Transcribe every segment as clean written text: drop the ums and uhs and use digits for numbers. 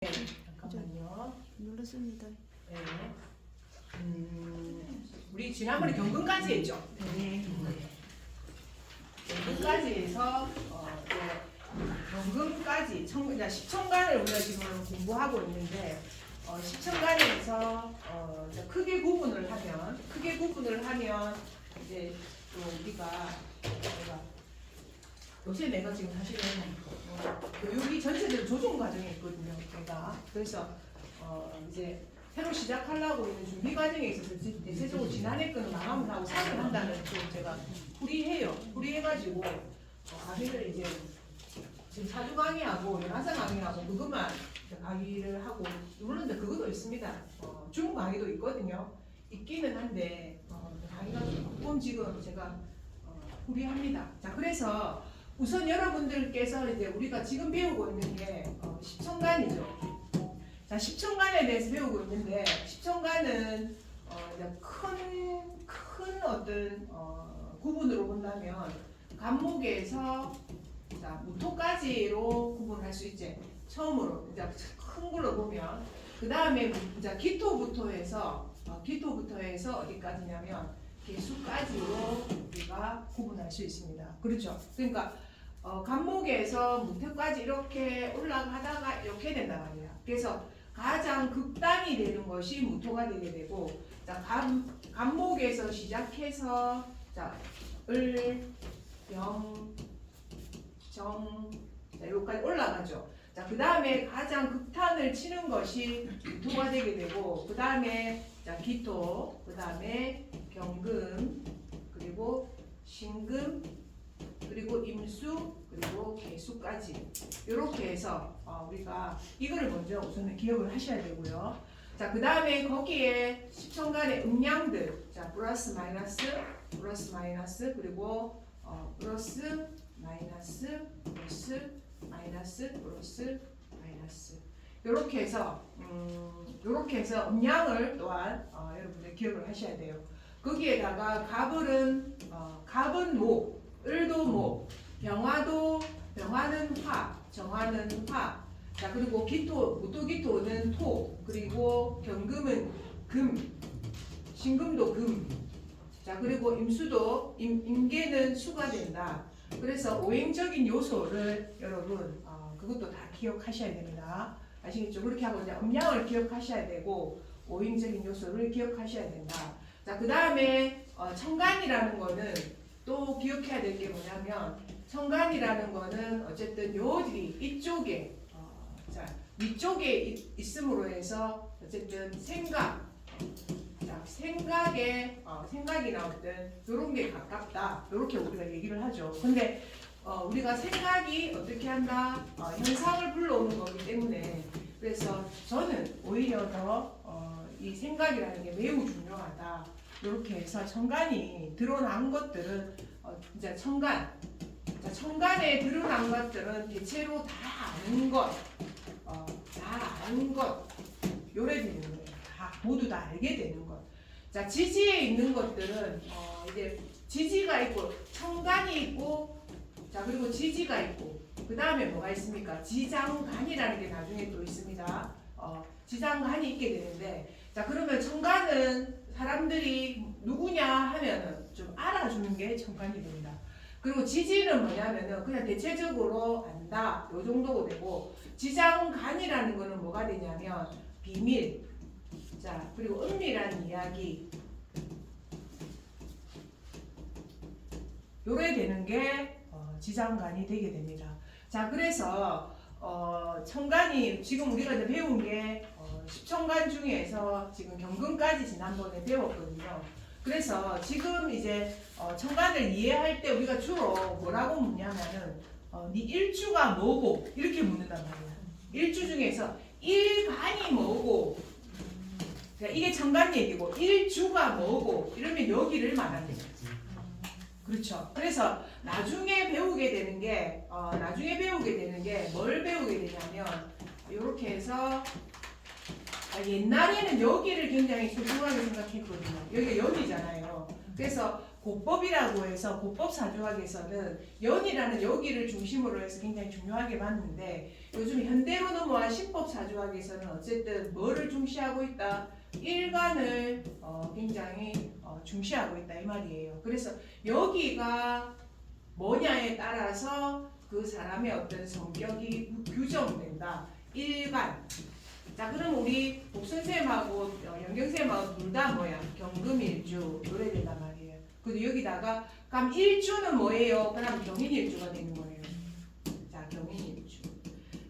잠깐만요. 눌렀습니다. 네. 우리 지난번에 경근까지 했죠? 네. 경근까지 해서 이제 경근까지 10천간을 우리가 지금 공부하고 있는데 10천간에서 이제 크게 구분을 하면 이제 또 우리가 요새 내가 지금 사실은 교육이 전체적으로 조정 과정에 있거든요. 제가 그래서 이제 새로 시작하려고 있는 준비 과정에 있어서 대체적으로 지난해 거는 마감을 하고 사를 한다는 좀 제가 풀이해가지고 강의를 이제 지금 4주 강의하고 연하사 강의하고 그것만 강의를 하고 물론 그것도 있습니다. 중 강의도 있거든요. 있기는 한데 강의가 조금 지금 제가 풀이합니다. 자 그래서 우선 여러분들께서 이제 우리가 지금 배우고 있는 게 10천간이죠. 자, 10천간에 대해서 배우고 있는데 10천간은 큰 어떤 구분으로 본다면 간목에서 무토까지로 구분할 수 있지. 처음으로 이제 큰 걸로 보면 그 다음에 이제 기토부터 해서 어디까지냐면 개수까지로 우리가 구분할 수 있습니다. 그렇죠? 그러니까 간목에서 무토까지 이렇게 올라가다가 이렇게 된단 말이야. 그래서 가장 극단이 되는 것이 무토가 되게 되고, 자, 간목에서 시작해서 자, 을, 영, 정, 자, 여기까지 올라가죠. 자, 그 다음에 가장 극탄을 치는 것이 무토가 되게 되고, 그 다음에 자, 기토, 그 다음에 경금, 그리고 신금, 그리고 임수, 그리고 개수까지 이렇게 해서 우리가 이거를 먼저 우선은 기억을 하셔야 되고요. 자, 그 다음에 거기에 10천간의 음량들, 자 플러스 마이너스 그리고 플러스 마이너스 이렇게 해서 음량을 또한 여러분들 기억을 하셔야 돼요. 거기에다가 갑은 목, 을도 목, 병화는 화, 정화는 화. 자 그리고 무토기토는 토, 그리고 경금은 금, 신금도 금. 자 그리고 임수도 임계는 수가 된다. 그래서 오행적인 요소를 여러분 그것도 다 기억하셔야 됩니다. 아시겠죠? 그렇게 하고 이제 음양을 기억하셔야 되고 오행적인 요소를 기억하셔야 된다. 자 그 다음에 천간이라는 거는 또 기억해야 될 게 뭐냐면 천간이라는 거는 어쨌든 요들이 이쪽에 자 위쪽에 있음으로 해서 어쨌든 생각이나 어떤 이런 게 가깝다 이렇게 우리가 얘기를 하죠. 근데 우리가 생각이 어떻게 한다 현상을 불러오는 거기 때문에 그래서 저는 오히려 더 이 생각이라는 게 매우 중요하다. 이렇게 해서 천간이 드러난 것들은 이제 천간에 드러난 것들은 대체로 다 아는 것 요래 되는 거예요. 모두 다 알게 되는 것. 자 지지에 있는 것들은 이제 지지가 있고 천간이 있고 자 그리고 지지가 있고 그 다음에 뭐가 있습니까? 지장간이라는 게 나중에 또 있습니다. 지장간이 있게 되는데 자 그러면 천간은 사람들이 누구냐 하면은 좀 알아주는 게 천간이 됩니다. 그리고 지지는 뭐냐면은 그냥 대체적으로 안다 요 정도가 되고 지장간이라는 거는 뭐가 되냐면 비밀 자 그리고 은밀한 이야기 요래 되는 게 지장간이 되게 됩니다. 자 그래서 천간이 지금 우리가 이제 배운 게 10천간 중에서 지금 경금까지 지난번에 배웠거든요. 그래서 지금 이제 천간을 이해할 때 우리가 주로 뭐라고 묻냐면은 네 일주가 뭐고 이렇게 묻는단 말이야. 일주 중에서 일간이 뭐고 그러니까 이게 천간 얘기고 일주가 뭐고 이러면 여기를 말하는 거죠. 그렇죠. 그래서 나중에 배우게 되는 게 뭘 배우게 되냐면 이렇게 해서 옛날에는 여기를 굉장히 소중하게 생각했거든요. 여기가 염이잖아요. 그래서 고법이라고 해서 고법 사주학에서는 연이라는 여기를 중심으로 해서 굉장히 중요하게 봤는데 요즘 현대로 넘어간 신법 사주학에서는 어쨌든 뭐를 중시하고 있다? 일간을 굉장히 중시하고 있다 이 말이에요. 그래서 여기가 뭐냐에 따라서 그 사람의 어떤 성격이 규정된다. 일간. 자 그럼 우리 복선생님하고 연경쌤하고 둘 다 뭐야? 경금일주 노래된단 말이에요. 그리고 여기다가 그럼 일주는 뭐예요? 그럼 경인일주가 되는 거예요. 자 경인일주.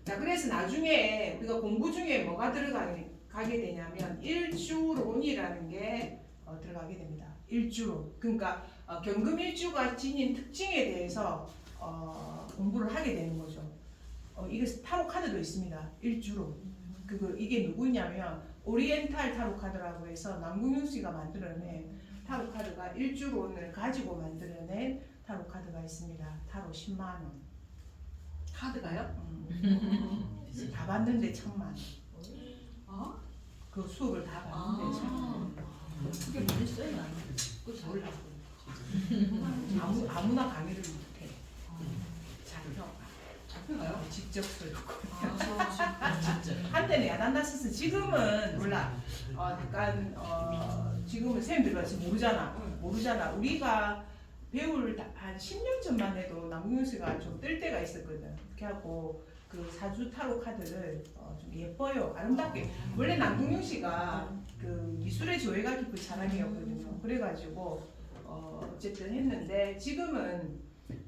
자 그래서 나중에 우리가 공부 중에 뭐가 들어가게 되냐면 일주론이라는 게 들어가게 됩니다. 일주론. 그러니까 경금일주가 지닌 특징에 대해서 공부를 하게 되는 거죠. 이게 타로 카드도 있습니다. 일주론. 이게 누구냐면 오리엔탈 타로 카드라고 해서 남궁윤 씨가 만들어낸 타로 카드가 일주론을 가지고 만들어낸 타로 카드가 있습니다. 타로 10만 원. 카드가요? 다 봤는데 1,000만 원. 아? 그 수업을 다 봤는데 1,000만 원. 그게 뭔 써요? 나는 그거 몰랐어. 아무나 강의를 못해. 잡혀가. 잡혀가요? 직접 쓰고. 진짜. 한때는 야단났었어. 지금은 몰라. 약간 지금은 쌤들 지금 모르잖아. 우리가 배울 한 10년 전만 해도 남궁윤 씨가 좀 뜰 때가 있었거든. 그래갖고 그 사주 타로 카드를 좀 예뻐요. 아름답게. 원래 남궁윤 씨가 그 미술의 조예가 깊은 사람이었거든요. 그래가지고 어쨌든 했는데 지금은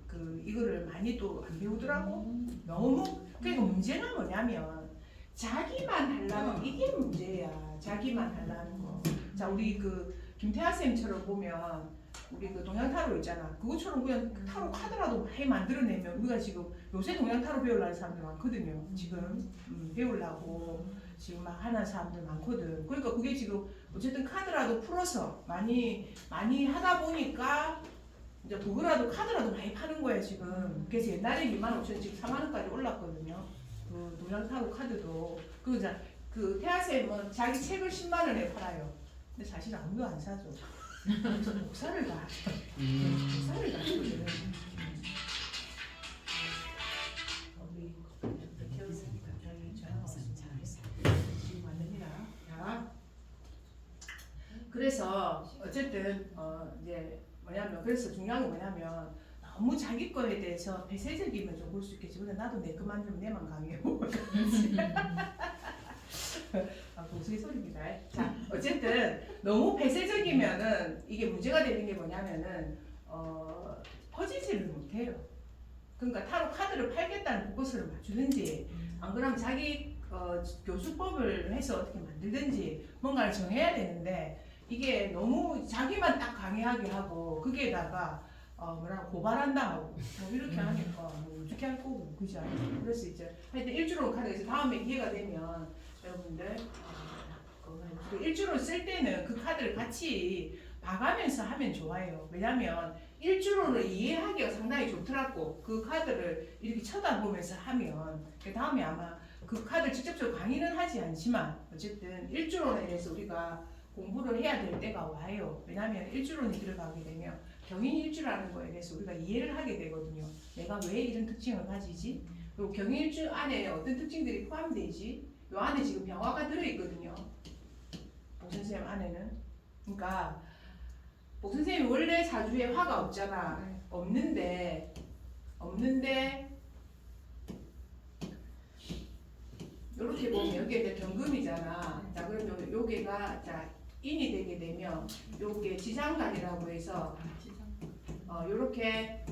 그 이거를 많이 또 안 배우더라고. 너무 그러니까 문제는 뭐냐면 자기만 하려면 이게 문제야. 자기만 하려는 거. 자 우리 그 김태하 쌤처럼 보면 우리 그 동양 타로 있잖아. 그것처럼 그냥 타로 카드라도 많이 만들어내면 우리가 지금 요새 동양 타로 배우려는 사람들 많거든요. 지금 배우려고 지금 막 하는 사람들 많거든. 그러니까 그게 지금 어쨌든 카드라도 풀어서 많이 하다 보니까 이제 그거라도 카드라도 많이 파는 거야 지금. 그래서 옛날에 25,000원 지금 4만 원까지 올랐거든요. 그 동양 타로 카드도. 그리고 이제 그 태아 쌤은 자기 책을 10만 원에 팔아요. 근데 사실 아무도 안 사죠. 목사를 가. 목사를 가거든. 우리 배웠으니까 지금 왔느니라. 자, 그래서 어쨌든 이제 뭐냐면 그래서 중요한 게 뭐냐면 너무 자기 거에 대해서 폐쇄적이면 좀 볼 수 있겠지. 근데 나도 내 것만 좀 내만 강해요. 동수의 소리입니다. 자, 어쨌든 너무 폐쇄적이면은 이게 문제가 되는 게 뭐냐면은 퍼지지를 못해요. 그러니까 타로 카드를 팔겠다는 그것을 맞추든지 안 그러면 자기 교수법을 해서 어떻게 만들든지 뭔가를 정해야 되는데 이게 너무 자기만 딱 강의하게 하고 거기에다가 뭐라 고발한다 하고 뭐 이렇게 하니까 뭐 어떻게 할 거고 그지 않아요? 그래서 이제 하여튼 일주론 카드에서 다음에 이해가 되면 여러분들 그 일주론 쓸 때는 그 카드를 같이 봐가면서 하면 좋아요. 왜냐면 일주론을 이해하기가 상당히 좋더라고. 그 카드를 이렇게 쳐다보면서 하면 그 다음에 아마 그 카드를 직접적으로 강의는 하지 않지만 어쨌든 일주론에 대해서 우리가 공부를 해야 될 때가 와요. 왜냐하면 일주론이 들어가게 되면 경인일주라는 거에 대해서 우리가 이해를 하게 되거든요. 내가 왜 이런 특징을 가지지? 그리고 경인일주 안에 어떤 특징들이 포함되지? 요 안에 지금 병화가 들어있거든요. 복선생님 안에는. 그러니까 복선생님이 원래 사주에 화가 없잖아. 없는데 이렇게 보면 여기에 이제 경금이잖아. 자 그럼 요게가 자 인이 되게 되면 요게 지장간이라고 해서 요렇게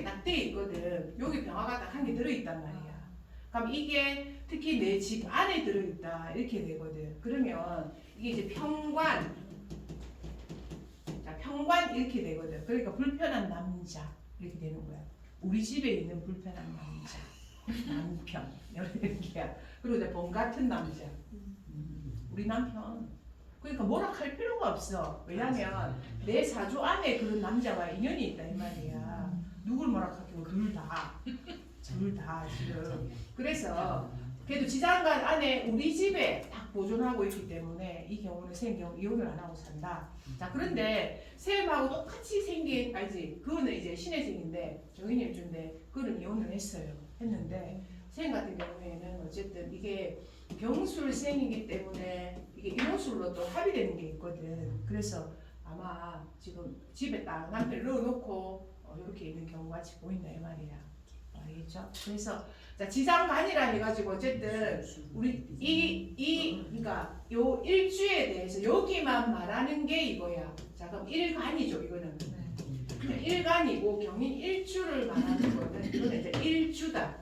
딱 돼 있거든. 여기 병화가 딱 한 개 들어있단 말이야. 그럼 이게 특히 내 집 안에 들어있다 이렇게 되거든. 그러면 이게 이제 평관, 자 평관 이렇게 되거든. 그러니까 불편한 남자 이렇게 되는 거야. 우리 집에 있는 불편한 남자, 남편 이런 게야. 그리고 이제 범 같은 남자, 우리 남편. 그러니까 뭐라 할 필요가 없어. 왜냐면 내 사주 안에 그런 남자와 인연이 있다 이 말이야. 누굴 뭐라 하기고 둘 다 지금. 그래서 그래도 지장간 안에 우리 집에 딱 보존하고 있기 때문에 이 경우는 쌤 경우 이혼을 안 하고 산다. 자 그런데 쌤하고 똑같이 생긴 알지? 그거는 이제 신혜생인데 정인이 일주인데 그거는 이혼을 했는데 쌤 같은 경우에는 어쨌든 이게 병술생이기 때문에 이게 이혼술로 또 합의되는 게 있거든. 그래서 아마 지금 집에 딱 남편을 넣어놓고 이렇게 있는 경우가 같이 보인다 이 말이야. 알겠죠? 그래서 자 지장간이라 해가지고 어쨌든 우리 그러니까 요 일주에 대해서 여기만 말하는 게 이거야. 자 그럼 일간이죠 이거는. 일간이고 경인 일주를 말하는 거는 이거는 이제 일주다.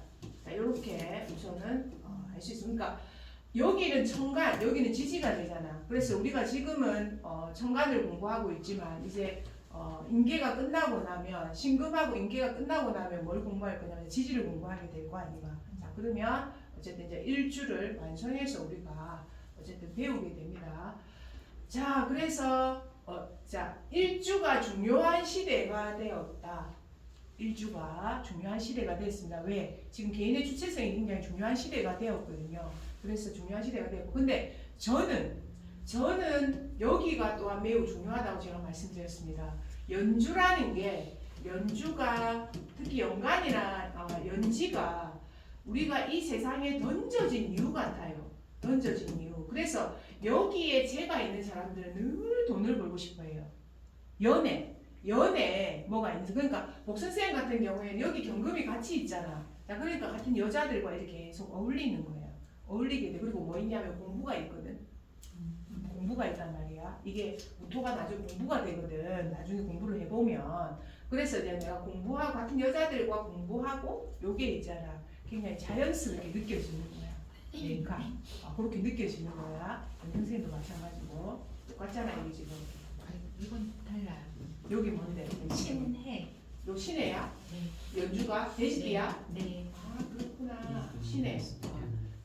자 이렇게 우선은 알 수 있습니다. 그러니까 여기는 천간, 여기는 지지간이잖아. 그래서 우리가 지금은 천간을 공부하고 있지만 이제 인계가 끝나고 나면 신금하고 인계가 끝나고 나면 뭘 공부할 거냐면 지지를 공부하게 될 거 아니가. 자 그러면 어쨌든 이제 일주를 완성해서 우리가 어쨌든 배우게 됩니다. 자 그래서 자 일주가 중요한 시대가 되었다. 일주가 중요한 시대가 되었습니다. 왜? 지금 개인의 주체성이 굉장히 중요한 시대가 되었거든요. 그래서 중요한 시대가 되었고 근데 저는 여기가 또한 매우 중요하다고 제가 말씀드렸습니다. 연주라는 게 연주가 특히 연간이나 연지가 우리가 이 세상에 던져진 이유 같아요. 던져진 이유. 그래서 여기에 제가 있는 사람들은 늘 돈을 벌고 싶어해요. 연애 뭐가 있는지. 그러니까 복선생 같은 경우에는 여기 경금이 같이 있잖아. 자 그러니까 같은 여자들과 이렇게 계속 어울리는 거예요. 어울리게 돼. 그리고 뭐 있냐면 공부가 있거든. 공부가 있단 말이야. 이게 무토가 나중에 공부가 되거든. 나중에 공부를 해보면. 그래서 이제 내가 공부하고 같은 여자들과 공부하고 요게 있잖아. 굉장히 자연스럽게 느껴지는 거야. 그러니까 그렇게 느껴지는 거야. 선생님도 마찬가지고 똑같잖아 이게 지금. 이건 달라요. 여기 뭔데? 신해. 요 신해야? 네. 연주가 돼지띠야? 네. 아 그렇구나. 신해.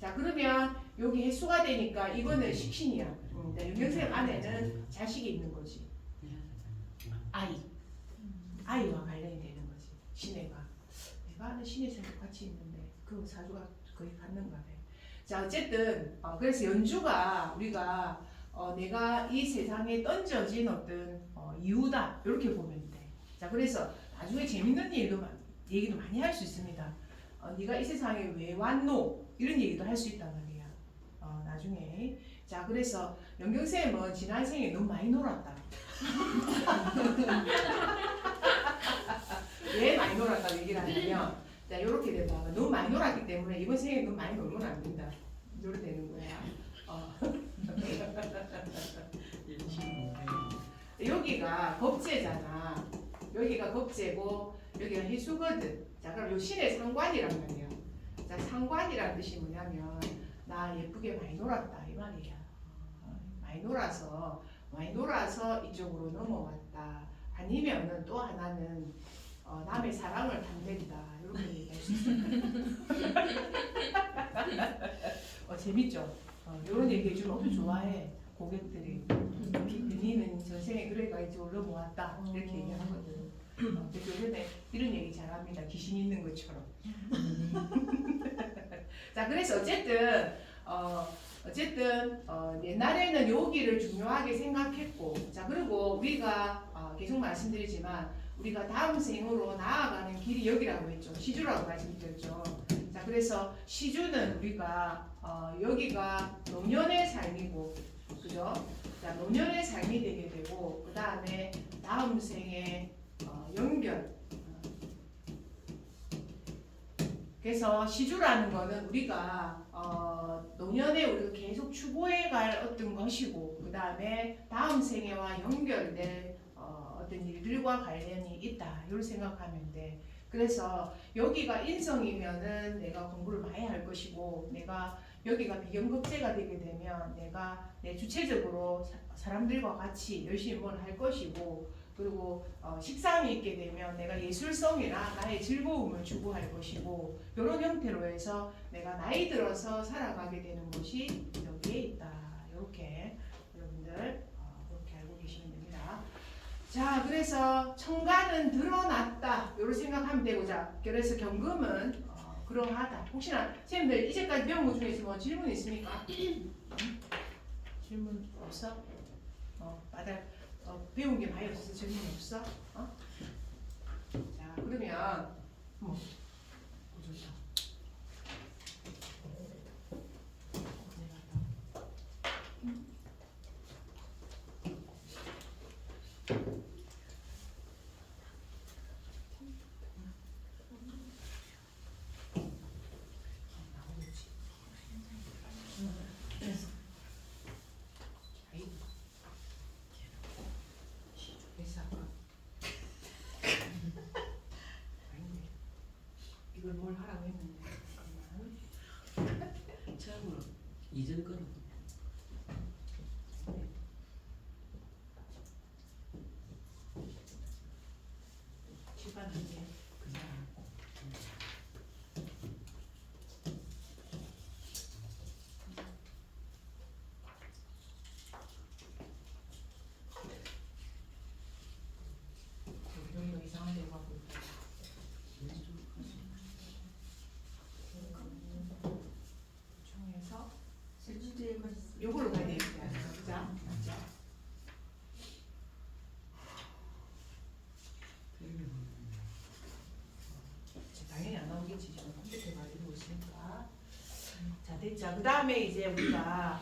자 그러면 여기 해수가 되니까 이거는 식신이야. 윤경생 안에는 자식이 있는 거지. 아이와 관련이 되는 거지. 신해가. 내가 아는 신해생도 같이 있는데 그 사주가 거의 같는가 봐. 자 어쨌든 그래서 연주가 우리가 내가 이 세상에 던져진 어떤 이유다 이렇게 보면 돼. 자 그래서 나중에 재밌는 얘기도 많이 할 수 있습니다. 네가 이 세상에 왜 왔노 이런 얘기도 할 수 있단 말이야. 나중에. 자 그래서 연경쌤은 지난 생에 너무 많이 놀았다. 왜 많이 놀았다고 얘기를 하냐면 자 이렇게 돼봐. 너무 많이 놀았기 때문에 이번 생에 너무 많이 놀면 안 된다. 이렇게 되는 거야. 여기가 겁재잖아. 여기가 겁재고 여기가 해수거든. 자 그럼 요 신의 상관이란 말이야. 자 상관이란 뜻이 뭐냐면 나 예쁘게 많이 놀았다 이 말이야. 많이 놀아서 이쪽으로 넘어왔다. 아니면은 또 하나는 남의 사랑을 탐낸다 이렇게 얘기할 수 있어요. 재밌죠? 이런 얘기 해주면 엄청 좋아해 고객들이. 니는 전생에 그래가 이쪽으로 넘어왔다 이렇게 얘기하거든. 그래서 요즘에 이런 얘기 잘합니다. 귀신 있는 것처럼. 자 그래서 어쨌든 옛날에는 여기를 중요하게 생각했고 자 그리고 우리가 계속 말씀드리지만 우리가 다음 생으로 나아가는 길이 여기라고 했죠. 시주라고 말씀드렸죠. 자 그래서 시주는 우리가 여기가 노년의 삶이고 그죠? 자 노년의 삶이 되게 되고 그 다음에 다음 생에 연결. 그래서 시주라는 거는 우리가 노년에 우리가 계속 추구해 갈 어떤 것이고 그 다음에 다음 생애와 연결될 어떤 일들과 관련이 있다 이렇게 생각하면 돼. 그래서 여기가 인성이면은 내가 공부를 많이 할 것이고 내가 여기가 비경급제가 되게 되면 내가 내 주체적으로 사람들과 같이 열심히 뭘 할 것이고 그리고 식상이 있게 되면 내가 예술성이나 나의 즐거움을 추구할 것이고 이런 형태로 해서 내가 나이 들어서 살아가게 되는 것이 여기에 있다. 이렇게 여러분들 그렇게 알고 계시면 됩니다. 자 그래서 천간은 드러났다 이렇게 생각하면 되고 자 그래서 경금은 그러하다. 혹시나 선생님들 이제까지 배운 것 중에서 뭐 질문 있습니까? 질문 없어? 바닥 배운 게 많이 없어서 질문 없어? 자 그러면 좋다. 이걸 뭘 하라고 했는데 처음으로 이전 거는 집안한테 그냥 여기가 이상한 데 가고 중에서 요걸로 가야 되겠다. 자, 당연히 안 나오겠지. 지금 컴퓨터가 이루고 있으니까. 자, 됐죠. 그 다음에 이제 우리가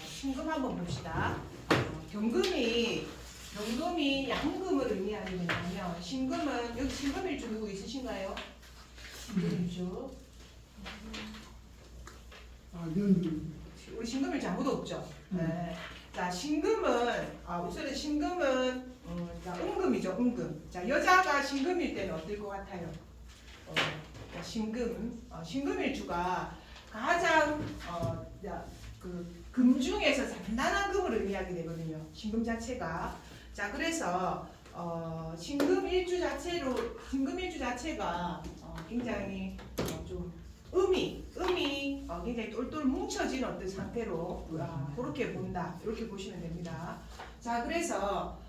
신금 한번 봅시다. 경금이 양금을 의미하게 되냐면 신금은 여기 신금일주 누구 있으신가요? 신금일주. 우리 신금일주 아무도 없죠. 네. 자, 신금은 우선은 신금은 자, 은금이죠. 은금. 자, 여자가 신금일 때는 어떨 것 같아요? 자, 신금일주가 가장 금 중에서 단단한 금을 의미하게 되거든요. 신금 자체가. 자, 그래서 신금일주 자체가 굉장히 좀 음이 굉장히 똘똘 뭉쳐진 어떤 상태로 그렇게 본다. 이렇게 보시면 됩니다. 자, 그래서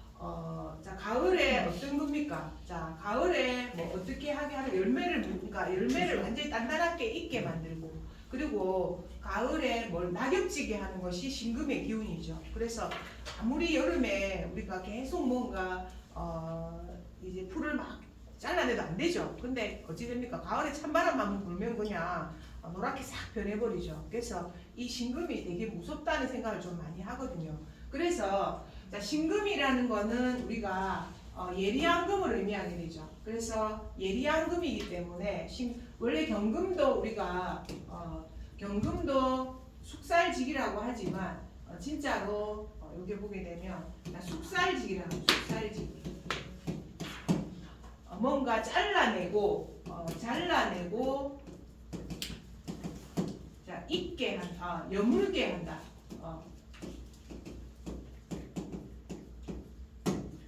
자, 가을에 어떤 겁니까? 자, 가을에 뭐 어떻게 하게 하는 열매를 완전히 단단하게 익게 만들고, 그리고 가을에 뭘 낙엽지게 하는 것이 신금의 기운이죠. 그래서 아무리 여름에 우리가 계속 뭔가 이제 풀을 막 잘라내도 안 되죠. 근데 어찌 됩니까? 가을에 찬바람만 불면 그냥 노랗게 싹 변해버리죠. 그래서 이 신금이 되게 무섭다는 생각을 좀 많이 하거든요. 그래서 자, 신금이라는 거는 우리가 예리한금을 의미하게 되죠. 그래서 예리한금이기 때문에 원래 경금도 우리가 경금도 숙살직이라고 하지만 진짜로 여기 보게 되면 숙살직이라고 숙살직. 뭔가 잘라내고 자, 익게 한다, 여물게 한다.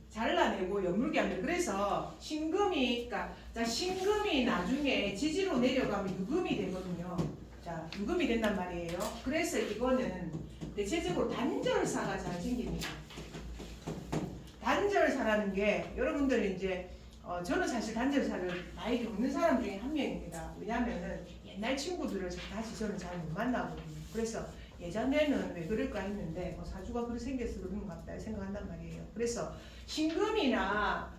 잘라내고 여물게 합니다. 그래서 신금이 나중에 지지로 내려가면 유금이 되거든요. 자, 유금이 된단 말이에요. 그래서 이거는 대체적으로 단절사가 잘 생깁니다. 단절사라는 게 여러분들은 이제 저는 사실 단절사를 많이 겪는 사람 중에 한 명입니다. 왜냐하면은 옛날 친구들을 다시 저는 잘 못 만나거든요. 그래서 예전에는 왜 그럴까 했는데 사주가 그렇게 생겨서 그런 것 같다 생각한단 말이에요. 그래서 신금이나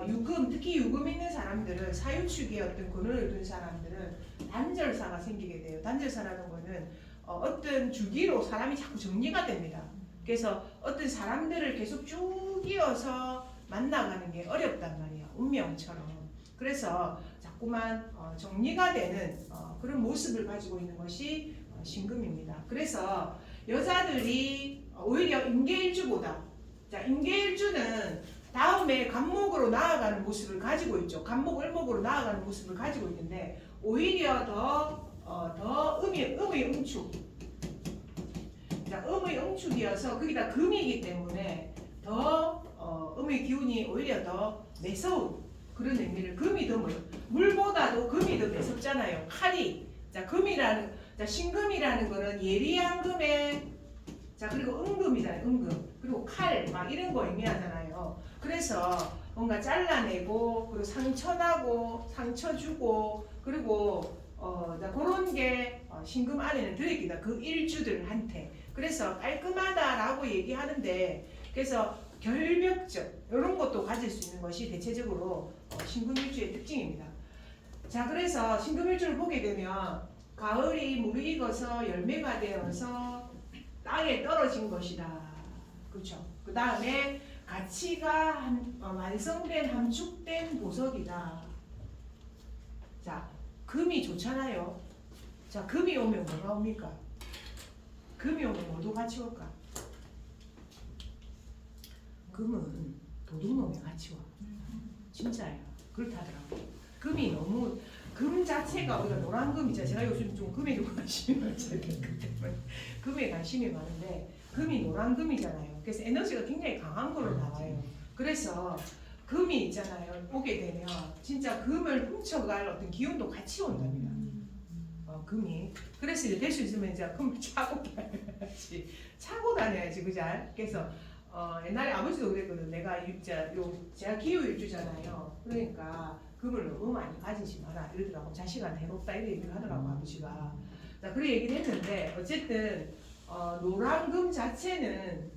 유금, 특히 유금 있는 사람들은 사유축에 어떤 근원을 둔 사람들은 단절사가 생기게 돼요. 단절사라는 거는 어떤 주기로 사람이 자꾸 정리가 됩니다. 그래서 어떤 사람들을 계속 쭉 이어서 만나가는 게 어렵단 말이에요. 운명처럼. 그래서 자꾸만 정리가 되는 그런 모습을 가지고 있는 것이 신금입니다. 그래서 여자들이 오히려 임계일주보다, 자, 임계일주는 다음에 간목으로 나아가는 모습을 가지고 있죠. 간목, 을목으로 나아가는 모습을 가지고 있는데 오히려 더 음의 응축. 자, 음의 응축이어서 거기다 금이기 때문에 더 음의 기운이 오히려 더 매서운 그런 의미를, 금이 더 물보다도 금이 더 매섭잖아요. 칼이. 자, 신금이라는 거는 예리한 금에, 자, 그리고 은금이잖아요. 은금. 그리고 칼, 막 이런 거 의미하잖아요. 그래서 뭔가 잘라내고, 그리고 상처 주고, 그리고 자, 그런 게 신금 안에는 들어있다. 그 일주들한테. 그래서 깔끔하다라고 얘기하는데 그래서 결벽적 이런 것도 가질 수 있는 것이 대체적으로 신금일주의 특징입니다. 자, 그래서 신금일주를 보게 되면 가을이 무르익어서 열매가 되어서 땅에 떨어진 것이다. 그렇죠. 그 다음에 가치가 완성된 함축된 보석이다. 자, 금이 좋잖아요. 자, 금이 오면 뭐가 옵니까? 금이 오면 뭐도 같이 올까? 금은 도둑놈이 같이 와. 진짜예요. 그렇다더라고. 금이 너무 금 자체가 우리가 노란 금이죠. 제가 요즘 좀 금에 좀 관심이 많잖아요. 금에 관심이 많은데 금이 노란 금이잖아요. 그래서 에너지가 굉장히 강한 걸로 나와요. 그래서 금이 있잖아요. 오게 되면 진짜 금을 훔쳐갈 어떤 기운도 같이 온답니다. 금이. 그래서 이제 될 수 있으면 이제 금을 차고 다녀야지. 차고 다녀야지, 그자? 그래서 옛날에 아버지도 그랬거든. 제가 기후일주잖아요. 그러니까 금을 너무 많이 가지지 마라 이러더라고. 자식한테 해롭다 이런 얘기를 하더라고 아버지가. 자, 그런 얘기를 했는데 어쨌든 노란 금 자체는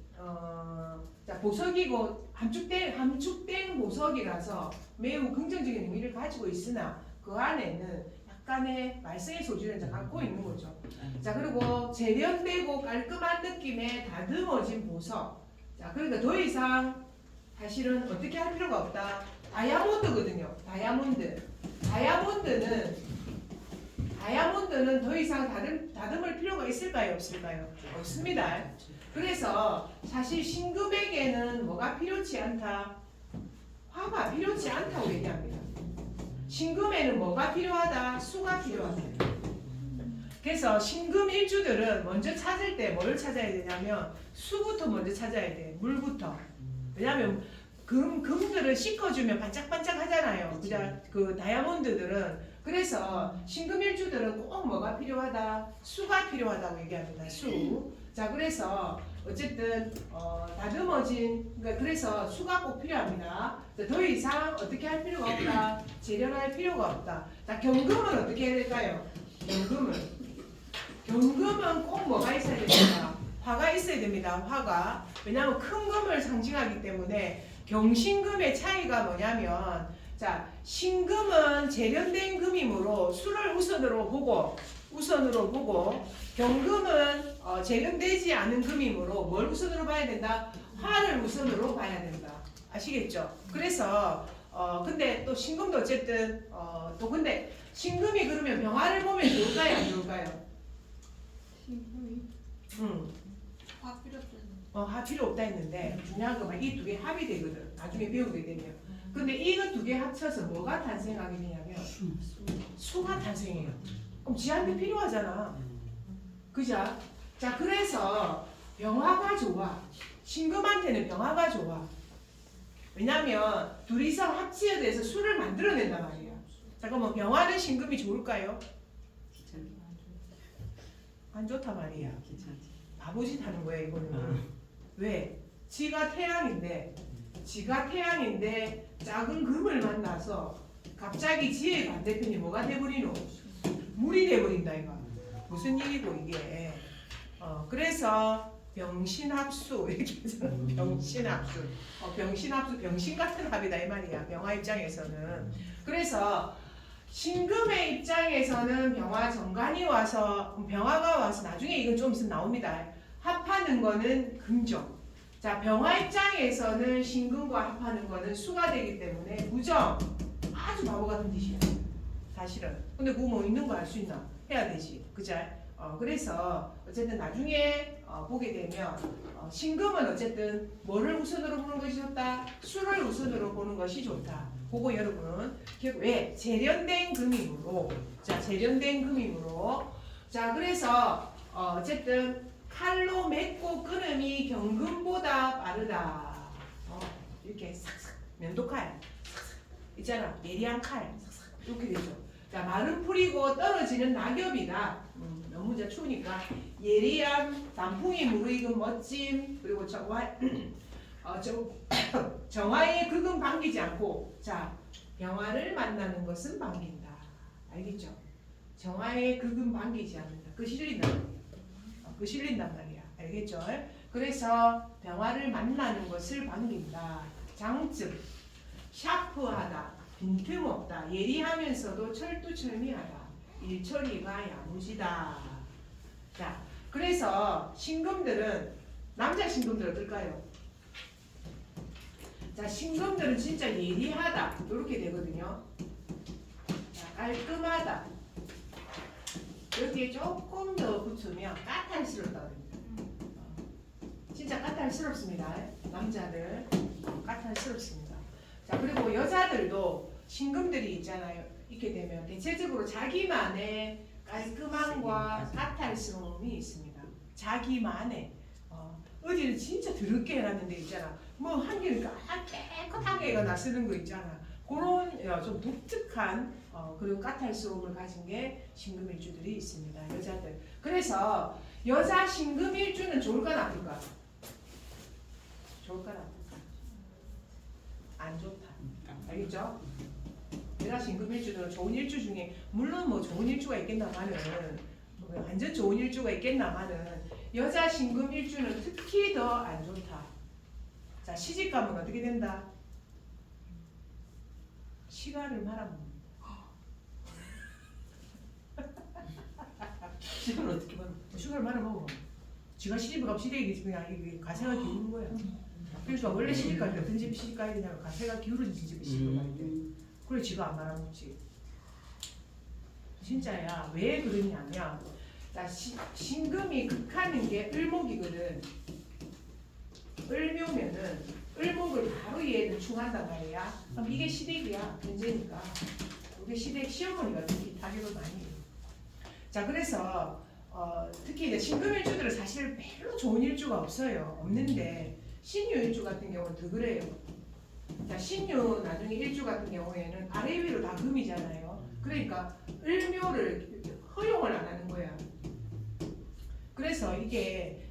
자, 보석이고 함축된 보석이라서 매우 긍정적인 의미를 가지고 있으나 그 안에는 약간의 말썽의 소지를 이제 갖고 있는 거죠. 자, 그리고 재련되고 깔끔한 느낌의 다듬어진 보석. 자, 그러니까 더 이상 사실은 어떻게 할 필요가 없다. 다이아몬드거든요. 다이아몬드는 더 이상 다듬을 필요가 있을까요? 없을까요? 없습니다. 그래서 사실 신금에게는 뭐가 필요치 않다? 화가 필요치 않다고 얘기합니다. 신금에는 뭐가 필요하다? 수가 필요하다. 그래서 신금 일주들은 먼저 찾을 때 뭘 찾아야 되냐면 수부터 먼저 찾아야 돼. 물부터. 왜냐하면 금들을 씻어주면 반짝반짝 하잖아요. 그냥 그 다이아몬드들은. 그래서 신금일주들은 꼭 뭐가 필요하다? 수가 필요하다고 얘기합니다. 수. 자, 그래서 어쨌든 다듬어진, 그래서 수가 꼭 필요합니다. 더 이상 어떻게 할 필요가 없다. 재련할 필요가 없다. 자, 경금은 어떻게 해야 될까요? 경금은 꼭 뭐가 있어야 됩니다. 화가 있어야 됩니다. 화가. 왜냐하면 큰 금을 상징하기 때문에 경신금의 차이가 뭐냐면, 자, 신금은 재련된 금이므로 수를 우선으로 보고 경금은 재련되지 않은 금이므로 뭘 우선으로 봐야 된다? 화를 우선으로 봐야 된다. 아시겠죠? 그래서 근데 또 신금도 어쨌든 또 근데 신금이 그러면 병화를 보면 좋을까요? 안 좋을까요? 신금이 화 필요 없잖아요. 화 필요 없다 했는데 중요한 건 이 두 개 합이 되거든. 나중에 배우게 되면. 근데 이거 두 개 합쳐서 뭐가 탄생하게 되냐면 수가 탄생해요. 그럼 지한테 필요하잖아. 그죠? 자, 그래서 병화가 좋아. 신금한테는 병화가 좋아. 왜냐면 둘이서 합치어져서 수를 만들어낸단 말이야. 잠깐만, 병화는 신금이 좋을까요? 안 좋단 말이야. 바보짓 하는 거야 이거는. 왜? 지가 태양인데 작은 금을 만나서 갑자기 지의 반대편이 뭐가 돼버리노? 물이 돼버린다 이거. 무슨 일이고 이게. 그래서 병신합수 이렇게 해서 병신합수. 병신 같은 합이다 이 말이야. 병화 입장에서는. 그래서 신금의 입장에서는 병화가 와서 나중에 이건 좀 있으면 나옵니다. 합하는 거는 금정. 자, 병화 입장에서는 신금과 합하는 거는 수가 되기 때문에 부정. 아주 바보 같은 짓이야. 사실은. 근데 그거 뭐 있는 거 알 수 있나? 해야 되지. 그죠? 그래서 어쨌든 나중에 보게 되면 신금은 어쨌든 뭐를 우선으로 보는 것이 좋다? 수를 우선으로 보는 것이 좋다. 그거 여러분 왜? 재련된 금이므로. 자, 그래서 어쨌든 칼로 맺고 끊음이 경금보다 빠르다. 이렇게 싹싹 면도칼 싹싹 있잖아. 예리한 칼 싹싹 이렇게 되죠. 자, 말은 풀이고 떨어지는 낙엽이다. 너무 이제 추우니까 예리함, 단풍이 무르익은 멋짐, 그리고 정화의 극은 반기지 않고, 자, 병화를 만나는 것은 반긴다. 알겠죠? 정화의 극은 반기지 않는다. 그 실린단 말이야. 그 실린단 말이야. 알겠죠? 그래서 병화를 만나는 것을 반긴다. 장점, 샤프하다, 빈틈없다, 예리하면서도 철두철미하다, 일처리가 야무지다. 자, 그래서 신금들은 남자 신금들 어떨까요? 자, 신금들은 진짜 예리하다 이렇게 되거든요. 자, 깔끔하다. 여기에 조금 더 붙으면 까탈스럽다고 됩니다. 진짜 까탈스럽습니다. 남자들 까탈스럽습니다. 자, 그리고 여자들도 신금들이 있잖아요. 이렇게 되면 대체적으로 자기만의 깔끔함과 까탈스러움이 있습니다. 자기만의 어디를 진짜 더럽게 해놨는 데 있잖아. 뭐 한결 깨끗하게 나쓰는 거 있잖아. 그런 좀 독특한 그런 까탈스러움을 가진 게 신금일주들이 있습니다. 여자들. 그래서 여자 신금일주는 좋을까 나쁠까? 좋을까 나쁠까? 안 좋다. 알겠죠? 여자 신금일주는 좋은 일주 중에 물론 뭐 좋은 일주가 있겠나마는 완전 좋은 일주가 있겠나마는 여자 신금일주는 특히 더 안 좋다. 자, 시집가면 어떻게 된다? 시가를 말아먹는다. 시간을 어떻게 말해? 시가를 말아먹어. 지가 시집을 가면 시댁이 그냥 이게 가세가 기우는 거야. 그러니까 원래 시집 갈 때 어떤 집이 시집 가야 되냐면 가세가 기울어진 집이 시집 갈 때. 그래 지가 안 말아먹지. 진짜야. 왜 그러냐면 자, 신금이 극하는 게 을목이거든. 을묘면은 을목을 바로 얘를 충한단 말이야. 그럼 이게 시댁이야. 문제니까. 우리 시댁 시어머니가 특히 타격을 많이 해요. 자, 그래서 특히 이제 신금일주들은 사실 별로 좋은 일주가 없어요. 없는데 신유일주 같은 경우는 더 그래요. 자, 신유 나중에 일주 같은 경우에는 아래 위로 다 금이잖아요. 그러니까 을묘를 허용을 안 하는 거야. 그래서 이게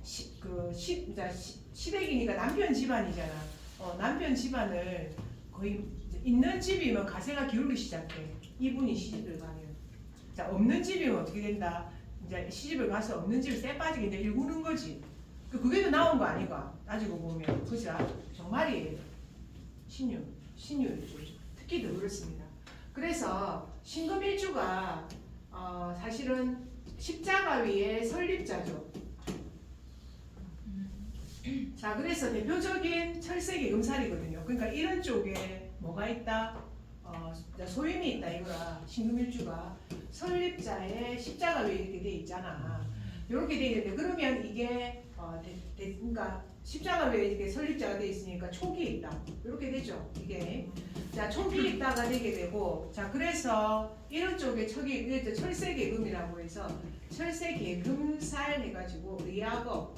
시댁이니까 남편 집안이잖아. 남편 집안을 거의 있는 집이면 가세가 기울기 시작해. 이분이 시집을 가면. 자, 없는 집이면 어떻게 된다? 이제 시집을 가서 없는 집을 쎄 빠지게 이제 일구는 거지. 그게 더 나온 거 아니가? 따지고 보면. 그죠? 정말이에요. 신유일주. 특히 더 그렇습니다. 그래서 신금일주가 사실은 십자가 위에 설립자죠. 자, 그래서 대표적인 철새기 금살이거든요. 그러니까 이런 쪽에 뭐가 있다? 소임이 있다 이거라. 신금일주가 설립자의 십자가 위에 이렇게 돼 있잖아. 이렇게 돼 있는데 그러면 이게 그러니까 십자가 위에 이렇게 설립자가 돼 있으니까 촉이 있다. 이렇게 되죠. 이게 자, 촉이 있다가 되게 되고 자, 그래서 이런 쪽에 촉이 이게 철새계금이라고 해서 철새계금살 해가지고 의학업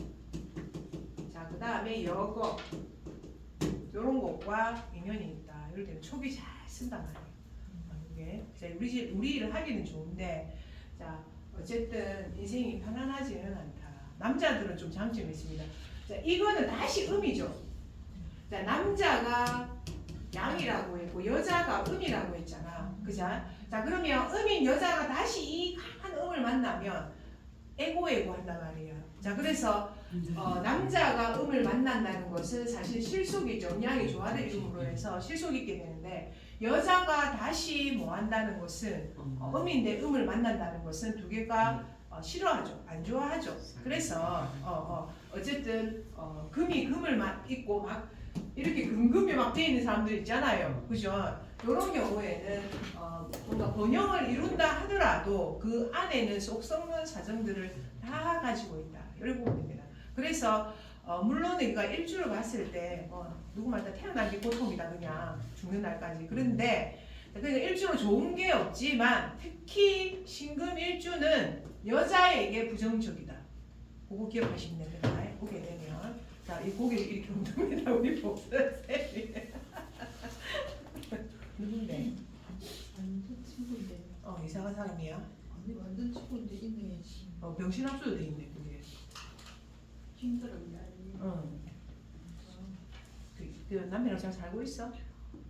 자, 그 다음에 여거 이런 것과 인연이 있다. 이럴 때는 촉이 잘 쓴단 말이에요. 이게 우리 일을 하기는 좋은데 자, 어쨌든 인생이 편안하지는 않다. 남자들은 좀 장점이 있습니다. 자, 이거는 다시 음이죠. 자, 남자가 양이라고 했고 여자가 음이라고 했잖아. 그죠? 자, 그러면 음인 여자가 다시 이 강한 음을 만나면 에고에고 한단 말이에요. 자, 그래서 남자가 음을 만난다는 것은 사실 실속이죠. 음양이 조화를 이름으로 해서 실속이 있게 되는데 여자가 다시 뭐 한다는 것은 음인데 음을 만난다는 것은 두 개가 싫어하죠. 안 좋아하죠. 그래서 어쨌든 금이 금을 입고 막 이렇게 금금이 막 돼 있는 사람들 있잖아요. 그죠? 이런 경우에는 뭔가 번영을 이룬다 하더라도 그 안에는 속 썩는 사정들을 다 가지고 있다. 이렇게 보면 됩니다. 그래서 물론 우리가 일주를 봤을 때 누구 말다 태어난 게 고통이다 그냥 죽는 날까지. 그런데 그러니까 일주로 좋은 게 없지만 특히 신금 일주는 여자에게 부정적이다. 그거 기억하시면 됩니다. 보게 되면 자, 이 고개를 이렇게 흔듭니다. 우리 복선생님. 누군데? 완전 친구인데. 이상한 사람이야? 아니 완전 친구인데 있네. 병신합수도 돼 있네 그게. 힘들었냐? 그 남편이랑 잘 살고 있어?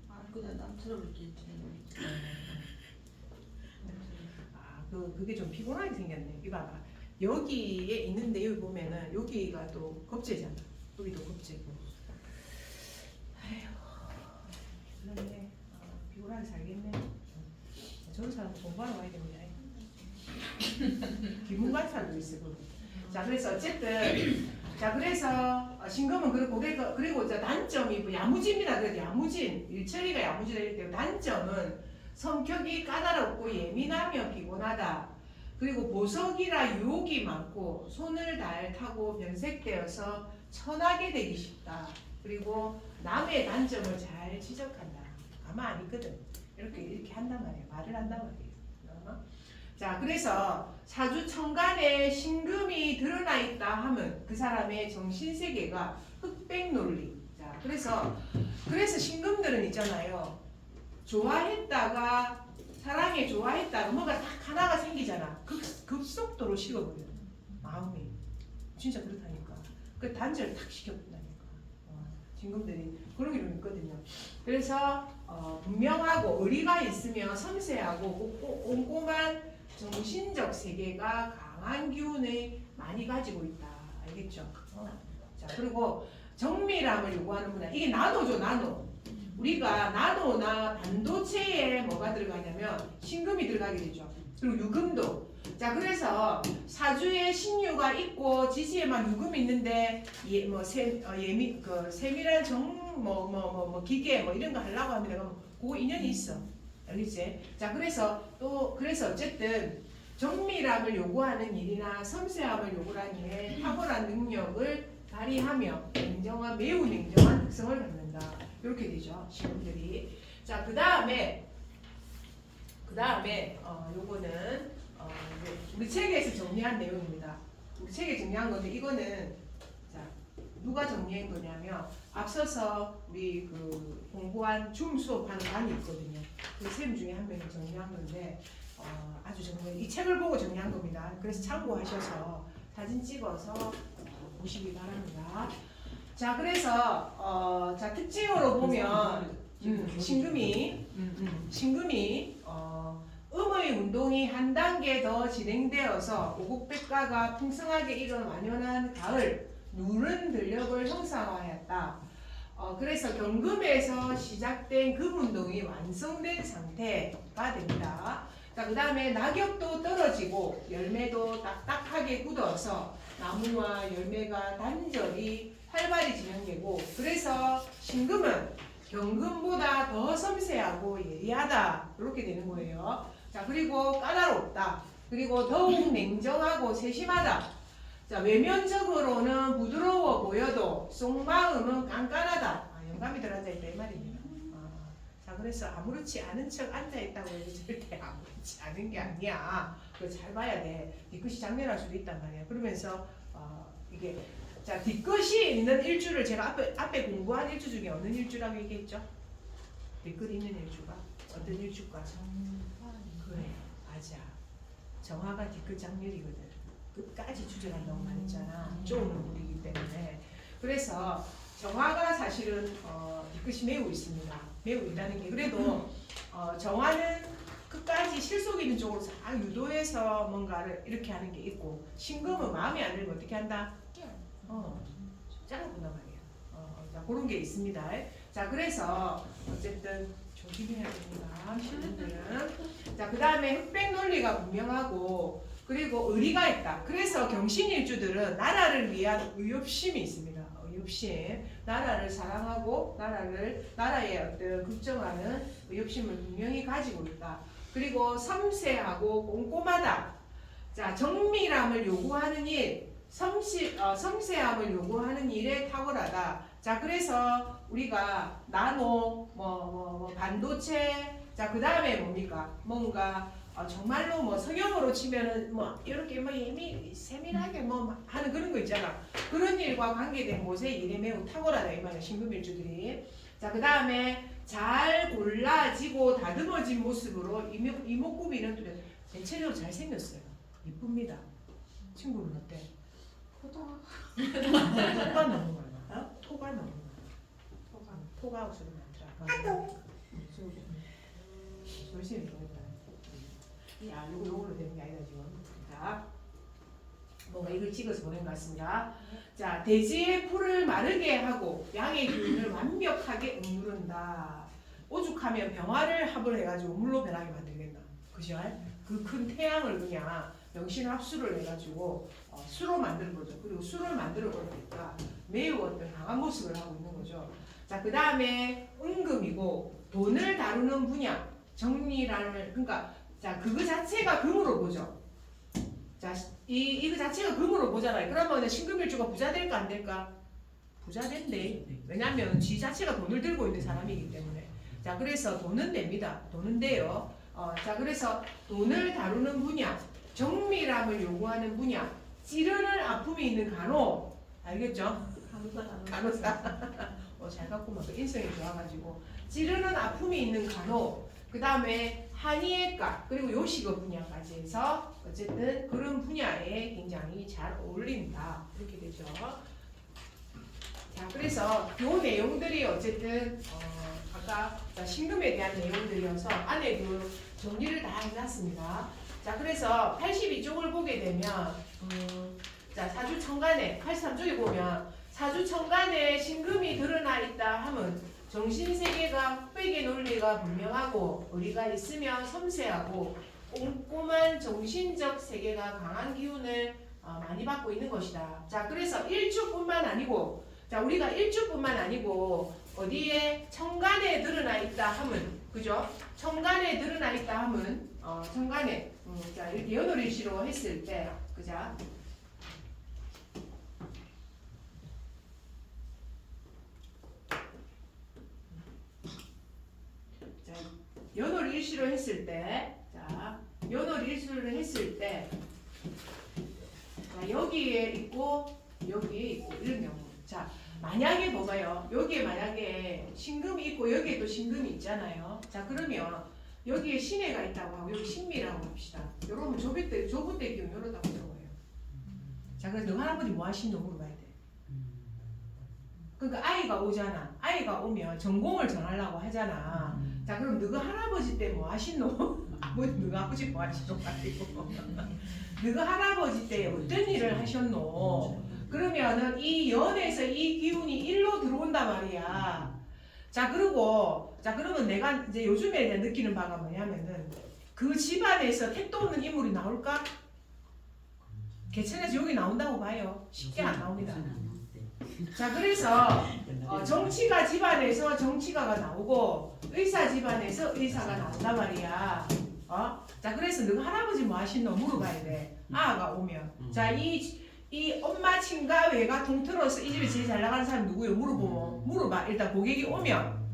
아 그냥 남처럼 이렇게 지내고 있지. 그게 좀 피곤하게 생겼네. 이봐봐. 여기에 있는데 여기 보면은 여기가 또 겁재잖아. 여기도 겁재고. 아휴, 그런데 피곤하게 살겠네. 저런 사람 공부하러 와야 됩니다. 기문관찰도 있어. 자, 그래서 어쨌든 자, 그래서 신금은 그렇고 그리고 단점이 뭐 야무집니다. 그래도 야무진 일처리가 야무지다 이렇게 단점은 성격이 까다롭고 예민하며 피곤하다. 그리고 보석이라 유혹이 많고 손을 달 타고 변색되어서 천하게 되기 쉽다. 그리고 남의 단점을 잘 지적한다. 가만 안 있거든. 이렇게 한단 말이에요. 말을 한단 말이에요. 자, 그래서 사주 천간에 신금이 드러나 있다 하면 그 사람의 정신세계가 흑백 논리. 자, 그래서 신금들은 있잖아요. 좋아했다가 사랑에 좋아했다가 뭐가 딱 하나가 생기잖아. 급속도로 식어버려. 마음이. 진짜 그렇다니까. 그 단절 탁 시켜본다니까. 신금들이 그런 게 좀 있거든요. 그래서 분명하고 의리가 있으며 섬세하고 꼼꼼한 정신적 세계가 강한 기운을 많이 가지고 있다. 알겠죠? 자, 그리고 정밀함을 요구하는 분야. 이게 나노죠, 나노. 우리가 나노나 반도체에 뭐가 들어가냐면 신금이 들어가게 되죠. 그리고 유금도. 자, 그래서 사주에 신유가 있고 지지에만 유금이 있는데 세밀한 기계 이런 거 하려고 하면 그럼 그거 인연이 있어. 알겠지? 자, 그래서 어쨌든 정밀함을 요구하는 일이나 섬세함을 요구하는 일에 탁월한 능력을 발휘하며 매우 냉정한 특성을 갖는다. 이렇게 되죠. 신금들이. 자, 그 다음에 요거는 우리 책에서 정리한 내용입니다. 우리 책에 정리한 건데 이거는 자, 누가 정리한 거냐면 앞서서 우리 그 공부한 줌 수업하는 반이 있거든요. 그 선생님 중에 한 명이 정리한 건데 아주 정말 이 책을 보고 정리한 겁니다. 그래서 참고하셔서 사진 찍어서 보시기 바랍니다. 자, 그래서 자, 특징으로 보면 신금이 음의 운동이 한 단계 더 진행되어서 오곡백과가 풍성하게 이룬 완연한 가을 누른 근력을 형상화하였다. 그래서 경금에서 시작된 금운동이 완성된 상태가 됩니다. 그 다음에 낙엽도 떨어지고 열매도 딱딱하게 굳어서 나무와 열매가 단절이 활발히 진행되고 그래서 신금은 경금보다 더 섬세하고 예리하다 이렇게 되는 거예요. 자, 그리고 까다롭다. 그리고 더욱 냉정하고 세심하다. 자, 외면적으로는 부드러워 보여도 속마음은 깐깐하다. 영감이 들어앉아 있다 이 말입니다. 자, 그래서 아무렇지 않은 척 앉아 있다고 해도 절대 아무렇지 않은 게 아니야. 그거 잘 봐야 돼. 뒤끝이 장렬할 수도 있단 말이야. 그러면서 이게 자, 뒤끝이 있는 일주를 제가 앞에 공부한 일주 중에 어느 일주라고 얘기했죠? 뒤끝 있는 일주가 어떤 일주가? 그래, 맞아. 정화가 뒤끝 장렬이거든. 끝까지 주저간다고 말했잖아. 쪼는 물이기 때문에. 그래서 정화가 사실은 뒤끝이 매우 있습니다. 매우 있다는 게 그래도 정화는 끝까지 실속 있는 쪽으로 싹 유도해서 뭔가를 이렇게 하는 게 있고 신금은 마음에 안 들면 어떻게 한다? 짜는구나 말이야. 자, 그런 게 있습니다. 자, 그래서 어쨌든 조심해야 됩니다. 신금들은. 자, 그 다음에 흑백 논리가 분명하고 그리고 의리가 있다. 그래서 경신일주들은 나라를 위한 의욕심이 있습니다. 의욕심, 나라를 사랑하고 나라의 어떤 걱정하는 의욕심을 분명히 가지고 있다. 그리고 섬세하고 꼼꼼하다. 자, 정밀함을 요구하는 일, 섬세함을 요구하는 일에 탁월하다. 자, 그래서 우리가 나노, 반도체, 자, 그 다음에 뭡니까? 뭔가 정말로 성형으로 치면은 이렇게 세밀하게 하는 그런 거 있잖아. 그런 일과 관계된 곳에 일에 매우 탁월하다 이 말이야. 신금일주들이. 자, 그 다음에 잘 골라지고 다듬어진 모습으로 이목구비는 대체적으로 잘 생겼어요. 이쁩니다. 친구는 어때? 토가 너무 많아. 토가 너무 많아. 토가 소리 많더라. 열심히 보냈다. 자, 요걸로 되는 게 아니다 지금. 자, 뭔가 이걸 찍어서 보낸 것 같습니다. 자, 대지의 풀을 마르게 하고 양의 기운을 완벽하게 억누른다. 오죽하면 병화를 합을 해가지고 물로 변하게 만들겠나. 그죠? 그 큰 태양을 그냥 명신 합수를 해가지고 수로 만드는 거죠. 그리고 수를 만들어 버리니까 매우 어떤 강한 모습을 하고 있는 거죠. 자, 그 다음에 은금이고 돈을 다루는 분야, 정리라는 그러니까 자 그거 자체가 금으로 보죠. 자, 이거 자체가 금으로 보잖아요. 그러면 신금일주가 부자 될까 안 될까? 부자 된대. 왜냐하면 지 자체가 돈을 들고 있는 사람이기 때문에. 자, 그래서 돈은 됩니다. 돈은 돼요. 자, 그래서 돈을 다루는 분야, 정밀함을 요구하는 분야, 찌르는 아픔이 있는 간호, 알겠죠? 간호사. 잘 갖고만 그 인성이 좋아가지고 찌르는 아픔이 있는 간호, 그 다음에 한의학과 그리고 요식업 분야까지 해서 어쨌든 그런 분야에 굉장히 잘 어울린다 이렇게 되죠. 자, 그래서 요 내용들이 어쨌든 아까 신금에 대한 내용들이어서 안에 그 정리를 다 해놨습니다. 자, 그래서 82쪽을 보게 되면 자, 사주천간에 83쪽에 보면 사주천간에 신금이 드러나 있다 하면 정신세계가 흑백의 논리가 분명하고 의리가 있으면 섬세하고 꼼꼼한 정신적 세계가 강한 기운을 많이 받고 있는 것이다. 자, 그래서 일주뿐만 아니고 자, 우리가 일주뿐만 아니고 어디에 천간에 드러나 있다 하면 그죠? 천간에 드러나 있다 하면 천간에 자, 이렇게 연월일시로 했을 때 그죠? 연월일시로 했을 때, 자, 연월일시를 했을 때, 자, 여기에 있고, 여기에 있고, 이런 경우. 자, 만약에 뭐가요? 여기에 만약에 신금이 있고, 여기에 또 신금이 있잖아요. 자, 그러면 여기에 신해가 있다고 하고, 여기 신미라고 합시다. 여러분, 조부대 기운 이렇다고 적어요. 자, 그래서 너 할아버지 뭐 하신노 물어봐야 돼. 그러니까 아이가 오잖아. 아이가 오면 전공을 정하려고 하잖아. 자, 그럼 너가 할아버지 때 뭐 하시노? 너가 아버지 뭐 하시노? 아니고 너가 할아버지 때 어떤 일을 하셨노? 그러면은 이 연에서 이 기운이 일로 들어온단 말이야. 자, 그러면 내가 이제 요즘에 내가 느끼는 바가 뭐냐면은 그 집안에서 택도 없는 인물이 나올까? 개천에서 여기 나온다고 봐요. 쉽게 안 나옵니다. 자, 그래서 정치가 집안에서 정치가가 나오고 의사 집안에서 의사가 나온단 말이야. 자, 그래서 너가 할아버지 뭐 하시노 물어봐야 돼. 아가 오면. 자, 이 엄마 친가 외가 통틀어서 이 집에 제일 잘 나가는 사람이 누구예요? 물어봐. 일단 고객이 오면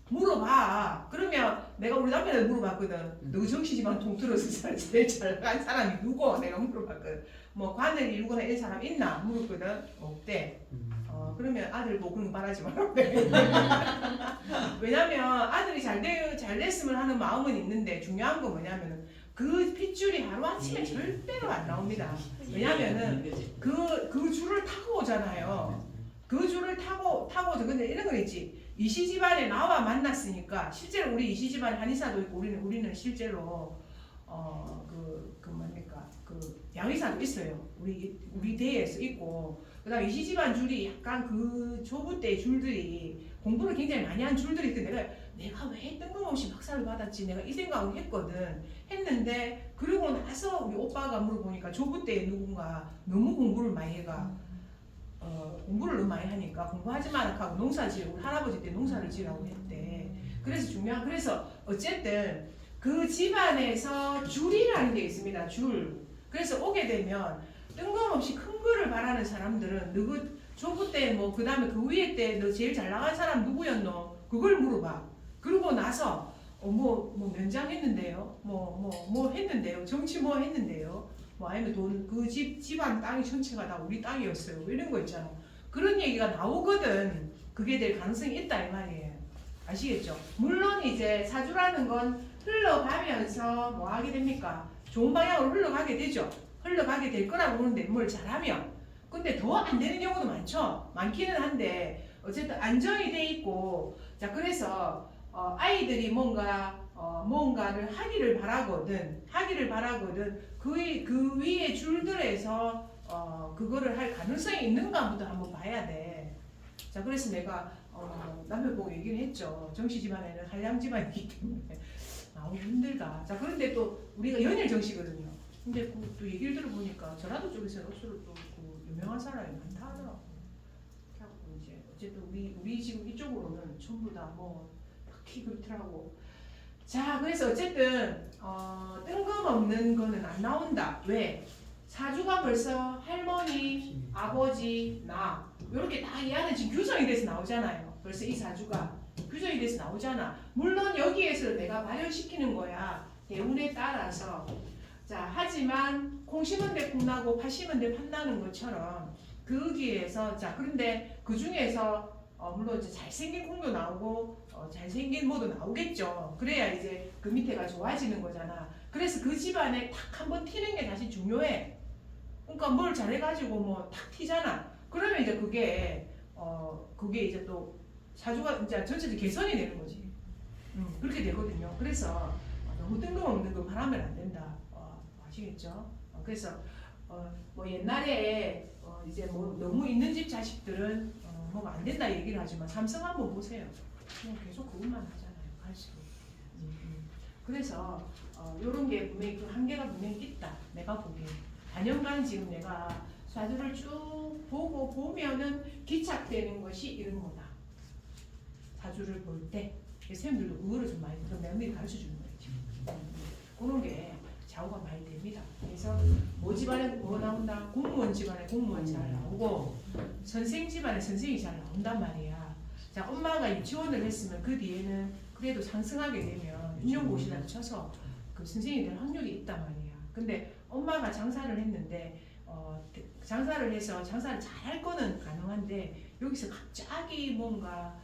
물어봐. 그러면 내가 우리 남편한테 물어봤거든. 너 정씨 집안 통틀어서 제일 잘 나간 사람이 누구? 내가 물어봤거든. 뭐 관을 이루거나 이런 사람 있나? 물었거든. 없대. 그러면 아들 보고 그런 거 말하지 말라고 해. 왜냐면 아들이 잘 됐으면 하는 마음은 있는데 중요한 건 뭐냐면은 그 핏줄이 하루아침에 절대로 안 나옵니다. 왜냐면은 그 줄을 타고 오잖아요. 그 줄을 타고 근데 이런 거 있지. 이시 집안에 나와 만났으니까 실제로 우리 이시 집안 한의사도 있고 우리는 실제로 그 양의사도 있어요. 우리 대에서 있고 그다음 이시 집안 줄이 약간 그 조부 때 줄들이 공부를 굉장히 많이 한 줄들이 있는데 내가 왜 뜬금없이 박사를 받았지 내가 이 생각을 했는데 그러고 나서 우리 오빠가 물어보니까 조부 때 누군가 너무 공부를 많이 해가 공부를 너무 많이 하니까 공부하지 마라 하고 농사지으라고 우리 할아버지 때 농사를 지으라고 했대. 그래서 어쨌든 그 집안에서 줄이라는 게 있습니다. 줄. 그래서 오게 되면 뜬금없이 큰 거를 바라는 사람들은 누구 조부 때 뭐 그다음에 그 위에 때 너 제일 잘 나간 사람 누구였노? 그걸 물어봐. 그러고 나서 뭐 면장했는데요. 뭐 했는데요. 정치 뭐 했는데요. 뭐 아니면 돈 그 집안 땅이 전체가 다 우리 땅이었어요. 뭐 이런 거 있잖아. 그런 얘기가 나오거든. 그게 될 가능성이 있다 이 말이에요. 아시겠죠? 물론 이제 사주라는 건 흘러가면서 뭐 하게 됩니까? 좋은 방향으로 흘러가게 되죠. 흘러가게 될 거라고 보는데 뭘 잘하면. 근데 더 안 되는 경우도 많기는 한데 어쨌든 안정이 돼 있고 자 그래서 아이들이 뭔가 뭔가를 하기를 바라거든 그 위에 줄들에서 그거를 할 가능성이 있는가부터 한번 봐야 돼. 자, 그래서 내가 남편 보고 얘기를 했죠. 정씨 집안에는 한량 집안이기 때문에 너무 힘들다. 자, 그런데 또 우리가 연일 정씨거든요. 근데 또 얘기를 들어보니까 전라도 쪽에서 록수를 또 유명한 사람이 많다 하더라고. 그래갖고 이제 어쨌든 우리 지금 이쪽으로는 전부 다 뭐 딱히 그렇더라고. 자, 그래서 어쨌든 뜬금없는 거는 안 나온다. 왜? 사주가 벌써 할머니, 아버지, 나 이렇게 다 이 안에 지금 규정이 돼서 나오잖아요. 벌써 이 사주가 규정이 돼서 나오잖아. 물론 여기에서 내가 발현시키는 거야. 대운에 따라서. 자, 하지만 콩 심은 데 콩나고 팥 심은 데 팥나는 것처럼 거기에서 자, 그런데 그 중에서 물론 이제 잘생긴 콩도 나오고 잘생긴 뭐도 나오겠죠. 그래야 이제 그 밑에가 좋아지는 거잖아. 그래서 그 집안에 탁 한번 튀는 게 다시 중요해. 그러니까 뭘 잘해가지고 뭐 탁 튀잖아. 그러면 이제 그게 이제 또 사주가 이제 전체적으로 개선이 되는 거지. 그렇게 되거든요. 그래서 너무 뜬금없는 거 바라면 안 된다. 아시겠죠? 그래서 뭐 옛날에 이제 뭐 너무 있는 집 자식들은 뭐 안 된다 얘기를 하지만 삼성 한번 보세요. 그냥 계속 그것만 하잖아요. 갈수록. 그래서 이런 게 분명히 그 한계가 분명히 있다. 내가 보기엔. 단연간 지금 내가 사주를 쭉 보면은 기착되는 것이 이런 거다. 사주를 볼 때 선생님들도 그거를 좀 많이 매일매일 가르쳐 주는 거예요. 지금. 그런 게 좌우가 많이 됩니다. 그래서 뭐 집안에 뭐 나온다? 공무원 집안에 공무원 잘 나오고 선생 집안에 선생이 잘 나온단 말이야. 자, 엄마가 유치원을 했으면 그 뒤에는 그래도 상승하게 되면 임용고시를 쳐서 그 선생이 될 확률이 있단 말이야. 근데 엄마가 장사를 했는데 장사를 해서 장사를 잘할 거는 가능한데 여기서 갑자기 뭔가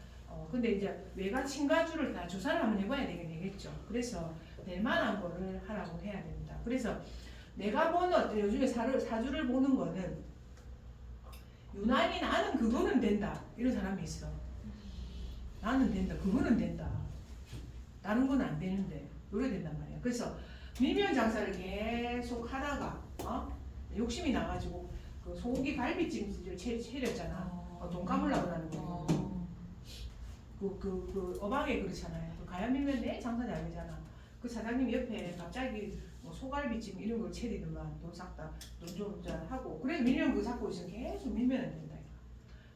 근데 이제 외가 친가주를 다 조사를 한번 해봐야 되겠죠. 그래서 될 만한 거를 하라고 해야 됩니다. 그래서 내가 보는 요즘에 사주를 보는 거는 유난히 나는 그거는 된다 이런 사람이 있어. 나는 된다 그거는 된다 다른 건 안 되는데 이래 된단 말이야. 그래서 밀면 장사를 계속 하다가 욕심이 나가지고 그 소고기 갈비찜을 차렸잖아. 돈 감으려고 하는 거예요. 그 어방에 그렇잖아요. 그 가야 밀면 내 장사 잘 되잖아. 그 사장님 옆에 갑자기 뭐 소갈비찜 이런 걸 차리더만 돈 싹다 돈 좀 하고 그래서 밀면 그거 잡고 있으면 계속 밀면은 된다.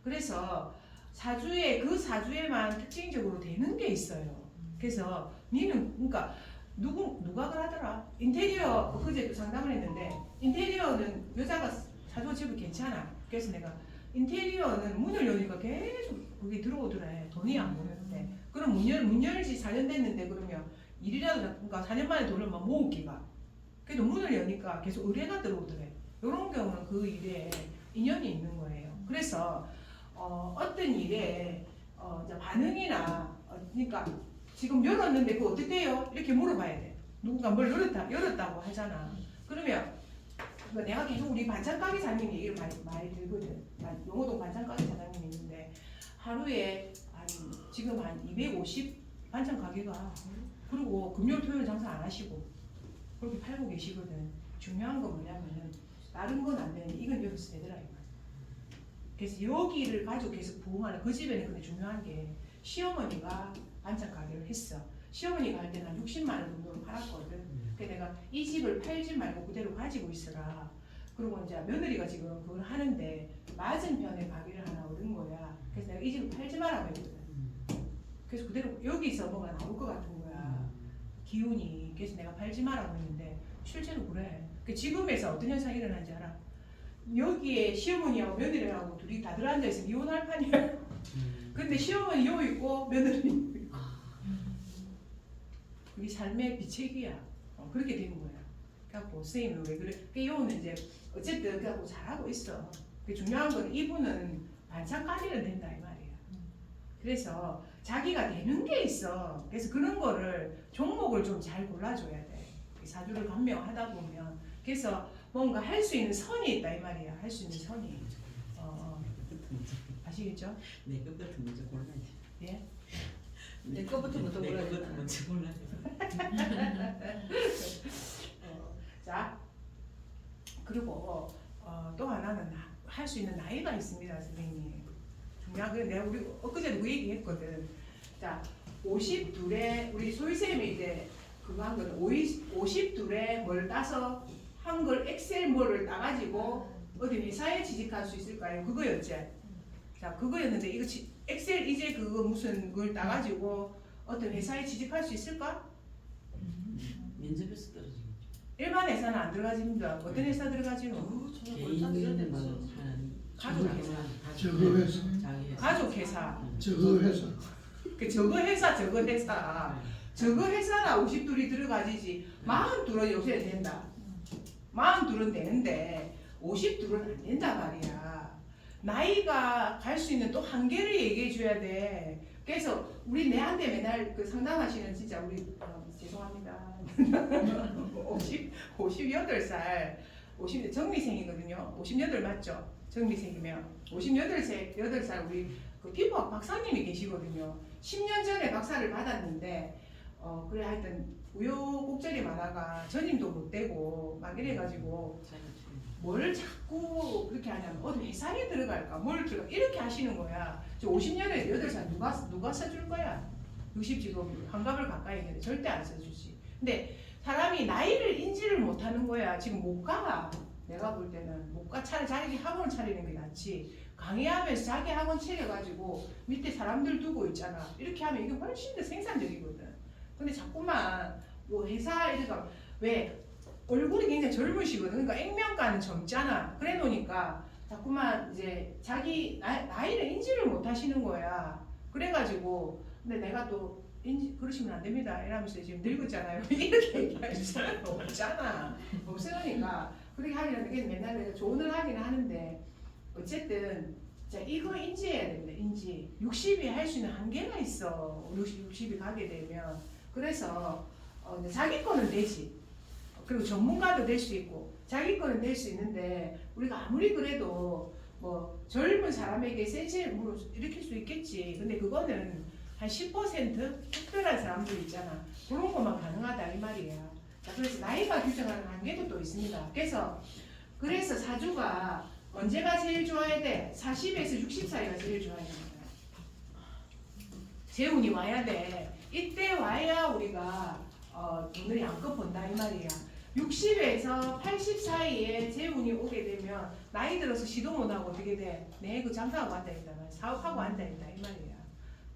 그래서 그 사주에만 특징적으로 되는 게 있어요. 그래서 니는 그러니까 누가 그러더라. 인테리어 그제도 상담을 했는데 인테리어는 여자가 사주가 제법 괜찮아. 그래서 내가 인테리어는 문을 여니까 계속 그게 들어오더래. 돈이 안 모였는데 그럼 문 열지 4년 됐는데 그러면 일이라도 그러니까 4년 만에 돈을 막 모으기가 그래도 문을 여니까 계속 의뢰가 들어오더래. 이런 경우는 그 일에 인연이 있는 거예요. 그래서 어떤 일에 반응이나 그러니까 지금 열었는데 그거 어땠대요? 이렇게 물어봐야 돼. 누군가 뭘 열었다고 하잖아. 그러면 내가 계속 우리 반찬 가게 사장님 얘기를 많이 들거든. 용호동 반찬 가게 사장님이 있는데 하루에 지금 한 250 반찬 가게가 그리고 금요일 토요일 장사 안 하시고 그렇게 팔고 계시거든. 중요한 건 뭐냐면은 다른 건 안 되는데 이건 여기서 되더라 이거. 그래서 여기를 가지고 계속 부흥하는 그 집에는 근데 중요한 게 시어머니가 반찬 가게를 했어. 시어머니가 할 때는 한 60만 원 정도로 팔았거든. 그래서 내가 이 집을 팔지 말고 그대로 가지고 있어라. 그리고 이제 며느리가 지금 그걸 하는데 맞은편에 가게를 하나 얻은 거야. 그래서 내가 이 집을 팔지 말라고 했거든. 그래서 그대로 여기서 뭐가 나올 것 같은 거야. 기운이. 그래서 내가 팔지 말라고 했는데 실제로 그래. 지금에서 어떤 현상이 일어난지 알아? 여기에 시어머니하고 며느리하고 둘이 다 들어앉아있으면 이혼할 판이야. 근데 시어머니 요 있고 며느리 요 있고. 그게 삶의 비책이야. 그렇게 되는 거야. 그래갖고 선생님은 왜 그래? 그 요는 이제 어쨌든 그래갖고 잘하고 있어. 그 중요한 건 이분은 반찬까지는 된다 이 말이야. 그래서 자기가 되는 게 있어. 그래서 그런 거를 종목을 좀 잘 골라줘야 돼. 사주를 감명하다 보면. 그래서 뭔가 할 수 있는 선이 있다 이 말이야. 할 수 있는 선이. 아시겠죠? 내 것 같은 문제 골라야지. 예? 내 거부터 먼저 내 몰라야 것부터 되나? 먼저 몰라야 자, 그리고 또 하나는 할 수 있는 나이가 있습니다, 선생님. 중요한 건 내가 우리 엊그제도 그 얘기 했거든. 자, 52에 우리 소희쌤이 이제 그거 한 거는 52에 뭘 따서 한글 엑셀 뭐를 따가지고 어디 회사에 취직할 수 있을까요? 그거였지. 자, 그거였는데 이거 엑셀 이제 그거 무슨 걸 따가지고 어떤 회사에 취직할 수 있을까? 면접에서 떨어지겠죠. 일반 회사는 안 들어가집니다. 어떤 회사 들어가지는? 저는 이런 데 개인만 무슨 가족 회사. 저거 회사, 자기 회사. 가족 회사. 저거 회사. 그 저거 회사 저거 회사나 50둘이 들어가지지 42은 요새 된다. 42은 되는데 50둘은 안 된단 말이야. 나이가 갈 수 있는 또 한계를 얘기해 줘야 돼. 그래서 우리 내한테 맨날 그 상담하시는 진짜 우리 죄송합니다. 58살 50 정미생이거든요. 58 맞죠? 정미생이면 8살 우리 그 피부학 박사님이 계시거든요. 10년 전에 박사를 받았는데 그래 하여튼 우여곡절이 많아가 전임도 못 되고 막 이래가지고 뭘 자꾸 그렇게 하냐면 어디 회사에 들어갈까 뭘 들어가 이렇게 하시는 거야. 저 50년에 8살 누가 써줄 거야? 60 지금 환갑을 가까이 했는데 절대 안 써주지. 근데 사람이 나이를 인지를 못하는 거야. 지금 못 가. 내가 볼 때는 못 가. 차라리 자기 학원 차리는 게 낫지. 강의하면서 자기 학원 차려가지고 밑에 사람들 두고 있잖아. 이렇게 하면 이게 훨씬 더 생산적이거든. 근데 자꾸만 뭐 회사 이래가 왜 얼굴이 굉장히 젊으시거든. 그러니까 액면가는 젊잖아. 그래 놓으니까 자꾸만 이제 자기 나이를 인지를 못 하시는 거야. 그래가지고 근데 내가 또 인지 그러시면 안 됩니다. 이러면서 지금 늙었잖아요. 이렇게 얘기할 사람이 없잖아. 없으니까 그렇게 하려는 게 맨날 내가 조언을 하긴 하는데 어쨌든 자 이거 인지해야 됩니다. 인지 60이 할 수 있는 한계가 있어. 60이 가게 되면 그래서 자기 거는 되지. 그리고 전문가도 될 수 있고 자기 거는 될 수 있는데 우리가 아무리 그래도 뭐 젊은 사람에게 센스를 일으킬 수 있겠지. 근데 그거는 한 10% 특별한 사람들 있잖아. 그런 것만 가능하다 이 말이야. 자, 그래서 나이가 규정하는 한계도 또 있습니다. 그래서 사주가 언제가 제일 좋아야 돼? 40에서 60 사이가 제일 좋아야 됩니다. 재운이 와야 돼. 이때 와야 우리가 돈을 양껏 번다 이 말이야. 60에서 80 사이에 재운이 오게 되면 나이 들어서 시도 못하고 어떻게 돼? 네, 그 장사하고 앉아있다. 사업하고 앉아있다 이 말이야.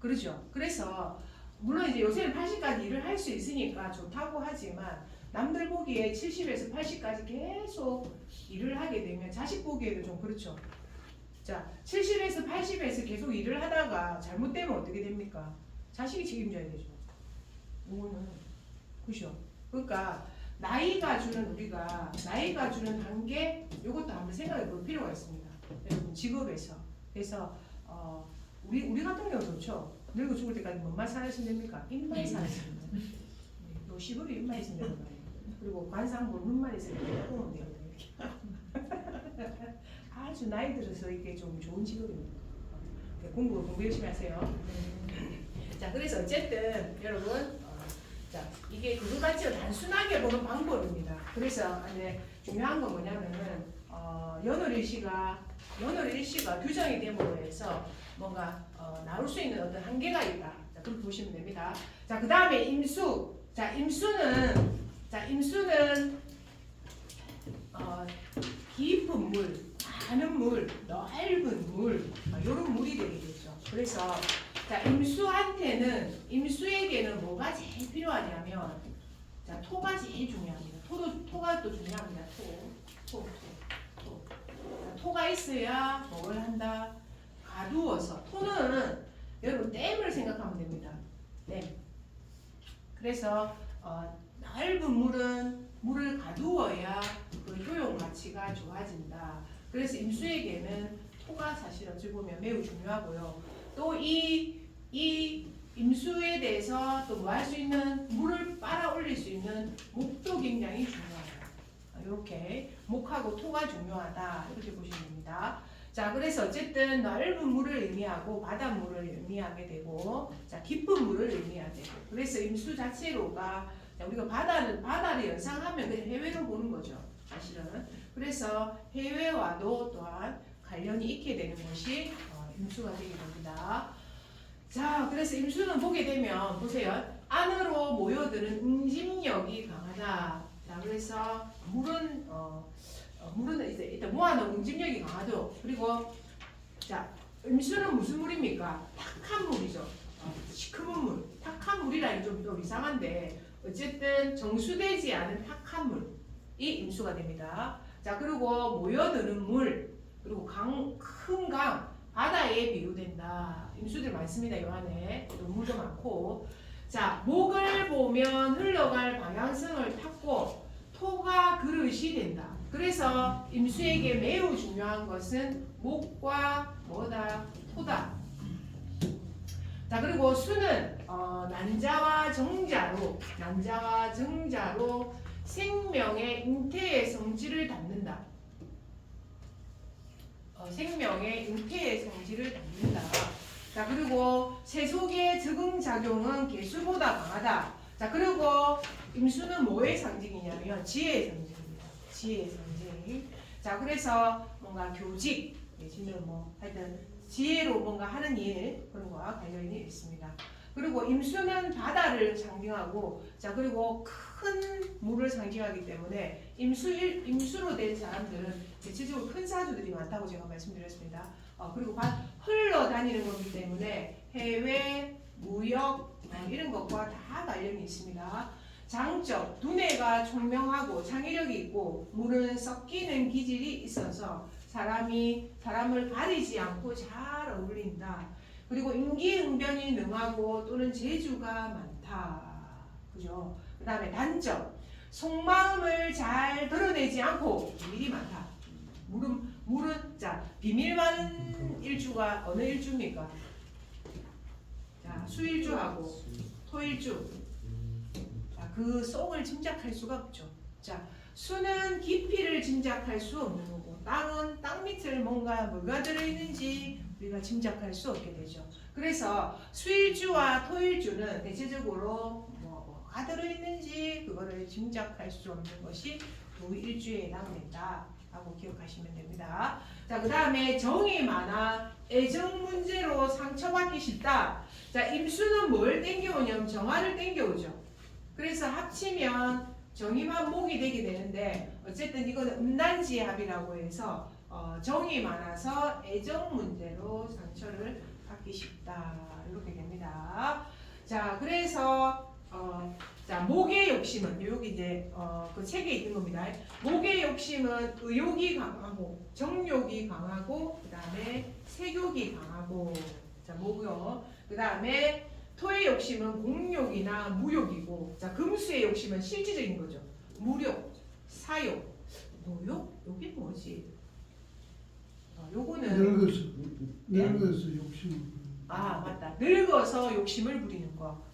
그렇죠? 그래서 물론 이제 요새는 80까지 일을 할 수 있으니까 좋다고 하지만 남들 보기에 70에서 80까지 계속 일을 하게 되면 자식 보기에도 좀 그렇죠. 자, 70에서 80에서 계속 일을 하다가 잘못되면 어떻게 됩니까? 자식이 책임져야 되죠. 이거는 그죠? 그러니까 나이가 주는 한계 이것도 한번 생각해 볼 필요가 있습니다. 여러분 직업에서 그래서 우리 같은 경우 그렇죠. 늙어 죽을 때까지 뭔만 살았으면 됩니까? 인마에 살았으면 됩니다. 요 시골이 인마에 있으면 되는 거예요. 그리고 관상볼 눈만 있으면 되면 돼요. 아주 나이 들어서 이게 좀 좋은 직업입니다. 공부 열심히 하세요. 자, 그래서 어쨌든 여러분, 자 이게 그거 같이 단순하게 보는 방법입니다. 그래서 이제 중요한 건 뭐냐면은 연월일시가 규정이 됨으로 해서 뭔가 나올 수 있는 어떤 한계가 있다. 자, 그렇게 보시면 됩니다. 자, 그 다음에 임수. 자, 임수는 깊은 물, 많은 물, 넓은 물, 이런 물이 되겠죠. 그래서 자, 임수에게는 뭐가 제일 필요하냐면, 자, 토가 제일 중요합니다. 토가 또 중요합니다. 토. 토가 있어야 뭘 한다? 가두어서. 토는 여러분 댐을 생각하면 됩니다. 댐. 그래서 넓은 물은 물을 가두어야 그 효용 가치가 좋아진다. 그래서 임수에게는 토가 사실 어찌 보면 매우 중요하고요. 또 이 임수에 대해서 또 뭐 할 수 있는 물을 빨아 올릴 수 있는 목도 굉장히 중요하다. 이렇게 목하고 토가 중요하다. 이렇게 보시면 됩니다. 자, 그래서 어쨌든 넓은 물을 의미하고 바닷물을 의미하게 되고, 자, 깊은 물을 의미하게 되고, 그래서 임수 자체로가, 자, 우리가 바다를 연상하면 그냥 해외로 보는 거죠, 사실은. 그래서 해외와도 또한 관련이 있게 되는 것이 임수가 되게 됩니다. 자, 그래서 임수는 보게 되면 보세요. 안으로 모여드는 응집력이 강하다. 자, 그래서 물은 이제 일단 모아놓은 응집력이 강하죠. 그리고 자, 임수는 무슨 물입니까? 탁한 물이죠. 시커먼 물. 탁한 물이라니 좀 이상한데 어쨌든 정수되지 않은 탁한 물이 임수가 됩니다. 자, 그리고 모여드는 물, 그리고 큰 강, 바다에 비유된다. 임수들 많습니다. 요 안에 물도 많고. 자, 목을 보면 흘러갈 방향성을 탔고 토가 그릇이 된다. 그래서 임수에게 매우 중요한 것은 목과 뭐다? 토다. 자, 그리고 수는 난자와 정자로 생명의 잉태의 성질을 담는다. 생명의 잉태의 성질을 담는다. 자, 그리고 세속의 적응작용은 개수보다 강하다. 자, 그리고 임수는 뭐의 상징이냐면 지혜의 상징입니다. 지혜의 상징. 자, 그래서 뭔가 교직 내지는 뭐 하여튼 지혜로 뭔가 하는 일 그런 거와 관련이 있습니다. 그리고 임수는 바다를 상징하고, 자, 그리고 큰 물을 상징하기 때문에 임수로 된 사람들은 대체적으로 큰 사주들이 많다고 제가 말씀드렸습니다. 그리고 흘러다니는 거기 때문에 해외, 무역 이런 것과 다 관련이 있습니다. 장점, 두뇌가 총명하고 창의력이 있고 물은 섞이는 기질이 있어서 사람을 가리지 않고 잘 어울린다. 그리고 임기응변이 능하고 또는 재주가 많다. 그죠? 그 다음에 단점, 속마음을 잘 드러내지 않고 비밀이 많다. 물은 자, 비밀 많은 일주가 어느 일주입니까? 자, 수일주하고 토일주. 자, 그 속을 짐작할 수가 없죠. 자, 수는 깊이를 짐작할 수 없는 거고, 땅은 땅 밑을 뭐가 들어있는지 우리가 짐작할 수 없게 되죠. 그래서 수일주와 토일주는 대체적으로 뭐가 들어있는지 그거를 짐작할 수 없는 것이 도일주에 해당된다 하고 기억하시면 됩니다. 자, 그 다음에 정이 많아 애정 문제로 상처받기 쉽다. 자, 임수는 뭘 땡겨오냐면 정화를 땡겨오죠. 그래서 합치면 정이만 목이 되게 되는데 어쨌든 이거는 음란지합이라고 해서 정이 많아서 애정 문제로 상처를 받기 쉽다 이렇게 됩니다. 자, 그래서 자, 목의 욕심은 여기 이제 그 책에 있는 겁니다. 목의 욕심은 의욕이 강하고 정욕이 강하고 그 다음에 색욕이 강하고, 자, 목욕. 그 다음에 토의 욕심은 공욕이나 무욕이고, 자, 금수의 욕심은 실질적인 거죠. 무욕, 사욕, 무욕? 여기 뭐지? 요거는 늙어서 욕심. 아, 맞다. 늙어서 욕심을 부리는 거.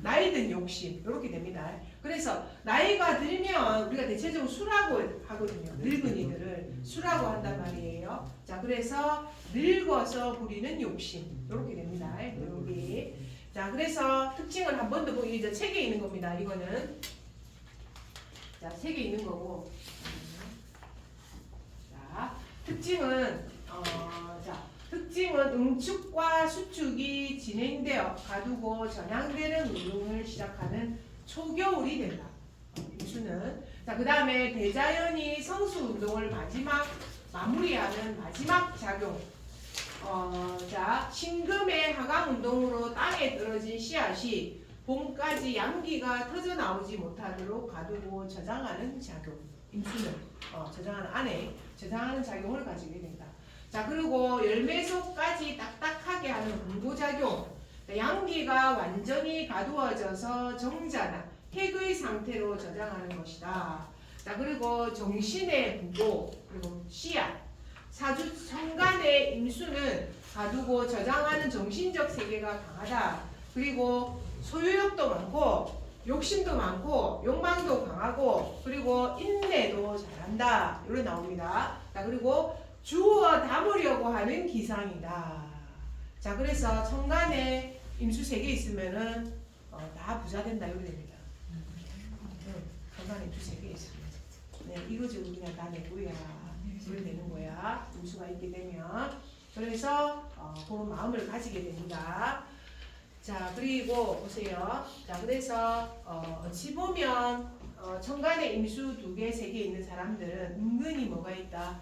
나이 든 욕심 이렇게 됩니다. 그래서 나이가 들면 우리가 대체적으로 수라고 하거든요. 늙은이들을 수라고 한단 말이에요. 자, 그래서 늙어서 부리는 욕심 이렇게 됩니다. 여기. 자, 그래서 특징을 한 번 더 보기 이제 책에 있는 겁니다. 이거는 자, 책에 있는 거고. 자, 특징은 응축과 수축이 진행되어 가두고 전향되는 운동을 시작하는 초겨울이 된다. 임수는. 자, 그 다음에 대자연이 성수 운동을 마무리하는 마지막 작용. 자, 신금의 하강 운동으로 땅에 떨어진 씨앗이 봄까지 양기가 터져 나오지 못하도록 가두고 저장하는 작용. 임수는 저장하는 안에 저장하는 작용을 가지게 된다. 자, 그리고 열매 속까지 딱딱하게 하는 응고작용. 양기가 완전히 가두어져서 정자나 핵의 상태로 저장하는 것이다. 자, 그리고 정신의 부고, 그리고 씨앗. 사주 성간의 임수는 가두고 저장하는 정신적 세계가 강하다. 그리고 소유욕도 많고 욕심도 많고 욕망도 강하고 그리고 인내도 잘한다. 이렇게 나옵니다. 자, 그리고 주워 담으려고 하는 기상이다. 자, 그래서 천간에 임수 3개 있으면은 다 부자 된다 이렇게 됩니다. 천간에 임수 3개 있으면 네, 이거죠. 그냥 다 내고야 이렇게 되는 거야. 임수가 있게 되면. 그래서 그런 마음을 가지게 됩니다. 자, 그리고 보세요. 자, 그래서 어찌 보면 천간에 임수 2개, 3개 있는 사람들은 은근히 뭐가 있다?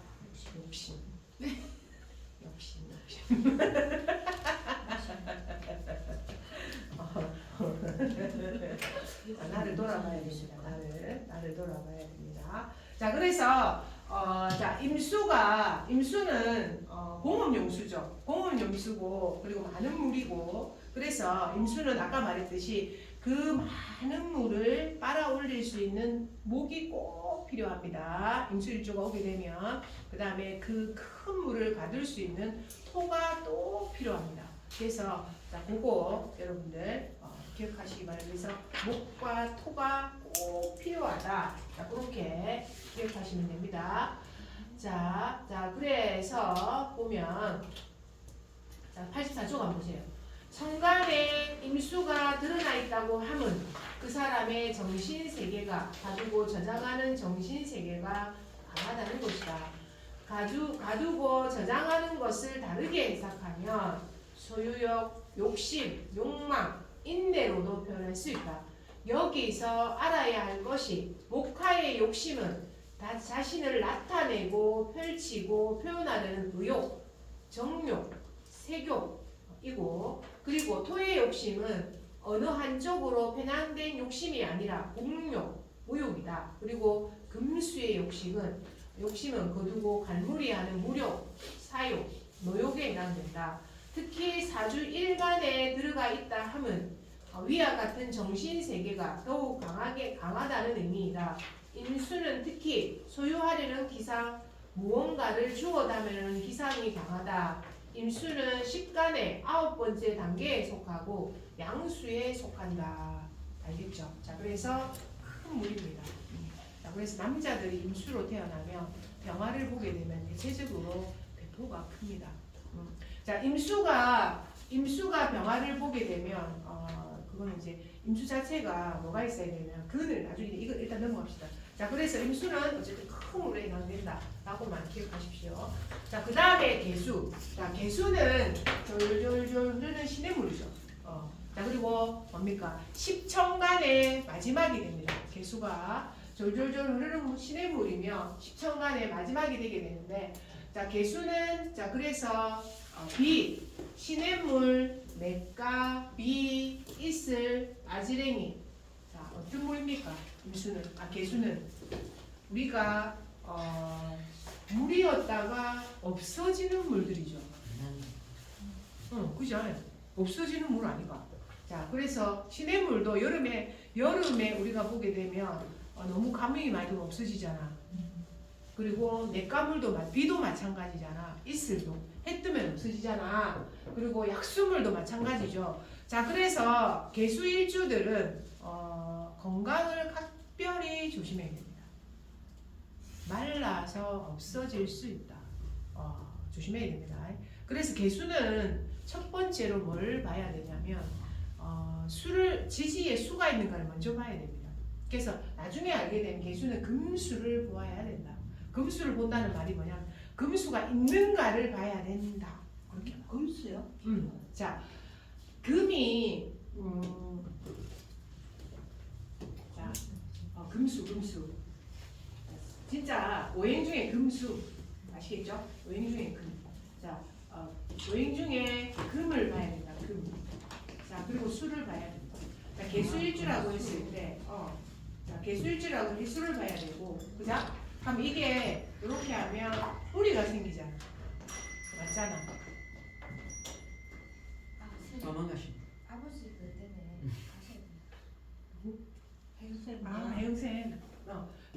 욕심. 욕심. 나를 돌아봐야 됩니다. 나를 돌아봐야 됩니다. 자, 그래서 자, 임수는 공업용수죠. 공업용수고 그리고 많은 물이고 그래서 임수는 아까 말했듯이 그 많은 물을 빨아올릴 수 있는 목이 꼭 필요합니다. 임수일조가 오게 되면 그 다음에 그 큰 물을 가둘 수 있는 토가 또 필요합니다. 그래서 자, 그거 여러분들 기억하시기 바랍니다. 목과 토가 꼭 필요하다. 자, 그렇게 기억하시면 됩니다. 자, 그래서 보면 자, 84쪽 한번 보세요. 천간에 임수가 드러나 있다고 함은 그 사람의 정신 세계가 가두고 저장하는 정신 세계가 강하다는 것이다. 가두고 저장하는 것을 다르게 해석하면 소유욕, 욕심, 욕망, 인내로도 표현할 수 있다. 여기서 알아야 할 것이 목화의 욕심은 자신을 나타내고 펼치고 표현하려는 의욕, 정욕, 색욕이고 그리고 토의 욕심은 어느 한쪽으로 편향된 욕심이 아니라 공욕, 무욕이다. 그리고 금수의 욕심은 거두고 갈무리하는 무욕, 사욕, 노욕에 해당된다. 특히 사주 일간에 들어가 있다 함은 위와 같은 정신 세계가 더욱 강하다는 의미이다. 임수는 특히 소유하려는 기상, 무언가를 주워 담으려는 기상이 강하다. 임수는 식간의 9번째 단계에 속하고 양수에 속한다. 알겠죠? 자, 그래서 큰 물입니다. 자, 그래서 남자들이 임수로 태어나면 병화를 보게 되면 대체적으로 배포가 큽니다. 자, 임수가 병화를 보게 되면 그거는 이제 임수 자체가 뭐가 있어야 되면 근을 나중에 이거 일단 넘어갑시다. 자, 그래서 임수는 어쨌든 큰 물에 해당된다라고만 기억하십시오. 자, 그 다음에 개수. 자, 개수는 졸졸졸 흐르는 시냇물이죠. 자, 그리고 뭡니까? 십천간의 마지막이 됩니다. 개수가 졸졸졸 흐르는 시냇물이며 십천간의 마지막이 되게 되는데, 자, 개수는 자, 그래서 비, 시냇물, 냇가, 비, 이슬, 아지랭이. 자, 어떤 물입니까? 임수는, 개수는 우리가 물이었다가 없어지는 물들이죠. 그죠? 없어지는 물 아니가. 자, 그래서 시냇물도 여름에 우리가 보게 되면 너무 가뭄이 많이 되면 없어지잖아. 그리고 냇가물도 비도 마찬가지잖아. 이슬도 해 뜨면 없어지잖아. 그리고 약수물도 마찬가지죠. 자, 그래서 개수일주들은 건강을 각별히 조심해야 됩니다. 말라서 없어질 수 있다. 조심해야 됩니다. 그래서 개수는 첫 번째로 뭘 봐야 되냐면 지지에 수가 있는가를 먼저 봐야 됩니다. 그래서 나중에 알게 되면 개수는 금수를 보아야 된다. 금수를 본다는 말이 뭐냐면 금수가 있는가를 봐야 된다. 그렇게 금수요? 자, 금이 자, 금수 진짜 오행 중에 금수 아시겠죠? 오행 중에 금. 자, 오행 중에 금을 봐야 된다. 금. 자, 그리고 수를 봐야 된다. 자, 개수일주라고 했을 때, 자, 개수일주라고 개수를 봐야 되고, 그죠? 그럼 이게 이렇게 하면 뿌리가 생기잖아. 맞잖아. 도망가시. 아버지 그 때문에 가셔야 돼요. 해영생.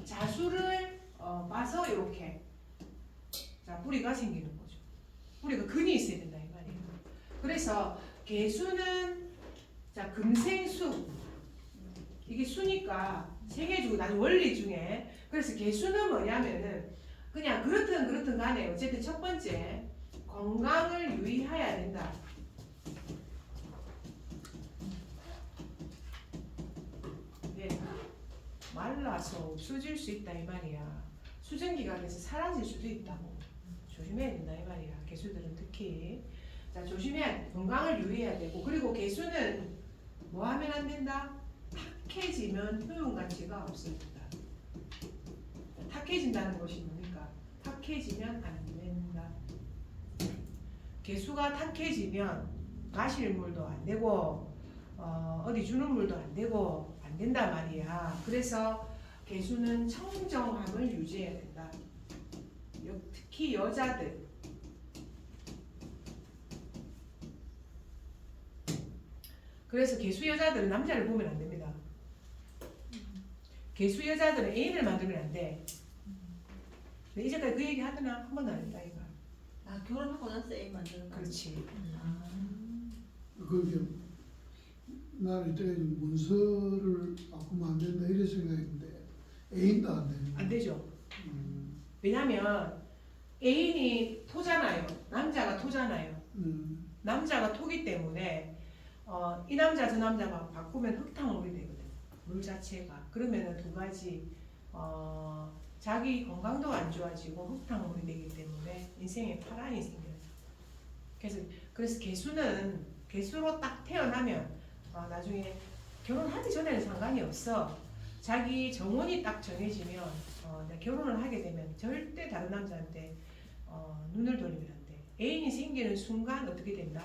자수를 봐서 이렇게. 자, 뿌리가 생기는 거죠. 뿌리가 근이 있어야 된다 이 말이에요. 그래서 개수는 자, 금생수. 이게 수니까 생해주고 나는 원리 중에 그래서 개수는 뭐냐면은 그냥 그렇든 간에 어쨌든 첫 번째 건강을 유의해야 된다. 네, 말라서 없어질 수 있다 이 말이야. 수정기관에서 사라질 수도 있다고. 조심해야 된다 이 말이야. 개수들은 특히. 자, 조심해야 돼. 건강을 유의해야 되고, 그리고 개수는 뭐 하면 안 된다? 탁해지면 효용 가치가 없어진다. 탁해진다는 것이 뭡니까? 탁해지면 안 된다. 개수가 탁해지면 마실 물도 안 되고 어디 주는 물도 안 되고 안 된단 말이야. 그래서 개수는 청정함을 유지해야 된다. 특히 여자들. 그래서 개수 여자들은 남자를 보면 안 됩니다. 개수 여자들은 애인을 만들면 안 돼. 근데 이제까지 그 얘기 하더나 한 번도 안 했다 이거. 아 결혼하고 나서 애 만드는 거. 그렇지. 그렇게 나는 이때 문서를 바꾸면 안 된다 이런 생각했는데 애인도 안 되는 안 되죠. 음, 왜냐면 애인이 토잖아요. 남자가 토잖아요. 남자가 토기 때문에 이 남자 저 남자가 바꾸면 흙탕물이 되거든. 물 자체가. 그러면은 두 가지 자기 건강도 안 좋아지고 흙탕물이 되기 때문에 인생에 파란이 생겨요. 그래서 개수로 딱 태어나면 나중에 결혼하기 전에는 상관이 없어. 자기 정원이 딱 정해지면 결혼을 하게 되면 절대 다른 남자한테 눈을 돌리면 안 돼. 애인이 생기는 순간 어떻게 된다?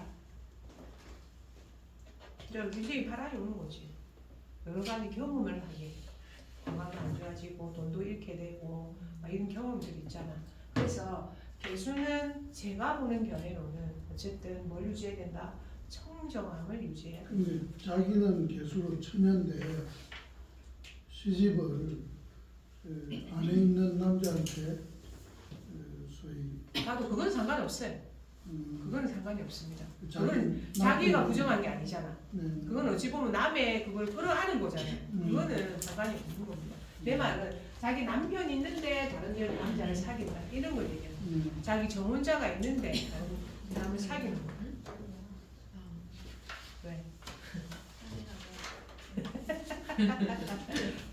굉장히 파란이 오는 거지. 여러 가지 경험을 하게. 건강도 안 좋아지고 돈도 잃게 되고 막 이런 경험들이 있잖아. 그래서 개수는 제가 보는 견해로는 어쨌든 뭘 유지해야 된다? 청정함을 유지해야 된다. 근데 자기는 개수로 처녀인데 시집을 안에 있는 남자한테 소위 나도 그건 상관이 없어요. 그거는 상관이 없습니다. 그건 자기 자기가 남편이- 부정한 게 아니잖아. 네. 그건 어찌 보면 남의 그걸 끌어안은 거잖아요. 그거는 상관이 없는 겁니다. 내 말은 자기 남편이 있는데 다른 남자를 사귄다 이런 걸 얘기해요. 자기 정혼자가 있는데 다른 사람을 사귀는 거. 왜?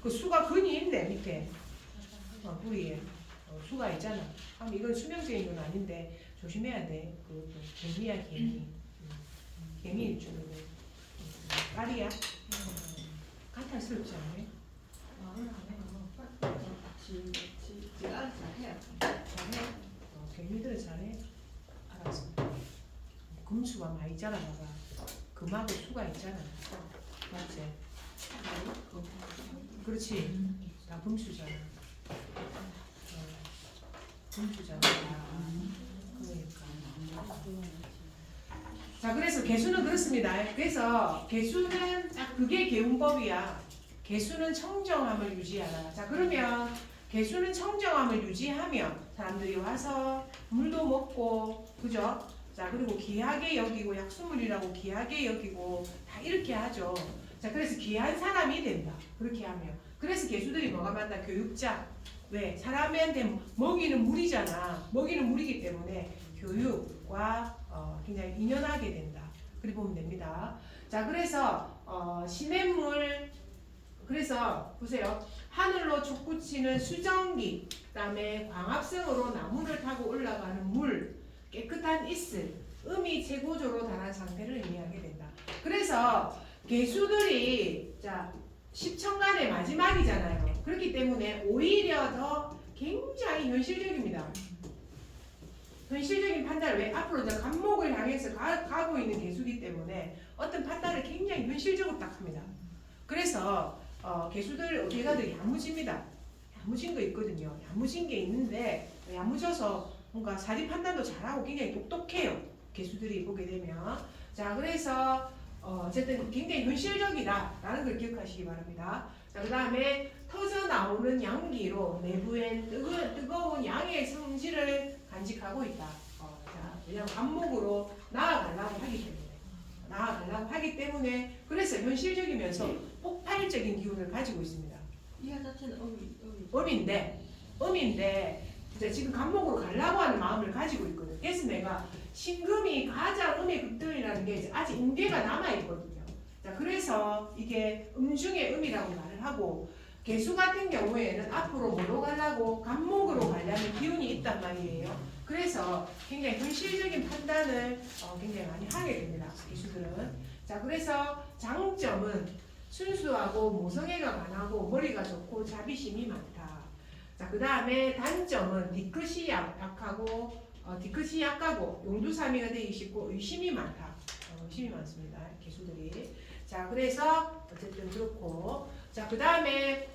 그 수가 근이 있네 밑에 뿌리에 수가 있잖아. 이건 수명적인 건 아닌데 조심해야 돼. 그 개미야 개미. 개미일 줄은 딸이야. 까탈스럽지 않아요? 지가 알아서 해요. 잘해. 개미들은 잘해. 알았어. 금수가 많이 있잖아, 봐봐. 금하고 수가 있잖아. 맞지? 그렇지. 다 금수잖아. 금수잖아. 그러니까. 자, 그래서 개수는 그렇습니다. 그래서 개수는 딱 그게 개운법이야. 개수는 청정함을 유지하라. 자, 그러면 개수는 청정함을 유지하면 사람들이 와서 물도 먹고, 그죠? 자, 그리고 귀하게 여기고 약수물이라고 귀하게 여기고 다 이렇게 하죠. 자, 그래서 귀한 사람이 된다. 그렇게 하면. 그래서 개수들이 뭐가 많다? 교육자. 왜? 사람한테 먹이는 물이잖아. 먹이는 물이기 때문에 교육과 굉장히 인연하게 된다. 그렇게 보면 됩니다. 자, 그래서 시냇물, 그래서 보세요. 하늘로 솟구치는 수정기, 그다음에 광합성으로 나무를 타고 올라가는 물, 깨끗한 이슬, 음이 최고조로 달한 상태를 의미하게 된다. 그래서 개수들이 자 십천간의 마지막이잖아요. 그렇기 때문에 오히려 더 굉장히 현실적입니다. 현실적인 판단을 왜 앞으로 이제 간목을 향해서 가고 있는 개수기 때문에 어떤 판단을 굉장히 현실적으로 딱 합니다. 그래서 개수들 어떻게 가도 야무집니다. 야무진 거 있거든요. 야무진 게 있는데 야무져서 뭔가 사리 판단도 잘하고 굉장히 똑똑해요. 개수들이 보게 되면. 자, 그래서 어쨌든 굉장히 현실적이다라는 걸 기억하시기 바랍니다. 자, 그 다음에 터져 나오는 양기로 내부엔 뜨거운 양의 성질을 간직하고 있다. 자, 왜냐하면 간목으로 나아가려고 하기 때문에 그래서 현실적이면서 폭발적인 기운을 가지고 있습니다. 이 자체는 음인데 이제 지금 감목으로 가려고 하는 마음을 가지고 있거든. 그래서 내가 신금이 가장 음의 급등이라는 게 이제 아직 인계가 남아 있거든요. 자, 그래서 이게 중에 음이라고 말을 하고 개수 같은 경우에는 앞으로 뭐로 가려고 감목으로 가려는 기운이 있단 말이에요. 그래서 굉장히 현실적인 판단을 굉장히 많이 하게 됩니다. 개수들은. 자, 그래서 장점은 순수하고 모성애가 강하고 머리가 좋고 자비심이 많다. 자, 그 다음에 단점은 뒤끝이 약하고 뒤끝이 약하고 용두사미가 되기 쉽고 의심이 많다. 의심이 많습니다. 개수들이. 자, 그래서 어쨌든 그렇고. 자, 그 다음에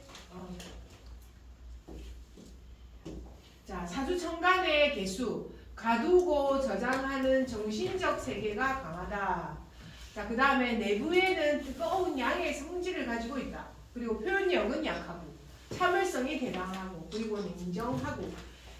자, 사주천간의 개수 가두고 저장하는 정신적 세계가 강하다. 자, 그 다음에 내부에는 뜨거운 양의 성질을 가지고 있다. 그리고 표현력은 약하고 참을성이 대단하고 그리고 냉정하고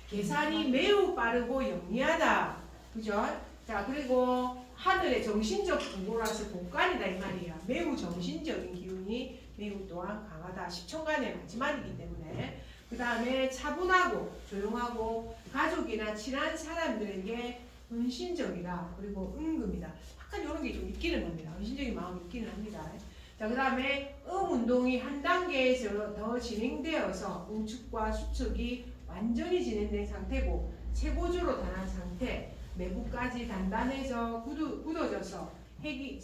계산이 매우 빠르고 영리하다. 그죠? 자, 그리고 하늘의 정신적 부고라서 복간이다 이 말이야. 매우 정신적인 기운이 매우 또한 강하다. 십천간의 마지막이기 때문에. 그 다음에 차분하고 조용하고 가족이나 친한 사람들에게 헌신적이다. 그리고 은금이다. 약간 이런 게 좀 있기는 합니다. 헌신적인 마음이 있기는 합니다. 자, 그 다음에 운동이 한 단계에서 더 진행되어서 응축과 수축이 완전히 진행된 상태고 최고조로 달한 상태, 내부까지 단단해져 굳어져서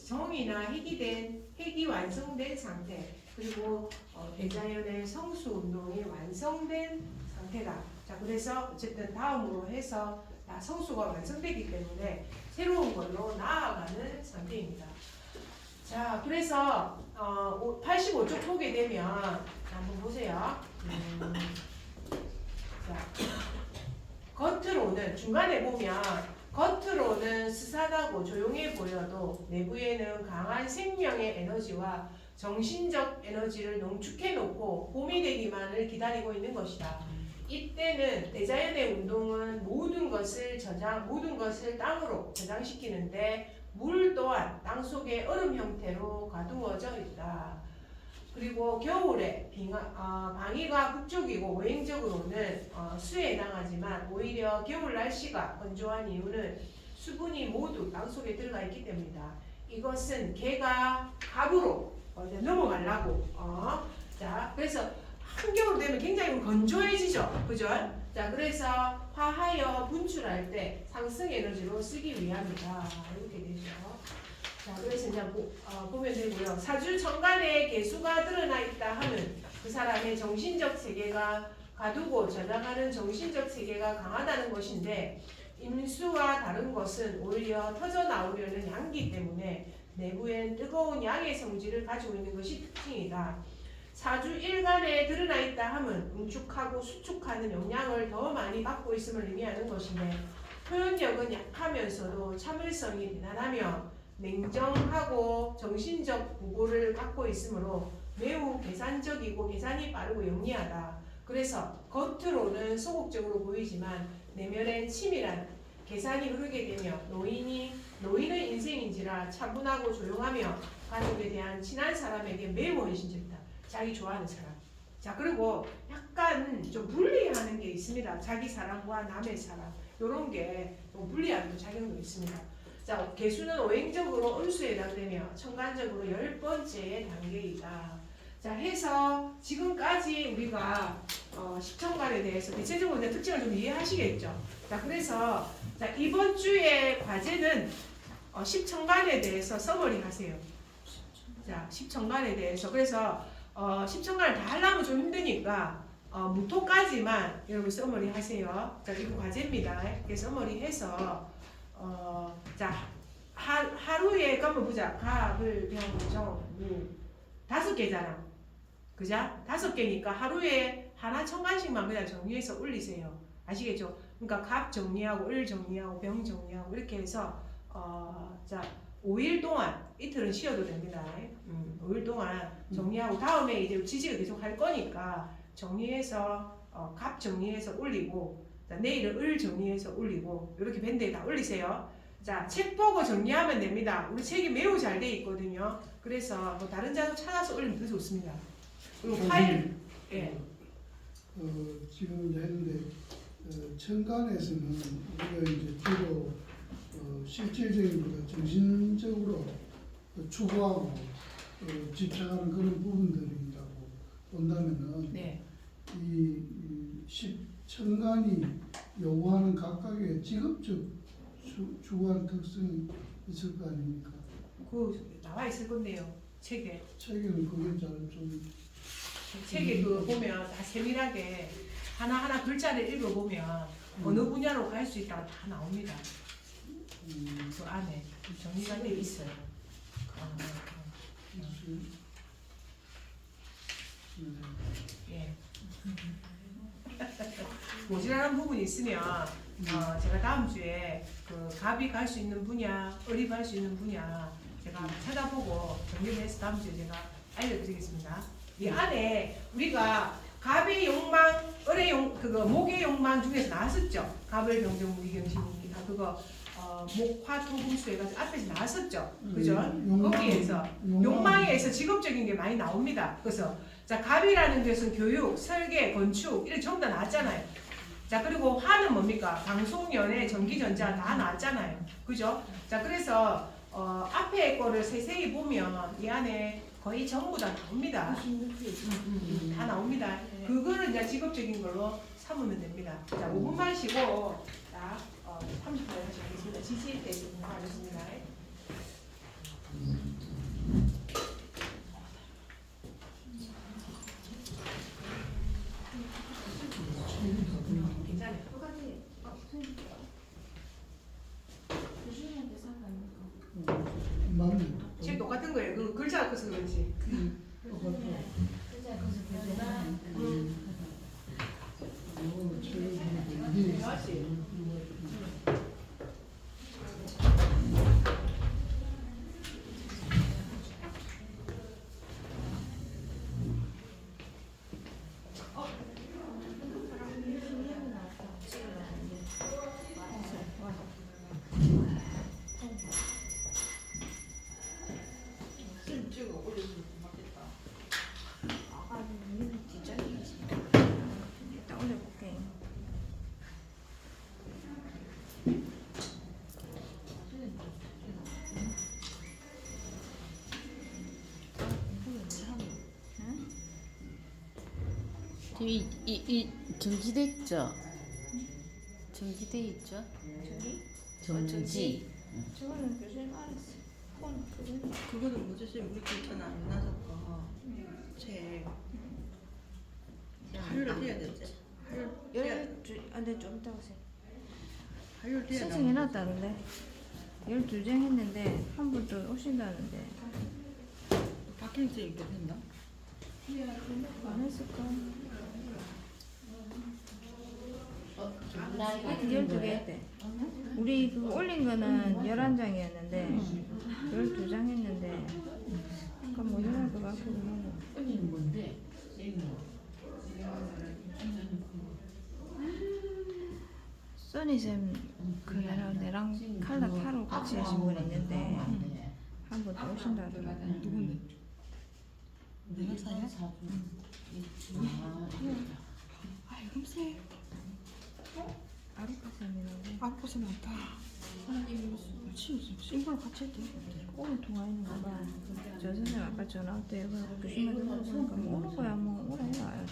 정이나 핵이 완성된 상태, 그리고 대자연의 성수 운동이 완성된 상태다. 자, 그래서 어쨌든 다음으로 해서 성수가 완성되기 때문에 새로운 걸로 나아가는 상태입니다. 자, 그래서 85쪽 보게 되면 한번 보세요. 자, 겉으로는 중간에 보면 겉으로는 스산하고 조용해 보여도 내부에는 강한 생명의 에너지와 정신적 에너지를 농축해 놓고 봄이 되기만을 기다리고 있는 것이다. 이때는 대자연의 운동은 모든 것을 땅으로 저장시키는데 물 또한 땅 속에 얼음 형태로 가두어져 있다. 그리고 겨울에 방위가 북쪽이고 오행적으로는 수에 해당하지만 오히려 겨울 날씨가 건조한 이유는 수분이 모두 땅 속에 들어가 있기 때문이다. 이것은 개가 갑으로 넘어가려고. 자, 그래서 한겨울 되면 굉장히 건조해지죠. 그죠? 자, 그래서 화하여 분출할 때 상승 에너지로 쓰기 위함이다. 이렇게 되죠. 자, 그래서 이제 보면 되고요. 사주 천간에 개수가 드러나 있다 하면 그 사람의 정신적 세계가 가두고 저장하는 정신적 세계가 강하다는 것인데 임수와 다른 것은 오히려 터져 나오려는 양기 때문에 내부엔 뜨거운 양의 성질을 가지고 있는 것이 특징이다. 사주 일간에 드러나 있다 함은 응축하고 수축하는 영향을 더 많이 받고 있음을 의미하는 것인데 표현력은 약하면서도 참을성이 대단하며 냉정하고 정신적 부고를 갖고 있으므로 매우 계산적이고 계산이 빠르고 영리하다. 그래서 겉으로는 소극적으로 보이지만 내면엔 치밀한 계산이 흐르게 되며 노인의 인생인지라 차분하고 조용하며 가족에 대한 친한 사람에게 매우 헌신적이다. 자기 좋아하는 사람. 자, 그리고 약간 좀 분리하는 게 있습니다. 자기 사랑과 남의 사랑. 요런 게 분리하는 작용도 있습니다. 자, 개수는 오행적으로 음수에 해당되며 천간적으로 10번째 단계이다. 자, 해서 지금까지 우리가 십천간에 대해서 대체적으로 특징을 좀 이해하시겠죠. 자, 그래서 자, 이번 주의 과제는 십천간에 대해서 서머리 하세요. 자, 십천간에 대해서. 그래서 십천간을 다 하려면 좀 힘드니까 무토까지만 여러분 서머리 하세요. 자, 이거 과제입니다. 이렇게 서머리 해서 자, 하루에 한번 보자. 갑을 병정 무 5개잖아. 그죠? 5개니까 하루에 하나 천간씩만 그냥 정리해서 올리세요. 아시겠죠? 그러니까 갑 정리하고 을 정리하고 병 정리하고 이렇게 해서 자, 5일 동안 이틀은 쉬어도 됩니다. 5일 동안 정리하고 다음에 이제 지지를 계속 할 거니까 정리해서 갑 정리해서 올리고 자, 내일은 을 정리해서 올리고 이렇게 밴드에 다 올리세요. 자, 책 보고 정리하면 됩니다. 우리 책이 매우 잘 돼 있거든요. 그래서 뭐 다른 자료 찾아서 올리면 더 좋습니다. 그리고 파일, 예. 지금 이제 했는데 천간에서는 우리가 이제 주로 실질적인보다 정신적으로 추구하고 집착하는 그런 부분들이라고 본다면은 네. 이 천간이 요구하는 각각의 직업적 추구하는 특성이 있을 거 아닙니까? 그 나와 있을 건데요. 책에. 책에는 그게 잘좀 책에 그 보면 다 세밀하게 하나하나 글자를 읽어보면 어느 분야로 갈 수 있다고 다 나옵니다. 그 안에 정리가 되어 있어요. 그 안에. 예. 모자란 부분이 있으면 제가 다음 주에 그 갑이 갈 수 있는 분야, 을이 갈 수 있는 분야 제가 찾아보고 정리를 해서 다음 주에 제가 알려드리겠습니다. 이 안에 우리가 갑의 욕망, 을의 그거 목의 욕망 중에서 나왔었죠. 갑을 병정 무기경신이 다 그거 목화토금수 해가지고 앞에서 나왔었죠. 그죠? 거기에서 욕망에서 직업적인 게 많이 나옵니다. 그래서 자 갑이라는 것은 교육, 설계, 건축 이런 전부 다 나왔잖아요. 자 그리고 화는 뭡니까? 방송, 연예, 전기, 전자 다 나왔잖아요. 그죠? 자 그래서 앞에 거를 세세히 보면 이 안에 거의 전부 다 나옵니다. 다 나옵니다. 그거는 이제 직업적인 걸로 삼으면 됩니다. 자 5분만 쉬고 자 30분 다시 하겠습니다. 지시에 대해서 공부하겠습니다. 괜찮아요. 똑같이 교수님한테 상관없고 맞네. 책 똑같은 거예요. 그 글자가 커서 그렇지. 똑같아. 그자 거기서 교수나 이게 맞지? 쌤 찍어 올려주면 고맙겠다. 아까 니는 뒷자리지. 일단 올려볼게. 지금 이 정지돼 있죠? 정지돼 있죠? 저기? 정지. 저거는 교수님 알았어. 폰 그거는 그거는 뭐지? 쌤 우리 글자는 안 나졌고 책 할로 돼야 되지. 근데 좀 이따 오세요. 할로 돼야 신청해놨다는데 12장 했는데 한 분 또 오신다는데 박힌 쌤 이거 했나? 안 했을까? 하여튼 12개 했대. 우리 그 올린 거는 11장이었는데 12장 했는데 약간 모자랄 것 같기도 하고. 언니는 뭔데? 써니쌤 내랑 칼라 타로 같이 하신 분 있는데 한 분 또 오신다 하더라고. 누군데? 내가 사야? 아이 금세 아루카 쌤이라고. 아프지 않다. 친구랑 같이 했대. 오늘 통화했는 거 봐. 저 선생 아까 전화 올 때 교수님한테 물어보니까 뭐 오는 거야 뭐 오라 해라.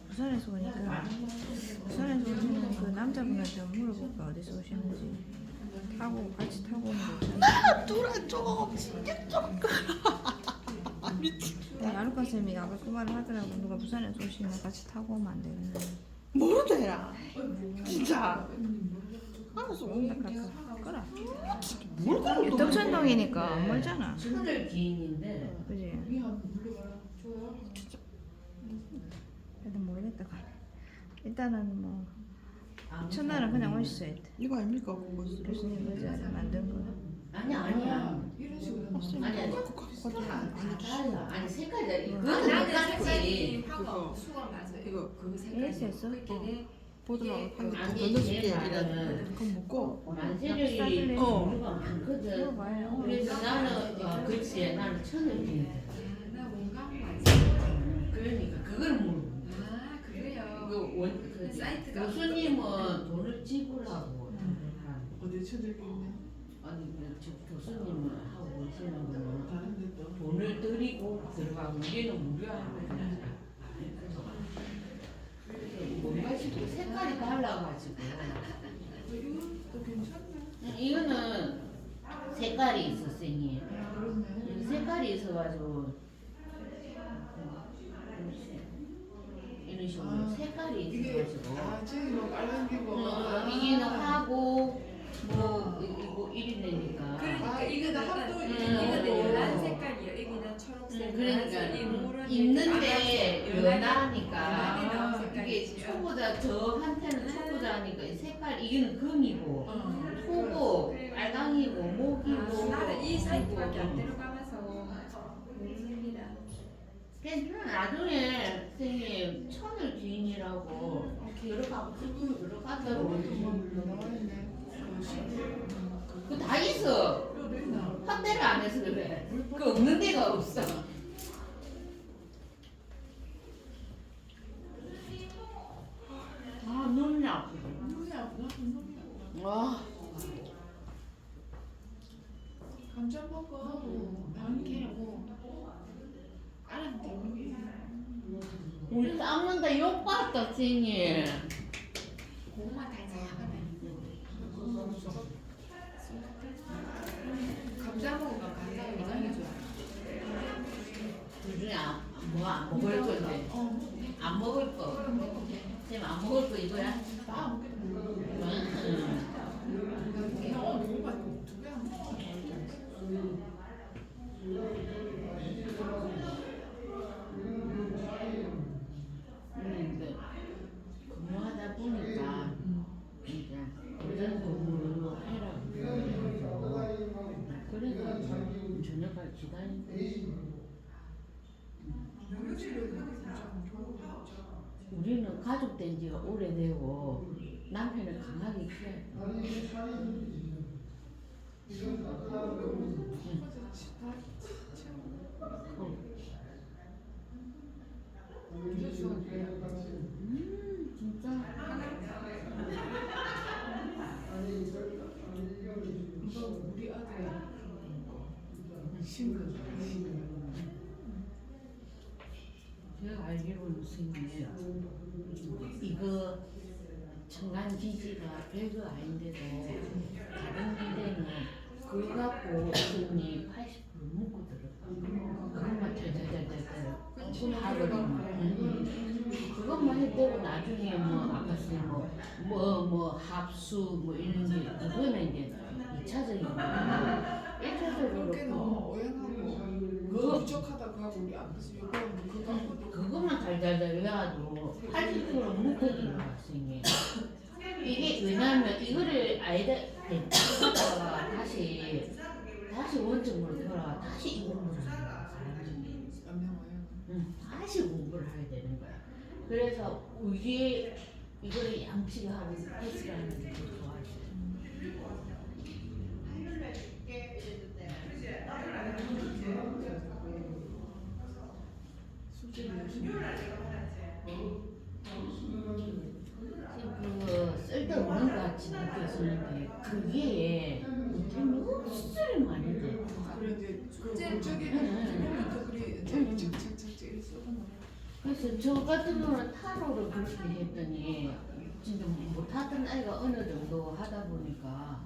부산에서 오니까 부산에서 오시는 그 남자분한테 물어볼까 어디서 오시는지. 타고 같이 타고 오는 거 있잖아. 돌아줘. 진짜 좀. 미친. 아루카 쌤이 아까 그 말을 하더라고. 누가 부산에서 오시면 같이 타고 오면 안 되는데. 뭐라도 해라. 진짜. 알았어. 그래. 뭘 그런 또 덕천동이니까 안 멀잖아. 천을 기인인데 그지? 하여튼 모르겠다. 일단은 뭐 첫날은 그냥 오셨어야 돼. 이거 아닙니까? 그거 교수님 의자를 만든 거. 아니야. 아니야. 달라. 아니 색깔이 그거는 똑같지. 그거 수건 맞아요. 이거 그 색깔이 AS였어? 그게 보드랑 한개 아니, 건너줄게. 얘는 그건 먹고 만세력이 종류가 많거든. 물어봐요. 그래서 나는 그렇지. 나는 천을 기인데. 나 뭔가 그러니까 그걸 모르고. 그 사이트가 교수님은 돈을 지불하고 어디 쳐들게 있네. 아니 저 교수님은 하고 계시는 거는 다른 데도. 돈을 들이고 들어가고 우리는 무료하는 거야. 뭔가 싶고 색깔이 달라가지고 이것도 괜찮네. 이거는 색깔이 있어 선생님. 그렇네. 색깔이 있어가지고 이런 식으로 색깔이 이게 있어가지고 저기 뭐 빨간 게 뭐. 이게는 하고 뭐 이거 1인이니까 그러니까 이거는 합도 이거는 있고. 연한 색깔이야. 여기는 초록색. 그러니까 이 물은 있는데 연하게 연하니까 나온 이게 색깔이지. 초보자 저한테는 초보자니까 이 색깔 이거는 금이고 어. 소고 빨강이고 목이고 나는 이 사이트밖에 안 들어가면서 모릅니다. 그냥 나중에 선생님 천을 주인이라고 들어가고 싶으면 들어가더라고. 그 다 있어. 확대를 안 해서 그래. 그 없는 데가 없어. 아 눈이 아프다. 눈이 아프나? 눈이 아프나? 와. 감자 먹어. 반개하고. 알았는데 우리 땀난다 욕 봤다 선생님. 고구마 다 작아네. 감자 먹으면 감자가 이상해 져. 둘 중에 뭐안 먹을 건데. 안 먹을 거. 선생님 안 먹을 거 이거야? 다 먹겠다. 너무 맛있고 두개 안 먹어. 근데 근무하다 보니까 이제 오전 근무로 해라고 그래서 저녁까지 기다리는데 우리는 가족된 지가 오래되고 남편을 강하게 키워요. 진짜 우리 아들 싱글. 제가 알기로는 선생님 이거 청간지지가 별거 아닌데도 다른 기대는 그거 갖고 선생님 80% 먹고 들어가. 그것만 잘잘잘잘 하거든요. 그것만 해도 나중에 뭐 아까 선생님 뭐 합수 뭐 이런 게 그거는 이제 2차적인 거고 1차적으로 그렇게는 오해하고 그거 부족하다 그하고 우리 앞에서 요구하는 그거 그것만 잘잘잘 외워도 80% 먹고 들어가 선생님. 이게 왜냐면 이거를 아이들 했다가 다시 원점으로 돌아가 다시 이 공부를 하는 거야 사람들이. 다시 공부를 해야 되는 거야. 그래서 이게 이거를 양치하고 패스라는 게 좋아하지. 그 쓸데없는 것 같이 느껴지는데 그 위에 템이 흡수를 많이 돼. 그래 이제 그 저기는 또 그래 이제 착착착착 써놓은 그래서 저 같은 경우는 타로를 그렇게 했더니 진짜 못하던 아이가 어느 정도 하다 보니까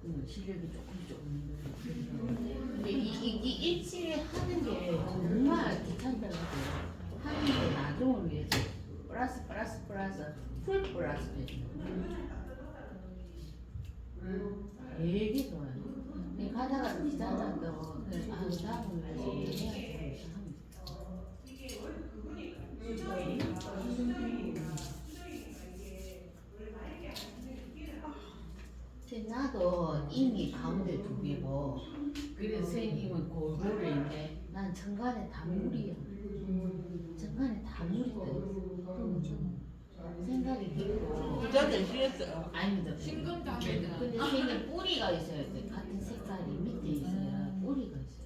그 실력이 조금 근데 이게 일찍 하는 게 정말 귀찮다고 하는 게 나중을 위해서 플러스 풀 플러스 되게 좋아요. 가다가 귀찮았다고 다음을 위해서 해야지. 나도 이미 가운데 두 개고 그래서 선생님은 골고루인데 난 천간에 다 물이야. 천간에 다 물이 들어있어. 생각이 들고 부자 대신했어요. 아닙니다. 신금 다 근데 선생님 뿌리가 있어야 돼. 같은 색깔이 밑에 있어야 뿌리가 있어요.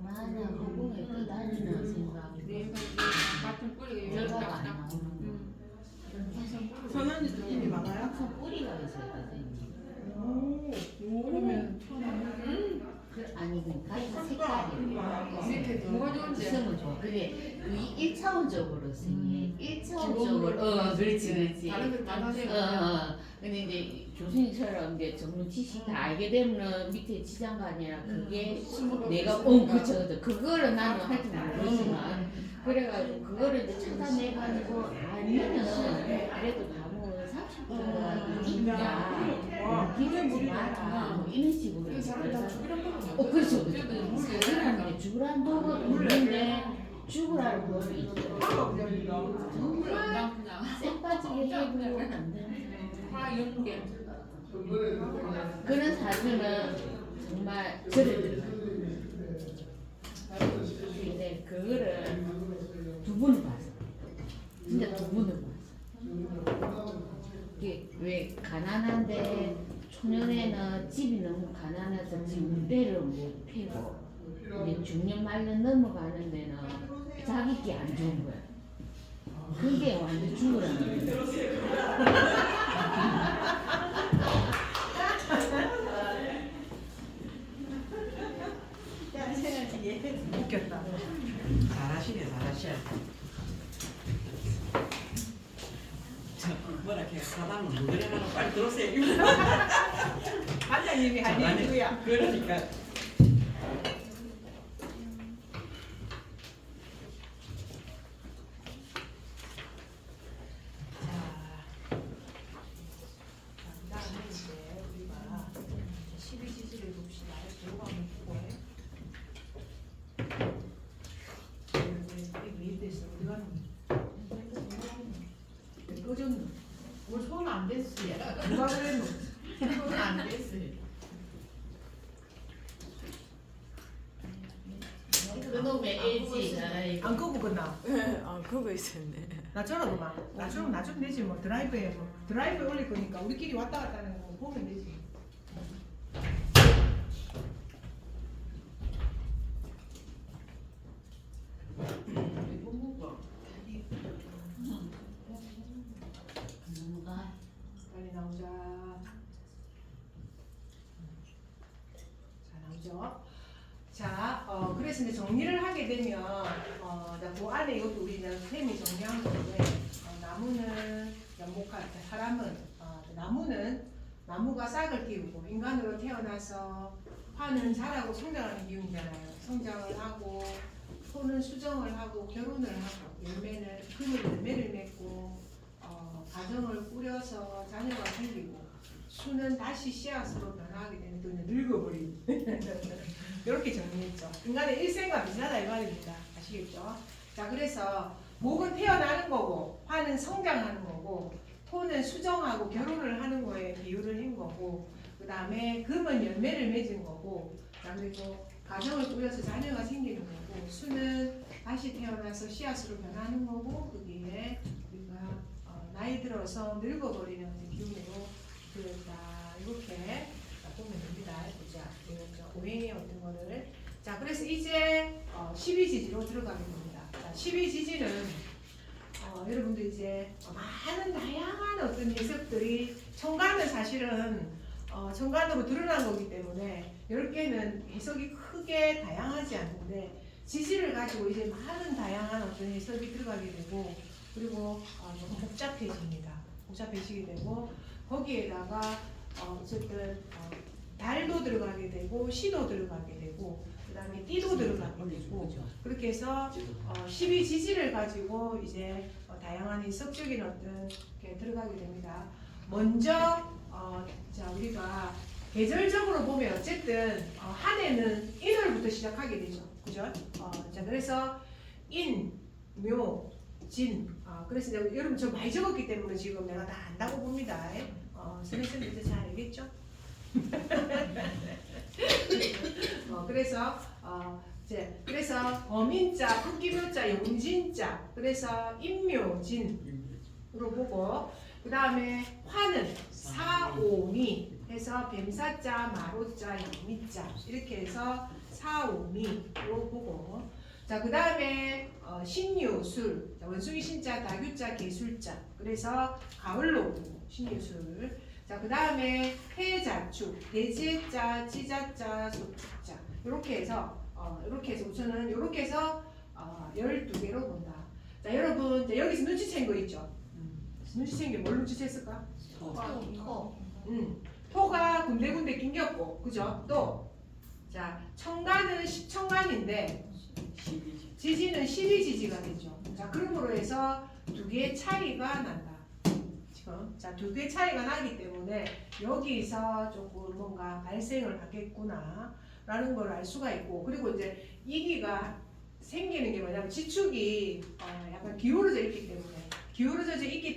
만약 허공에 떠다니는 생각이 같은 뿌리가 결과가 안 나오나? 나오는 거. 그래 그 1차원적으로 쓰니 1차원적으로 기본으로. 그렇지 다른 데 다 하세요. 근데 이제 교수님처럼 이제 전문 지식 다 알게 되면 밑에 지장간이나 그게 내가 그쵸 그거를 나는 할 줄 모르지만 그래가지고 그거를 이제 찾아내가지고 아니면은 그래도 과목 30분이나 이주냐 기르지 마라 뭐 이런 식으로 그 사람 다 죽이란 거 그렇죠 사람이 죽으라는 법은 없는데 죽으라는 법이 있죠 정말 쌩 빠지게 해도 안 되는 그런 사주는 정말 저를 근데 그거를 두 번을 봤어 진짜 두 번을 봤어 이게 왜 가난한데 초년에는 집이 너무 가난해서 집 문대를 못 패고 이제 중년 말년 넘어가는 데는 자기 게 안 좋은 거야 그게 완전 죽으라는 거야 웃겼다. 잘하시네 잘하셔. 저 뭐라 해 사담은 뭐 그래 하나 빨리 들어오세요. 반장님이 할 아니, 얘기야. 그러니까 그다음에 이제 우리가 12지지를 봅시다. 요거 한번 보고 해. 왜 이랬어? 어디 가는 거야? 왜 꺼졌노? 우리 손안 댔어요 누가 그랬노? 손안 댔어요 그놈의 LG가 안 끄고 끝나. 그거 있었네. 나처럼 그만. 나처럼 놔주면 되지 뭐. 드라이브에 올릴 거니까 우리끼리 왔다 갔다 하는 거 보면 되지. 누가 빨리 나오자. 자, 나오죠? 자, 그래서 이제 정리를 하게 되면, 그 안에 이것도 우리 이제 쌤이 정리한 건데, 나무는 연목할 때, 사람은, 나무가 싹을 틔우고, 인간으로 태어나서 화는 자라고 성장하는 기운이잖아요. 성장을 하고, 소는 수정을 하고, 결혼을 하고, 열매를 맺고, 가정을 꾸려서 자녀가 생기고, 수는 다시 씨앗으로 변화하게 되는 또 늙어버린 이렇게 정리했죠. 인간의 일생과 비슷하다 이 말입니다. 아시겠죠? 자, 그래서 목은 태어나는 거고 화는 성장하는 거고 토는 수정하고 결혼을 하는 거에 비유를 한 거고 그 다음에 금은 열매를 맺은 거고 그리고 가정을 꾸려서 자녀가 생기는 거고 수는 다시 태어나서 씨앗으로 변하는 거고 거기에 우리가 나이 들어서 늙어버리는 기운으로 그랬다 이렇게 보면 됩니다. 보자. 오행의 어떤 거를 자 그래서 이제 12지지로 들어가게 됩니다. 자, 12지지는 여러분들 이제 많은 다양한 어떤 해석들이 천간은 사실은 천간으로 드러난 거기 때문에 10개는 해석이 크게 다양하지 않는데 지지를 가지고 이제 많은 다양한 어떤 해석이 들어가게 되고 그리고 조금 복잡해지게 되고 거기에다가 어쨌든 달도 들어가게 되고 시도 들어가게 되고 그 다음에 띠도 들어가게 되고 그렇게 해서 12지지를 가지고 이제 다양한 해석적인 어떤 게 들어가게 됩니다. 먼저 자 우리가 계절적으로 보면 어쨌든 한 해는 인월부터 시작하게 되죠. 그죠? 자 그래서 인, 묘, 진 그래서 내가 여러분 저 많이 적었기 때문에 지금 내가 다 안다고 봅니다. 선생님 이제 잘 알겠죠? 그래서 범인자, 토끼묘자, 용진자 그래서 인묘진으로 보고 그 다음에 화는 사오미 해서 뱀사자, 마로자, 양미자 이렇게 해서 사오미로 보고 자 그 다음에 신유술 원숭이 신자, 다규자, 개술자 그래서 가을로 보고 신유술 자 그 다음에 해자축, 대지자, 지자자, 소축자 이렇게 해서 우선은 이렇게 해서 12개로 본다. 자, 여러분 이제 여기서 눈치챈 거 있죠? 눈치챈 게 뭘 눈치챘을까? 토가 군데군데 낑겼고, 그죠? 또, 자, 청간은 10청간인데, 지지는 12지지가 되죠. 자, 그러므로 해서 두 개의 차이가 난다. 지금, 자, 두 개의 차이가 나기 때문에 여기서 조금 뭔가 발생을 하겠구나, 라는 걸 알 수가 있고, 그리고 이제 이기가 생기는 게 뭐냐면, 지축이 약간 기울어져 있기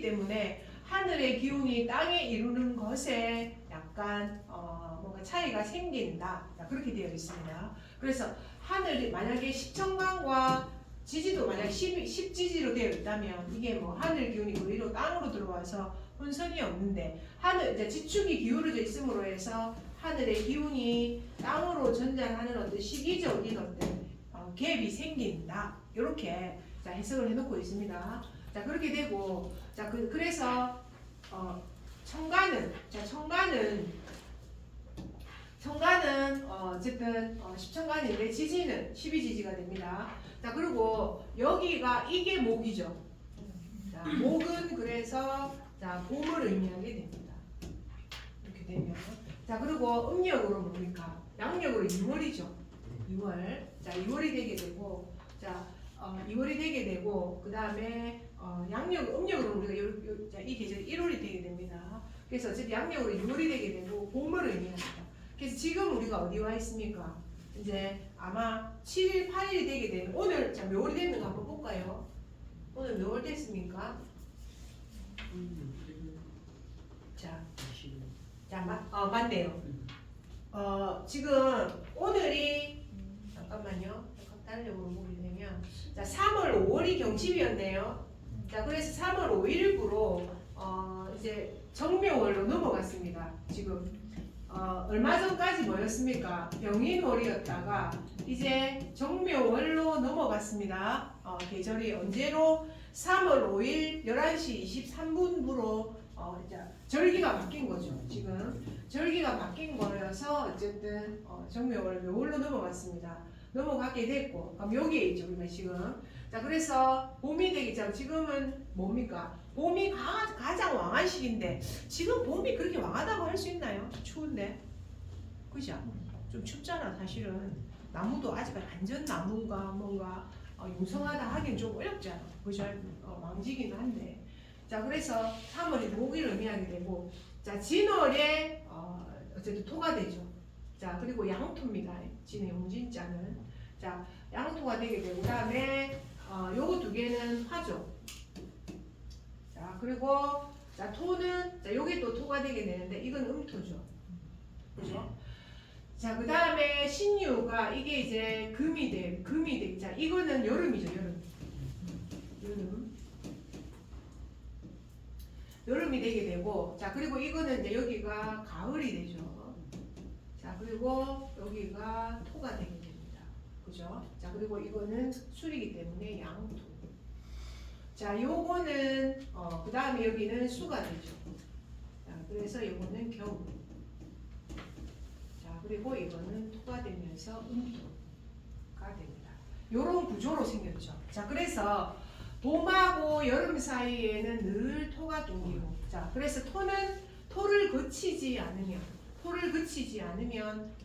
때문에, 하늘의 기운이 땅에 이루는 것에 약간 뭔가 차이가 생긴다. 그렇게 되어 있습니다. 그래서 하늘이 만약에 10청간과 지지도 만약 10지지로 되어 있다면 이게 뭐 하늘 기운이 위로 땅으로 들어와서 혼선이 없는데 이제 지축이 기울어져 있음으로 해서 하늘의 기운이 땅으로 전달하는 어떤 시기적인 어떤 갭이 생긴다. 이렇게 자, 해석을 해놓고 있습니다. 자, 그렇게 되고, 자, 그래서, 청간은 어쨌든 10청간인데 지지는 12지지가 됩니다. 자, 그리고 여기가 이게 목이죠. 자, 목은 그래서 자, 봄을 의미하게 됩니다. 이렇게 되면. 자, 그리고 음력으로 뭡니까? 양력으로 2월이죠. 2월. 자, 2월이 되게 되고, 자, 2월이 되게 되고, 그 다음에 음력으로 우리가 이 계절이 1월이 되게 됩니다. 그래서 어쨌든 양력으로 6월이 되게 되고 봄을 의미합니다. 그래서 지금 우리가 어디 와 있습니까? 이제 아마 7일, 8일이 되게 되는 오늘 자, 몇 월이 됐는가 한번 볼까요? 오늘 몇 월 됐습니까? 맞네요. 지금 오늘이 잠깐만요. 달력으로 보게 되면 자 3월 5월이 경칩이었네요. 자 그래서 3월 5일부로 이제 정묘월로 넘어갔습니다. 지금 얼마 전까지 뭐였습니까? 병인월이었다가 이제 정묘월로 넘어갔습니다. 계절이 언제로? 3월 5일 11시 23분부로 이제 절기가 바뀐 거죠. 지금 절기가 바뀐 거여서 어쨌든 정묘월 묘월로 넘어갔습니다. 넘어가게 됐고, 그럼 여기에 있죠, 우리가 지금. 자, 그래서 봄이 되기 전 지금은 뭡니까? 봄이 가장 왕한 시기인데, 지금 봄이 그렇게 왕하다고 할 수 있나요? 추운데. 그죠? 좀 춥잖아, 사실은. 나무도 아직 완전 나무가 뭔가 융성하다 하긴 좀 어렵잖아. 그죠? 왕지긴 한데. 자, 그래서 3월이 목을 의미하게 되고, 자, 진월에 어쨌든 토가 되죠. 자, 그리고 양토입니다. 진의 용진자는. 자, 양토가 되게 되고, 그 다음에 요거 두 개는 화죠. 자, 그리고 자, 토는, 자, 요게 또 토가 되게 되는데, 이건 음토죠. 그죠? 자, 그 다음에 신유가 이게 이제 금이 돼. 자, 이거는 여름이죠, 여름. 여름이 되게 되고, 자, 그리고 이거는 이제 여기가 가을이 되죠. 자, 그리고 여기가 토가 되게 됩니다. 그죠? 자, 그리고 이거는 술이기 때문에 양토. 자, 요거는, 그 다음에 여기는 수가 되죠. 자, 그래서 요거는 겨울. 자, 그리고 이거는 토가 되면서 음토가 됩니다. 요런 구조로 생겼죠. 자, 그래서 봄하고 여름 사이에는 늘 토가 뚱기고, 자, 그래서 토를 거치지 않으면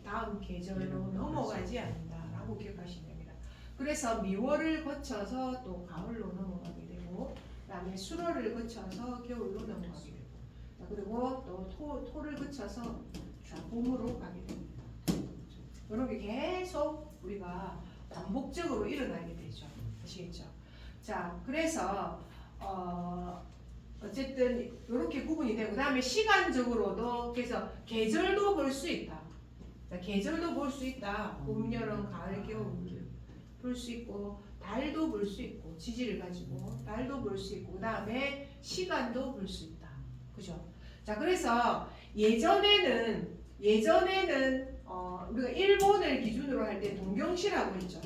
다음 계절로 넘어가지 않는다라고 기억하시면 됩니다. 그래서 미월을 거쳐서 또 가을로 넘어가게 되고, 그다음에 수월을 거쳐서 겨울로 넘어가게 되고, 자, 그리고 또 토를 거쳐서 봄으로 가게 됩니다. 이런 게 계속 우리가 반복적으로 일어나게 되죠. 아시겠죠? 자, 그래서 어쨌든 이렇게 구분이 되고, 그다음에 시간적으로도 그래서 계절도 볼 수 있다. 자, 계절도 볼 수 있다. 봄, 여름, 가을, 겨울 볼 수 있고, 달도 볼 수 있고, 지지를 가지고 달도 볼 수 있고, 그다음에 시간도 볼 수 있다. 그죠? 자, 그래서 예전에는 우리가 일본을 기준으로 할 때 동경시라고 했죠.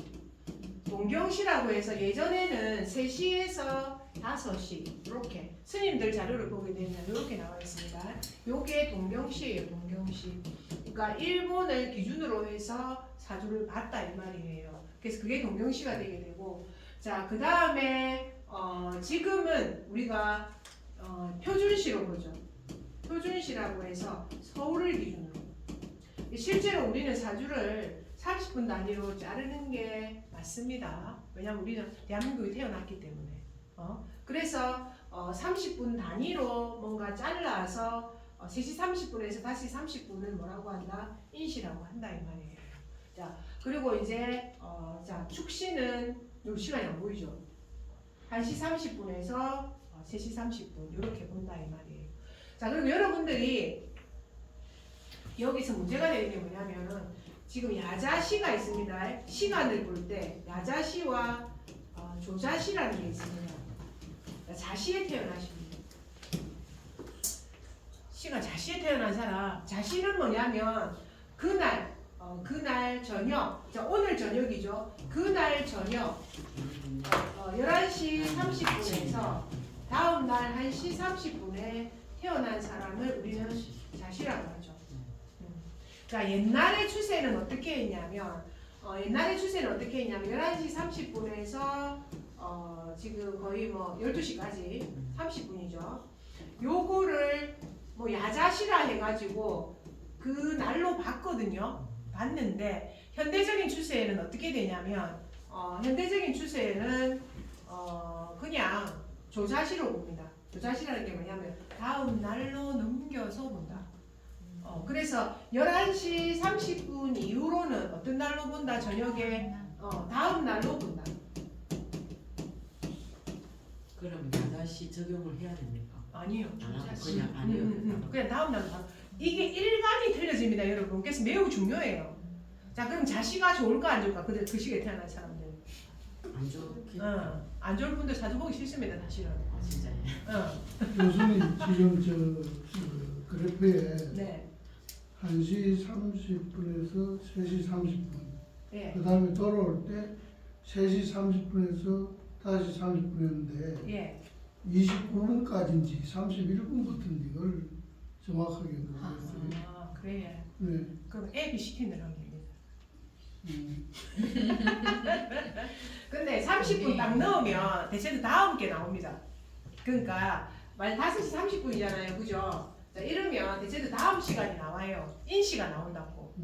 동경시라고 해서 예전에는 3시에서 5시 이렇게 스님들 자료를 보게 되면 이렇게 나와 있습니다. 요게 동경시예요. 동경시. 그러니까 일본을 기준으로 해서 사주를 봤다 이 말이에요. 그래서 그게 동경시가 되게 되고, 자, 그 다음에 지금은 우리가 표준시로 보죠. 표준시라고 해서 서울을 기준으로. 실제로 우리는 사주를 30분 단위로 자르는 게 맞습니다. 왜냐하면 우리는 대한민국에 태어났기 때문에. 그래서 30분 단위로 뭔가 잘라서 3시 30분에서 다시 30분을 뭐라고 한다? 인시라고 한다 이 말이에요. 자, 그리고 이제 자, 축시는 요 시간이 안 보이죠? 1시 30분에서 3시 30분 이렇게 본다 이 말이에요. 자, 그리고 여러분들이 여기서 문제가 되는 게 뭐냐면은 지금 야자시가 있습니다. 시간을 볼 때 야자시와 조자시라는 게 있습니다. 자시에 태어나십니다. 시가 자시에 태어난 사람. 자시는 뭐냐면 그날 저녁, 자, 오늘 저녁이죠. 그날 저녁 11시 30분에서 다음 날 1시 30분에 태어난 사람을 우리는 자시라고 하죠. 자, 옛날의 추세는 어떻게 했냐면 11시 30분에서 지금 거의 뭐 12시까지 30분이죠. 요거를 뭐 야자시라 해가지고 그 날로 봤거든요. 봤는데 현대적인 추세에는 어떻게 되냐면 현대적인 추세에는 그냥 조자시로 봅니다. 조자시라는 게 뭐냐면 다음 날로 넘겨서 본다. 그래서 11시 30분 이후로는 어떤 날로 본다? 저녁에 다음 날로 본다. 그럼 야자시 적용을 해야 됩니까? 아니요. 안 하고 그냥 안 해요. 그냥 다음 날로 봐. 이게 일간이 틀려집니다, 여러분. 그래서 매우 중요해요. 자, 그럼 자시가 좋을까 안 좋을까? 그 시기에 태어난 사람들. 안 좋게. 안 좋을 분들 사주 보기 싫습니다, 사실은. 진짜요. 교수님 지금 그 그래프에 네. 1시 30분에서 3시 30분 예. 그 다음에 돌아올 때 3시 30분에서 5시 30분이었는데 예. 29분까지인지 31분부터인지 이걸 정확하게 모르겠어요. 아, 그래. 네. 그럼 앱이 시키는 겁니다. 음. 근데 30분 딱 넣으면 대체로 다음 게 나옵니다. 그러니까 만약 5시 30분이잖아요. 그죠? 자, 이러면 대체로 다음 시간이 나와요. 인시가 나온다고.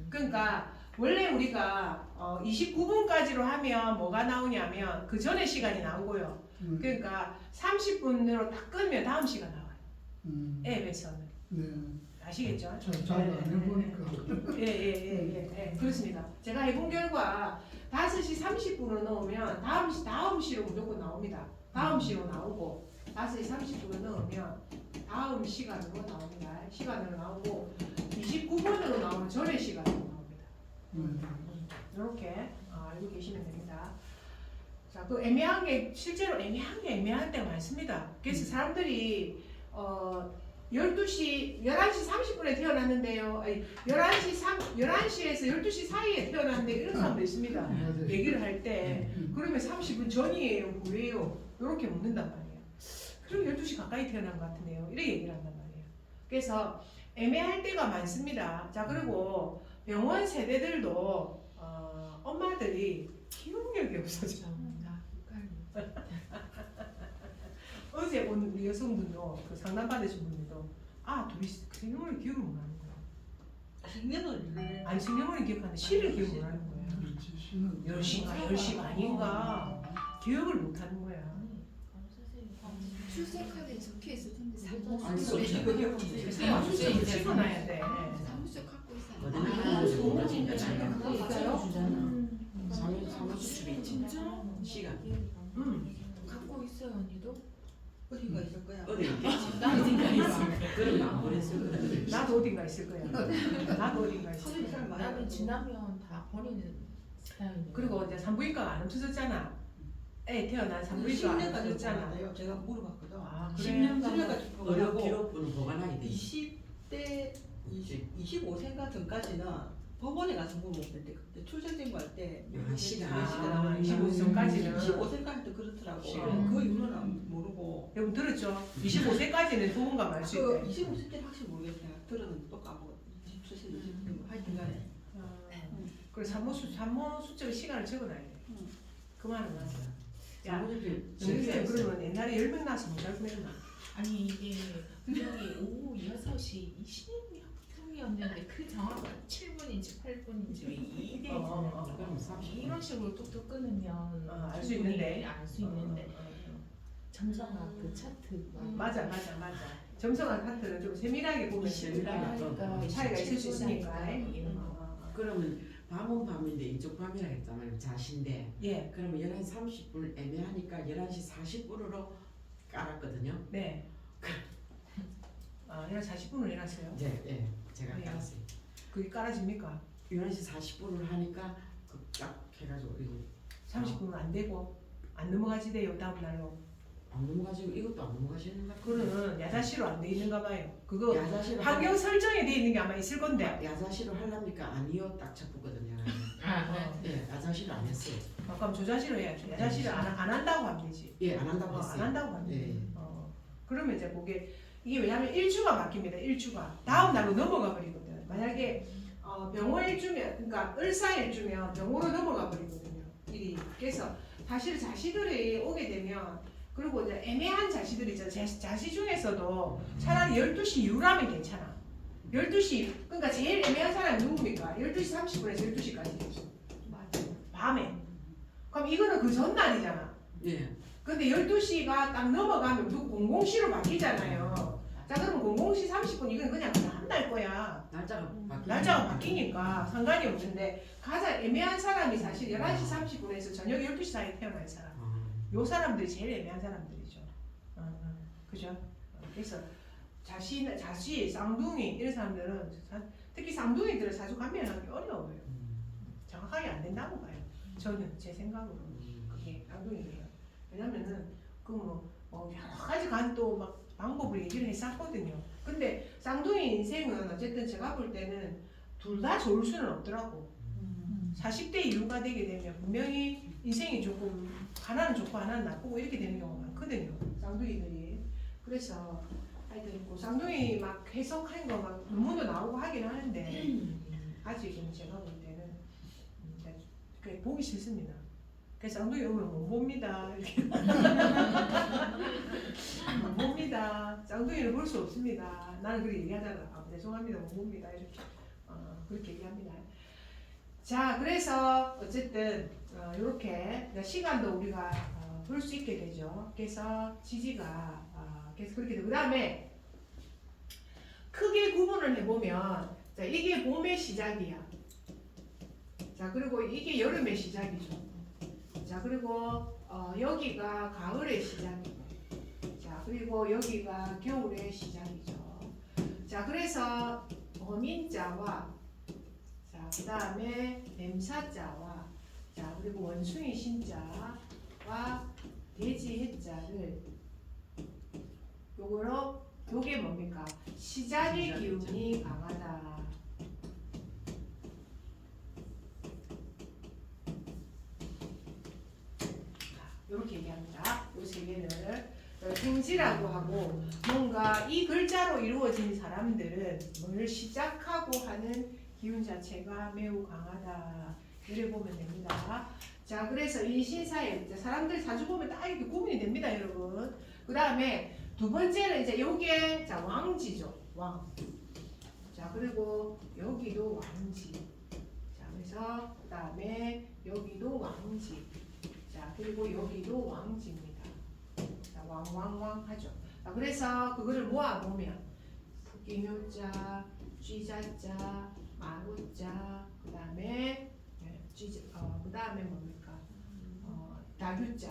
그러니까 원래 우리가 29분까지로 하면 뭐가 나오냐면 그 전에 시간이 나오고요. 그러니까 30분으로 딱 끄면 다음 시간 나와요. 앱에서는. 네. 아시겠죠? 잘 안 해보니까. 예. 그렇습니다. 제가 해본 결과 5시 30분으로 넣으면 다음 시로 무조건 나옵니다. 다음 시로 나오고 5시 30분으로 넣으면 다음 시간으로 나옵니다. 시간으로 나오고 29분으로 나오면 전에 시간으로 나옵니다. 이렇게 알고 계시면 됩니다. 자, 그 애매한 게 실제로 애매한 때가 많습니다. 그래서 사람들이 11시 30분에 태어났는데요. 아니, 11시에서 12시 사이에 태어났는데 이런 사람도 있습니다. 맞아요. 얘기를 할 때 그러면 30분 전이에요, 후예요? 이렇게 묻는단 말이에요. 그럼 12시 가까이 태어난 것 같은데요. 이렇게 얘기를 한단 말이에요. 그래서 애매할 때가 많습니다. 자, 그리고 병원 세대들도 엄마들이 기억력이 없어져. 어제 본 우리 여성분도 그 상담 받으신 분들도 둘이 생년월일 기억을 못 하는 거야. 생년월일 아니 생년월일 기억하는데 시를 기억 못 하는 거야. 그렇지. 신은 10시 반인가 기억을 못 하는 거야. 출생카드에 적혀 있을 텐데 아니, 솔직히 그게 사무실에 찍어놔야 돼. 사무실 갖고 있어요. 어디 그거 있어요? 사무수출이 진짜 시간 갖고 있어요 언니도? 어디가 있을 거야. 어디 있겠지. 어딘가 있어. 그럼 안 보냈을 거야. 나도 어딘가 있을 거야. 나도 어딘가 있을 사람이 거야. 잘 많이 나는 알고. 지나면 다 버리는 스타일이에요. 그리고 이제 산부인과가 안 없어졌잖아. 애 태어난 산부인과 안 10년까지 없어졌잖아. 보관해요. 제가 물어봤거든. 아 그래. 10년까지 의료 보관하고 기록부는 보관하게 돼. 20대 25세가 전까지는 법원에 가서 물어봤을 때 그때 출생신고 할때 시간. 25세까지는 25세까지도 그렇더라고. 시간. 그 이후로는 모르고. 여러분 들었죠? 25세까지는 부모가 말 수 그 있대. 25세까지 확실히 모르겠어요. 들어는 또 까먹어. 출생 20대 하여튼간에. 그리고 산모 수적인 시간을 적어놔야 돼. 그 말은 맞아. 야, 장모님 정선생 그러면 옛날에 10명 나서 못할 뻔했나? 아니 이게 여기 오후 6시 20분이었는데 그 정확한 7분인지 8분인지 이게 그럼 30분. 이런 식으로 뚝뚝 끊으면 알수 있는데. 알 수 있는데 정상화 그 차트 맞아. 점성한 파트는 좀 세밀하게 보면 세밀하게 하니까 차이가 있을 수 있으니까. 이런 거. 그러면 밤은 밤인데 이쪽 밤이라 했잖아요. 자신데. 예, 그러면 11시 30분 애매하니까 11시 40분으로 깔았거든요. 네. 아, 내가 40분을 해놨어요. 예, 제가 네. 깔았어요. 그게 깔아집니까? 11시 40분을 하니까 딱 해가지고 이거 30분은 안 되고 안 넘어가지대요 다음 날로. 안 넘어가시고 이것도 안 넘어가시는 것 같아요. 그거는 야자시로 안 돼 있는가 봐요. 그거 야자시로 환경 설정에 돼 있는 게 아마 있을 건데. 야자시로 하려니까 아니요 딱 쳤거든요. 아, 예, 야자시로 안 했어요. 그럼 조자시로 해야지. 야자시를 안 한다고 하면 되지. 예, 안 한다고 안 했어요. 한다고 하면 예. 되지. 그러면 이제 그게 이게 왜냐면 일주가 바뀝니다. 일주가 다음 날로 넘어가 버리거든. 만약에 병호 일주면 그러니까 을사 일주면 병호로 넘어가 버리거든요. 일이. 그래서 사실 자시들이 오게 되면 그리고 이제 애매한 자시들이 있잖아요. 자시 중에서도 차라리 12시 이후라면 괜찮아. 12시 그러니까 제일 애매한 사람이 누굽니까? 12시 30분에서 12시까지. 맞아. 밤에. 그럼 이거는 그 전날이잖아. 예. 근데 12시가 딱 넘어가면 또 00시로 바뀌잖아요. 자 그러면 00시 30분 이건 그냥 한 달 거야. 날짜가 바뀌니까 상관이 없는데 가장 애매한 사람이 사실 11시 30분에서 저녁 12시 사이에 태어날 사람. 요 사람들이 제일 애매한 사람들이죠. 그죠? 그래서 자시, 쌍둥이 이런 사람들은 특히 쌍둥이들은 자주 감면하기 어려워요. 정확하게 안 된다고 봐요. 저는 제 생각으로 그게 쌍둥이예요. 왜냐면은 그 여러 가지 또 막 방법을 얘기를 했었거든요. 근데 쌍둥이 인생은 어쨌든 제가 볼 때는 둘 다 좋을 수는 없더라고. 40대 이후가 되게 되면 분명히 인생이 조금 하나는 좋고 하나는 나쁘고 이렇게 되는 경우가 많거든요. 쌍둥이들이. 그래서 하여튼 그 쌍둥이 막 해석한 거 막 논문도 나오고 하긴 하는데 아직은 제가 볼 때는 그게 보기 싫습니다. 그래서 쌍둥이 오면 못 봅니다. 이렇게. 못 봅니다. 쌍둥이를 볼 수 없습니다. 나는 그렇게 얘기하잖아. 죄송합니다. 못 봅니다. 이렇게. 그렇게 얘기합니다. 자, 그래서 어쨌든 이렇게 시간도 우리가 볼 수 있게 되죠. 그래서 지지가 계속 그렇게 되고 그 다음에 크게 구분을 해보면 자, 이게 봄의 시작이야. 자, 그리고 이게 여름의 시작이죠. 자, 그리고 여기가 가을의 시작이고 자, 그리고 여기가 겨울의 시작이죠. 자, 그래서 어민자와 자, 그 다음에 뱀사자와 자, 그리고 원숭이 신자와 돼지 해자를 요게 뭡니까? 시작의 기운이 강하다. 이렇게 얘기합니다. 요 세 개를 행지라고 하고 뭔가 이 글자로 이루어진 사람들은 뭘 시작하고 하는 기운 자체가 매우 강하다. 이래 보면 됩니다. 자, 그래서 인신사에 사람들 자주 보면 딱 이렇게 구분이 됩니다, 여러분. 그 다음에 두 번째는 이제 요게 자 왕지죠, 왕. 자, 그리고 여기도 왕지. 자, 그래서 그 다음에 여기도 왕지. 자, 그리고 여기도 왕지입니다. 자, 왕왕왕 하죠. 자, 그래서 그거를 모아보면 토끼묘자, 쥐자자, 마루자, 그 다음에 그 다음에 뭡니까? 다규자.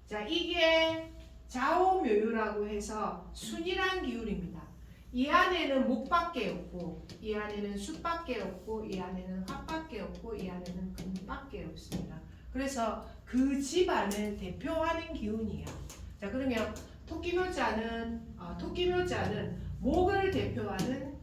자, 이게 좌오묘유라고 해서 순이란 기울입니다. 이 안에는 목밖에 없고, 이 안에는 숫밖에 없고, 이 안에는 화밖에 없고, 이 안에는 금밖에 없습니다. 그래서 그 집안을 대표하는 기운이야. 자, 그러면 토끼묘자는 목을 대표하는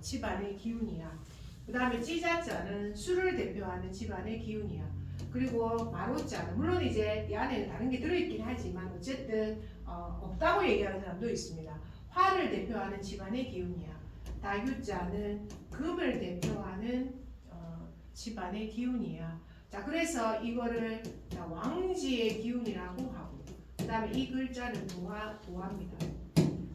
집안의 기운이야. 그 다음에 찌자자는 수를 대표하는 집안의 기운이야. 그리고 마로자는 물론 이제 이 안에는 다른 게 들어있긴 하지만 어쨌든 없다고 얘기하는 사람도 있습니다. 화를 대표하는 집안의 기운이야. 다유자는 금을 대표하는 집안의 기운이야. 자, 그래서 이거를 자, 왕지의 기운이라고 하고, 그 다음에 이 글자는 도화입니다.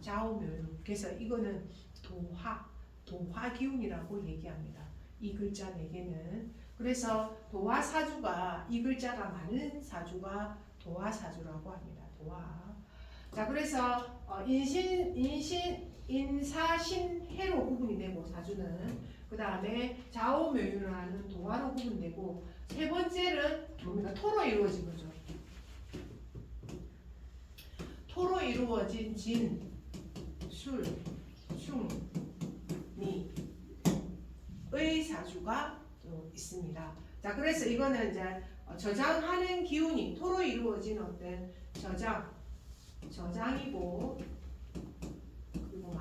좌우묘유. 그래서 이거는 도화 기운이라고 얘기합니다. 이 글자 4개는. 그래서 도화 사주가, 이 글자가 많은 사주가 도화 사주라고 합니다. 도화. 자, 그래서 인사신해로 구분이 되고 사주는, 그 다음에 좌우묘유라는 도화로 구분되고, 세 번째는 뭡니까? 토로 이루어진 거죠. 토로 이루어진 진, 술, 충, 미, 의 사주가 또 있습니다. 자, 그래서 이거는 이제 저장하는 기운이 토로 이루어진 어떤 저장이고, 그리고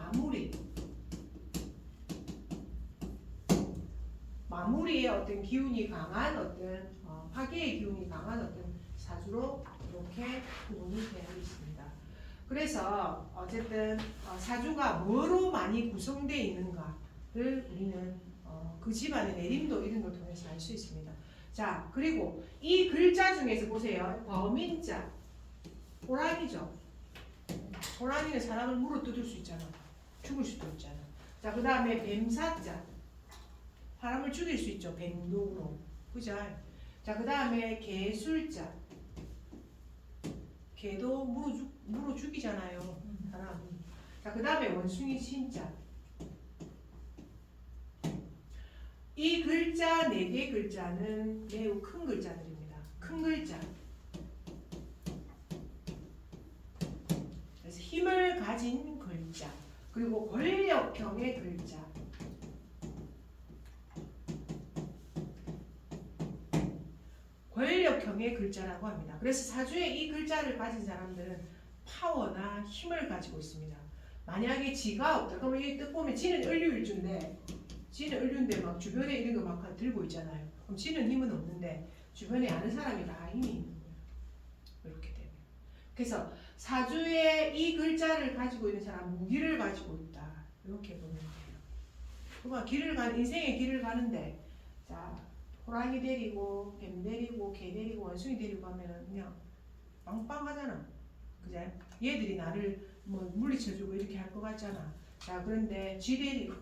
마무리의 어떤 기운이 강한 어떤 화계의 기운이 강한 어떤 사주로 이렇게 구분이 되어 있습니다. 그래서 어쨌든 사주가 뭐로 많이 구성되어 있는가를 우리는 그 집안의 내림도 이런 걸 통해서 알 수 있습니다. 자, 그리고 이 글자 중에서 보세요. 범인자, 호랑이죠. 호랑이는 사람을 물어뜯을 수 있잖아. 죽을 수도 있잖아. 자, 그 다음에 뱀사자, 사람을 죽일 수 있죠. 뱀독으로. 그죠? 자, 그 다음에 개술자, 개도 물어 죽이잖아요. 사람. 자, 그 다음에 원숭이 신자. 이 글자 4개 글자는 매우 큰 글자들입니다. 큰 글자. 그래서 힘을 가진 글자. 그리고 권력형의 글자. 권력형의 글자라고 합니다. 그래서 사주에 이 글자를 가진 사람들은 파워나 힘을 가지고 있습니다. 만약에 지가 없다. 그러면 이 뜻 보면 지는 을류인데 막 주변에 이런 거 막 들고 있잖아요. 그럼 지는 힘은 없는데 주변에 아는 사람이 다 힘이 있는 거예요. 이렇게 되면. 그래서 사주에 이 글자를 가지고 있는 사람은 무기를 가지고 있다. 이렇게 보면 돼요. 그러니까 인생의 길을 가는데, 자, 호랑이 데리고, 뱀 데리고, 개 데리고, 원숭이 데리고 하면은 그냥 빵빵하잖아. 그제? 얘들이 나를 뭐 물리쳐주고 이렇게 할 것 같잖아. 자, 그런데 쥐 데리고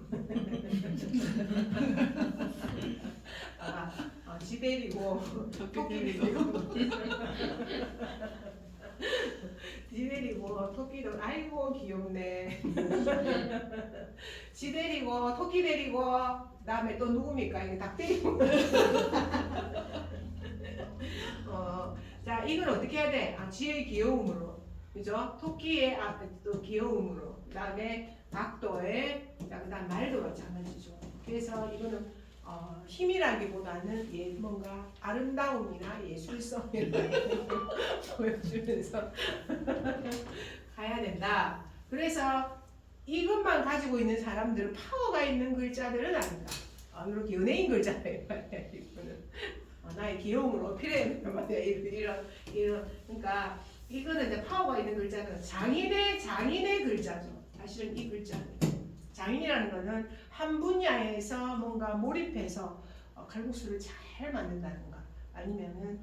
쥐 데리고 토끼 데리고 쥐 데리고 토끼도 아이고 귀엽네. 쥐 데리고 토끼 데리고 그다음에 또 누굽니까? 이거 닭 데리고 자, 이걸 어떻게 해야 돼? 쥐의 귀여움으로, 그죠? 토끼의 또 귀여움으로, 그다음에 닭도에, 그다음 말도 마찬가지죠. 그래서 이거는 힘이라기보다는 뭔가 아름다움이나 예술성을 보여주면서 가야 된다. 그래서 이것만 가지고 있는 사람들은 파워가 있는 글자들은 아니다. 이렇게 연예인 글자예요. 이거는 나의 귀여움을 어필해야 말이야. 이런 그러니까 이거는 이제 파워가 있는 글자는 장인의 글자죠. 사실은 이 글자는 장인이라는 거는 한 분야에서 뭔가 몰입해서 칼국수를 잘 만든다든가, 아니면은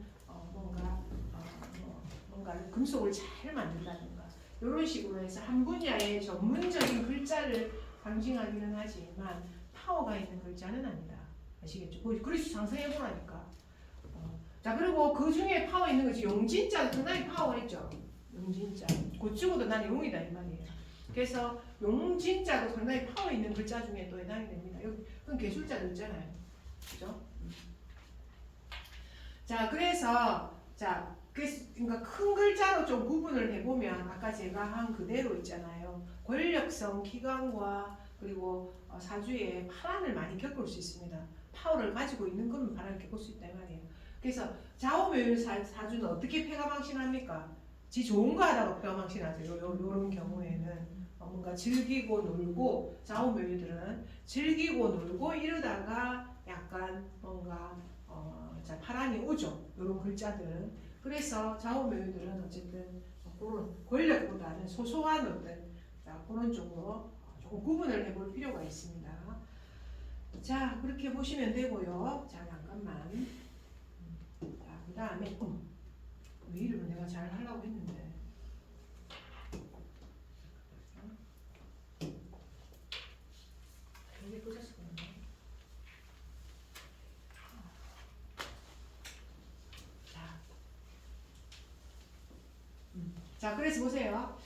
뭔가를 금속을 잘 만든다든가, 이런 식으로 해서 한 분야의 전문적인 글자를 상징하기는 하지만 파워가 있는 글자는 아니다. 아시겠죠? 그리스 상상해보라니까. 자, 그리고 그 중에 파워 있는 것이 용진자 상당히 파워있죠. 용진자. 고치고도 난 용이다 이 말이에요. 그래서 용진자도 상당히 파워 있는 글자 중에 또 해당이 됩니다. 여기 그건 개술자도 있잖아요. 그죠? 자, 그래서 그러니까 큰 글자로 좀 구분을 해보면 아까 제가 한 그대로 있잖아요. 권력성 기관과 그리고 사주에 파란을 많이 겪을 수 있습니다. 파워를 가지고 있는 거면 파란을 겪을 수 있다 이 말이에요. 그래서 좌우묘유 사주는 어떻게 폐가망신합니까? 지 좋은 거 하다가 폐가망신하죠. 요런 경우에는 뭔가 즐기고 놀고, 좌우묘유들은 즐기고 놀고 이러다가 약간 뭔가 파란이 오죠. 요런 글자들은. 그래서 좌우묘유들은 어쨌든 그런 권력보다는 소소한 어떤 그런 쪽으로 조금 구분을 해볼 필요가 있습니다. 자, 그렇게 보시면 되고요. 자, 잠깐만. 그 다음에 왜 이러면 내가 잘 하려고 했는데 이게 꽂았었거든요. 자, 그래서 보세요.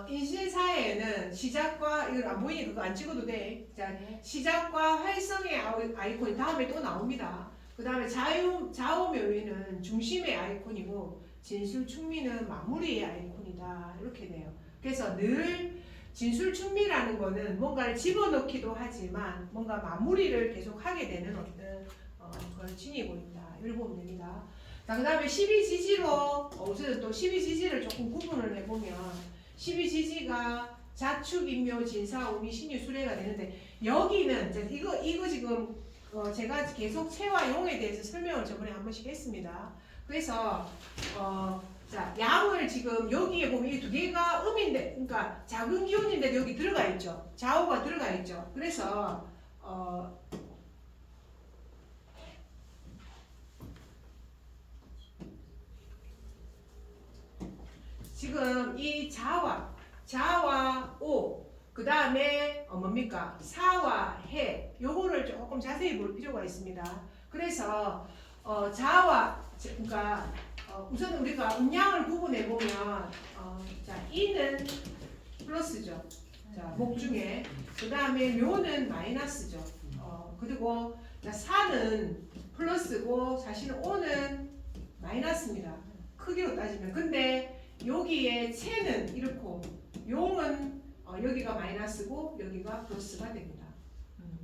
인신사회에는 시작과 이걸 안 보이니 그거 안 찍어도 돼. 자, 시작과 활성의 아이콘이 다음에 또 나옵니다. 그 다음에 좌우묘의는 중심의 아이콘이고 진술충미는 마무리의 아이콘이다. 이렇게 돼요. 그래서 늘 진술충미라는 거는 뭔가를 집어넣기도 하지만 뭔가 마무리를 계속 하게 되는 어떤 걸 지니고 있다. 이걸 보면 됩니다. 자, 그 다음에 12지지로 우선 또 12지지를 조금 구분을 해보면 12지지가 자축, 인묘, 진사, 오미, 신유, 수레가 되는데 여기는 이거 지금 제가 계속 체와 용에 대해서 설명을 저번에 한 번씩 했습니다. 그래서 자, 양을 지금 여기에 보면 이 두 개가 음인데, 그러니까 작은 기운인데 여기 들어가 있죠. 좌우가 들어가 있죠. 그래서 지금 이 자와 오, 그 다음에 뭡니까? 사와 해, 요거를 조금 자세히 볼 필요가 있습니다. 그래서 그러니까 우선 우리가 음양을 구분해 보면 자, 이는 플러스죠. 자, 목 중에 그 다음에 묘는 마이너스죠. 그리고 자, 사는 플러스고 사실은 오는 마이너스입니다. 크기로 따지면. 근데 여기에 채는 이렇고 용은 여기가 마이너스고 여기가 플러스가 됩니다.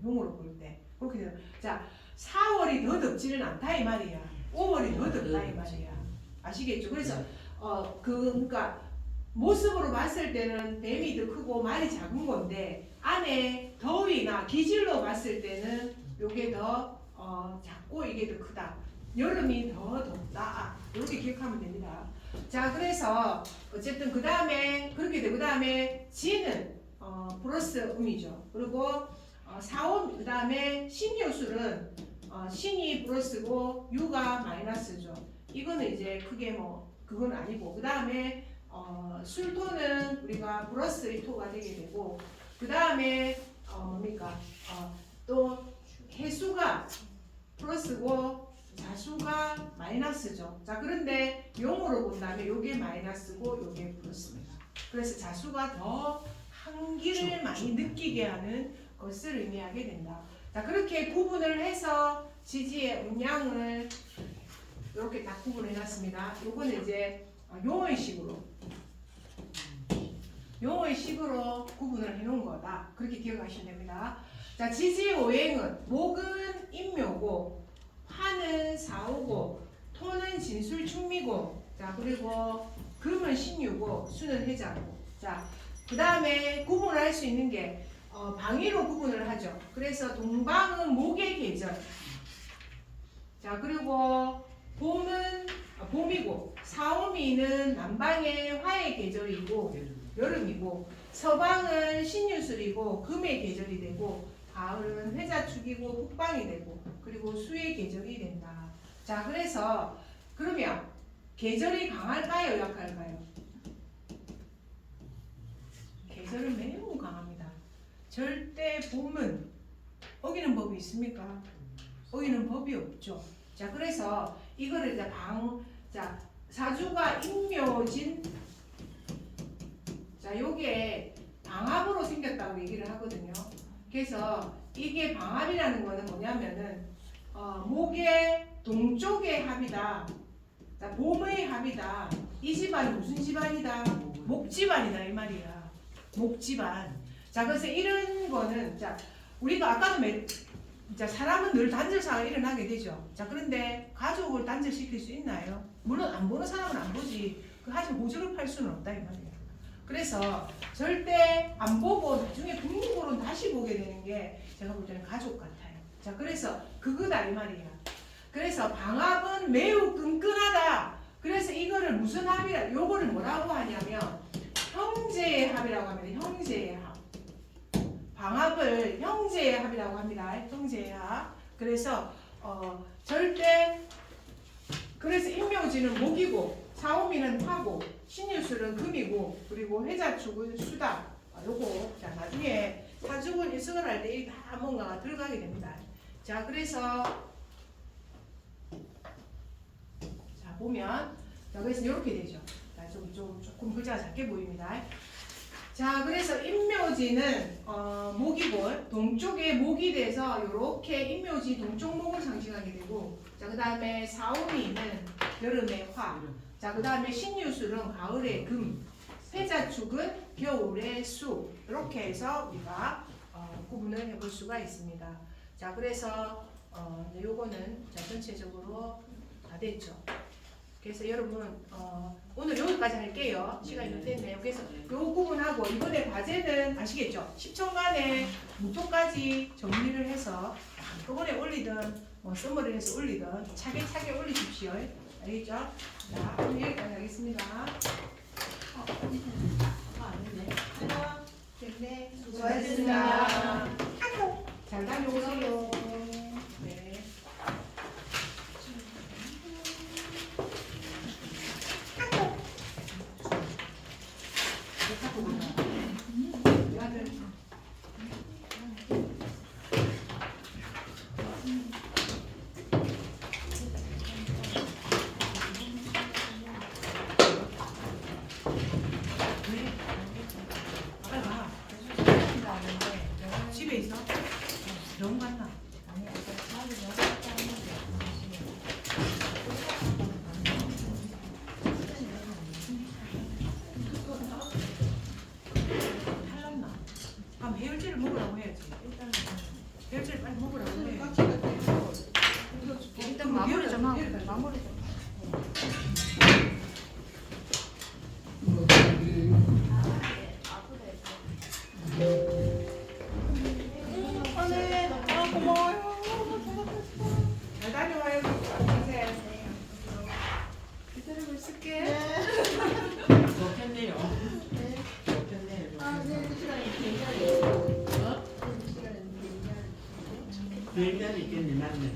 용으로 볼 때 그렇게 돼요. 자, 4월이 더 덥지는 않다 이 말이야. 5월이 더 덥다 이 말이야. 아시겠죠? 그래서 그러니까 모습으로 봤을 때는 뱀이 더 크고 말이 작은 건데 안에 더위나 기질로 봤을 때는 요게 더 작고 이게 더 크다. 여름이 더 덥다. 이렇게 기억하면 됩니다. 자, 그래서 어쨌든 그 다음에 그렇게 되고 그 다음에 지는 플러스 음이죠. 그리고 사온 그 다음에 신유술은 신이 플러스고 유가 마이너스죠. 이거는 이제 크게 뭐 그건 아니고 그 다음에 술토는 우리가 플러스 2토가 되게 되고 그 다음에 뭡니까 또 해수가 플러스고 자수가 마이너스죠. 자, 그런데 용으로 본다면 요게 마이너스고 요게 플러스입니다. 그래서 자수가 더 한기를 많이 느끼게 하는 것을 의미하게 된다. 자, 그렇게 구분을 해서 지지의 음양을 이렇게 딱 구분해 놨습니다. 요거는 이제 용의식으로 구분을 해 놓은 거다. 그렇게 기억하시면 됩니다. 자, 지지 오행은 목은 인묘고 화는 사오고 토는 진술충미고 자, 그리고 금은 신유고 수는 해자고. 자, 그 다음에 구분을 할 수 있는 게 방위로 구분을 하죠. 그래서 동방은 목의 계절. 자, 그리고 봄은 봄이고 사오미는 남방의 화의 계절이고 여름이고 서방은 신유술이고 금의 계절이 되고 가을은 회자축이고 북방이 되고 그리고 수의 계절이 된다. 자, 그래서 그러면 계절이 강할까요, 약할까요? 계절은 매우 강합니다. 절대 봄은 어기는 법이 있습니까? 어기는 법이 없죠. 자, 그래서 이거를 이제 자, 사주가 인묘진, 자, 요게 방합으로 생겼다고 얘기를 하거든요. 그래서 이게 방합이라는 거는 뭐냐면은 목의 동쪽의 합이다. 자, 봄의 합이다. 이 집안이 무슨 집안이다? 목집안이다 이 말이야. 목집안. 자, 그래서 이런 거는 자, 우리가 아까도 자, 사람은 늘 단절사가 일어나게 되죠. 자, 그런데 가족을 단절시킬 수 있나요? 물론 안 보는 사람은 안 보지. 하지만 고집을 팔 수는 없다 이 말이야. 그래서 절대 안 보고 나중에 궁극으로 다시 보게 되는 게 제가 볼 때는 가족 같아요. 자, 그래서 그거다 이 말이야. 그래서 방합은 매우 끈끈하다. 그래서 이거를 무슨 합이라, 요거를 뭐라고 하냐면 형제의 합이라고 합니다. 형제의 합. 방합을 형제의 합이라고 합니다. 형제의 합. 그래서 절대 그래서 임묘지는 목이고 사오미는 화고 신유술은 금이고 그리고 회자축은 수다. 요거 자 나중에 사주군 이승을 할 때 다 뭔가가 들어가게 됩니다. 자 그래서 자 보면 자 그래서 이렇게 되죠. 자 조금 글자가 작게 보입니다. 자 그래서 임묘지는 목이고 동쪽에 목이 돼서 이렇게 임묘지 동쪽 목을 상징하게 되고 자 그 다음에 사오미는 여름의 화, 자 그 다음에 신유술은 가을의 금, 회자축은 겨울의 수 이렇게 해서 우리가 구분을 해볼 수가 있습니다. 자 그래서 이제 요거는 자 전체적으로 다 됐죠. 그래서 여러분 오늘 여기까지 할게요. 시간이 좀 됐네요. 그래서 요 구분하고 이번에 과제는 아시겠죠? 10초간에 무토까지 정리를 해서 한꺼번에 올리든 써머리를 해서 올리든 차게 올리십시오. 알겠죠? 자 오늘 여기까지 하겠습니다. 네, 수고하셨습니다. 잘 다녀오세요. 네. 집에 있어? 병원 갔나? 아니 아까 자기 전에 탈났나? 그럼 해열제를 먹으라고 해야지. 해열제를 빨리 먹으라고 해. 일단 마무리 좀 하고 마무리 좀. 잘 다녀와요. 가세요. 기다리고 있을게. 좋겠네요. 좋겠네요. 별자리 있겠네, 맞네.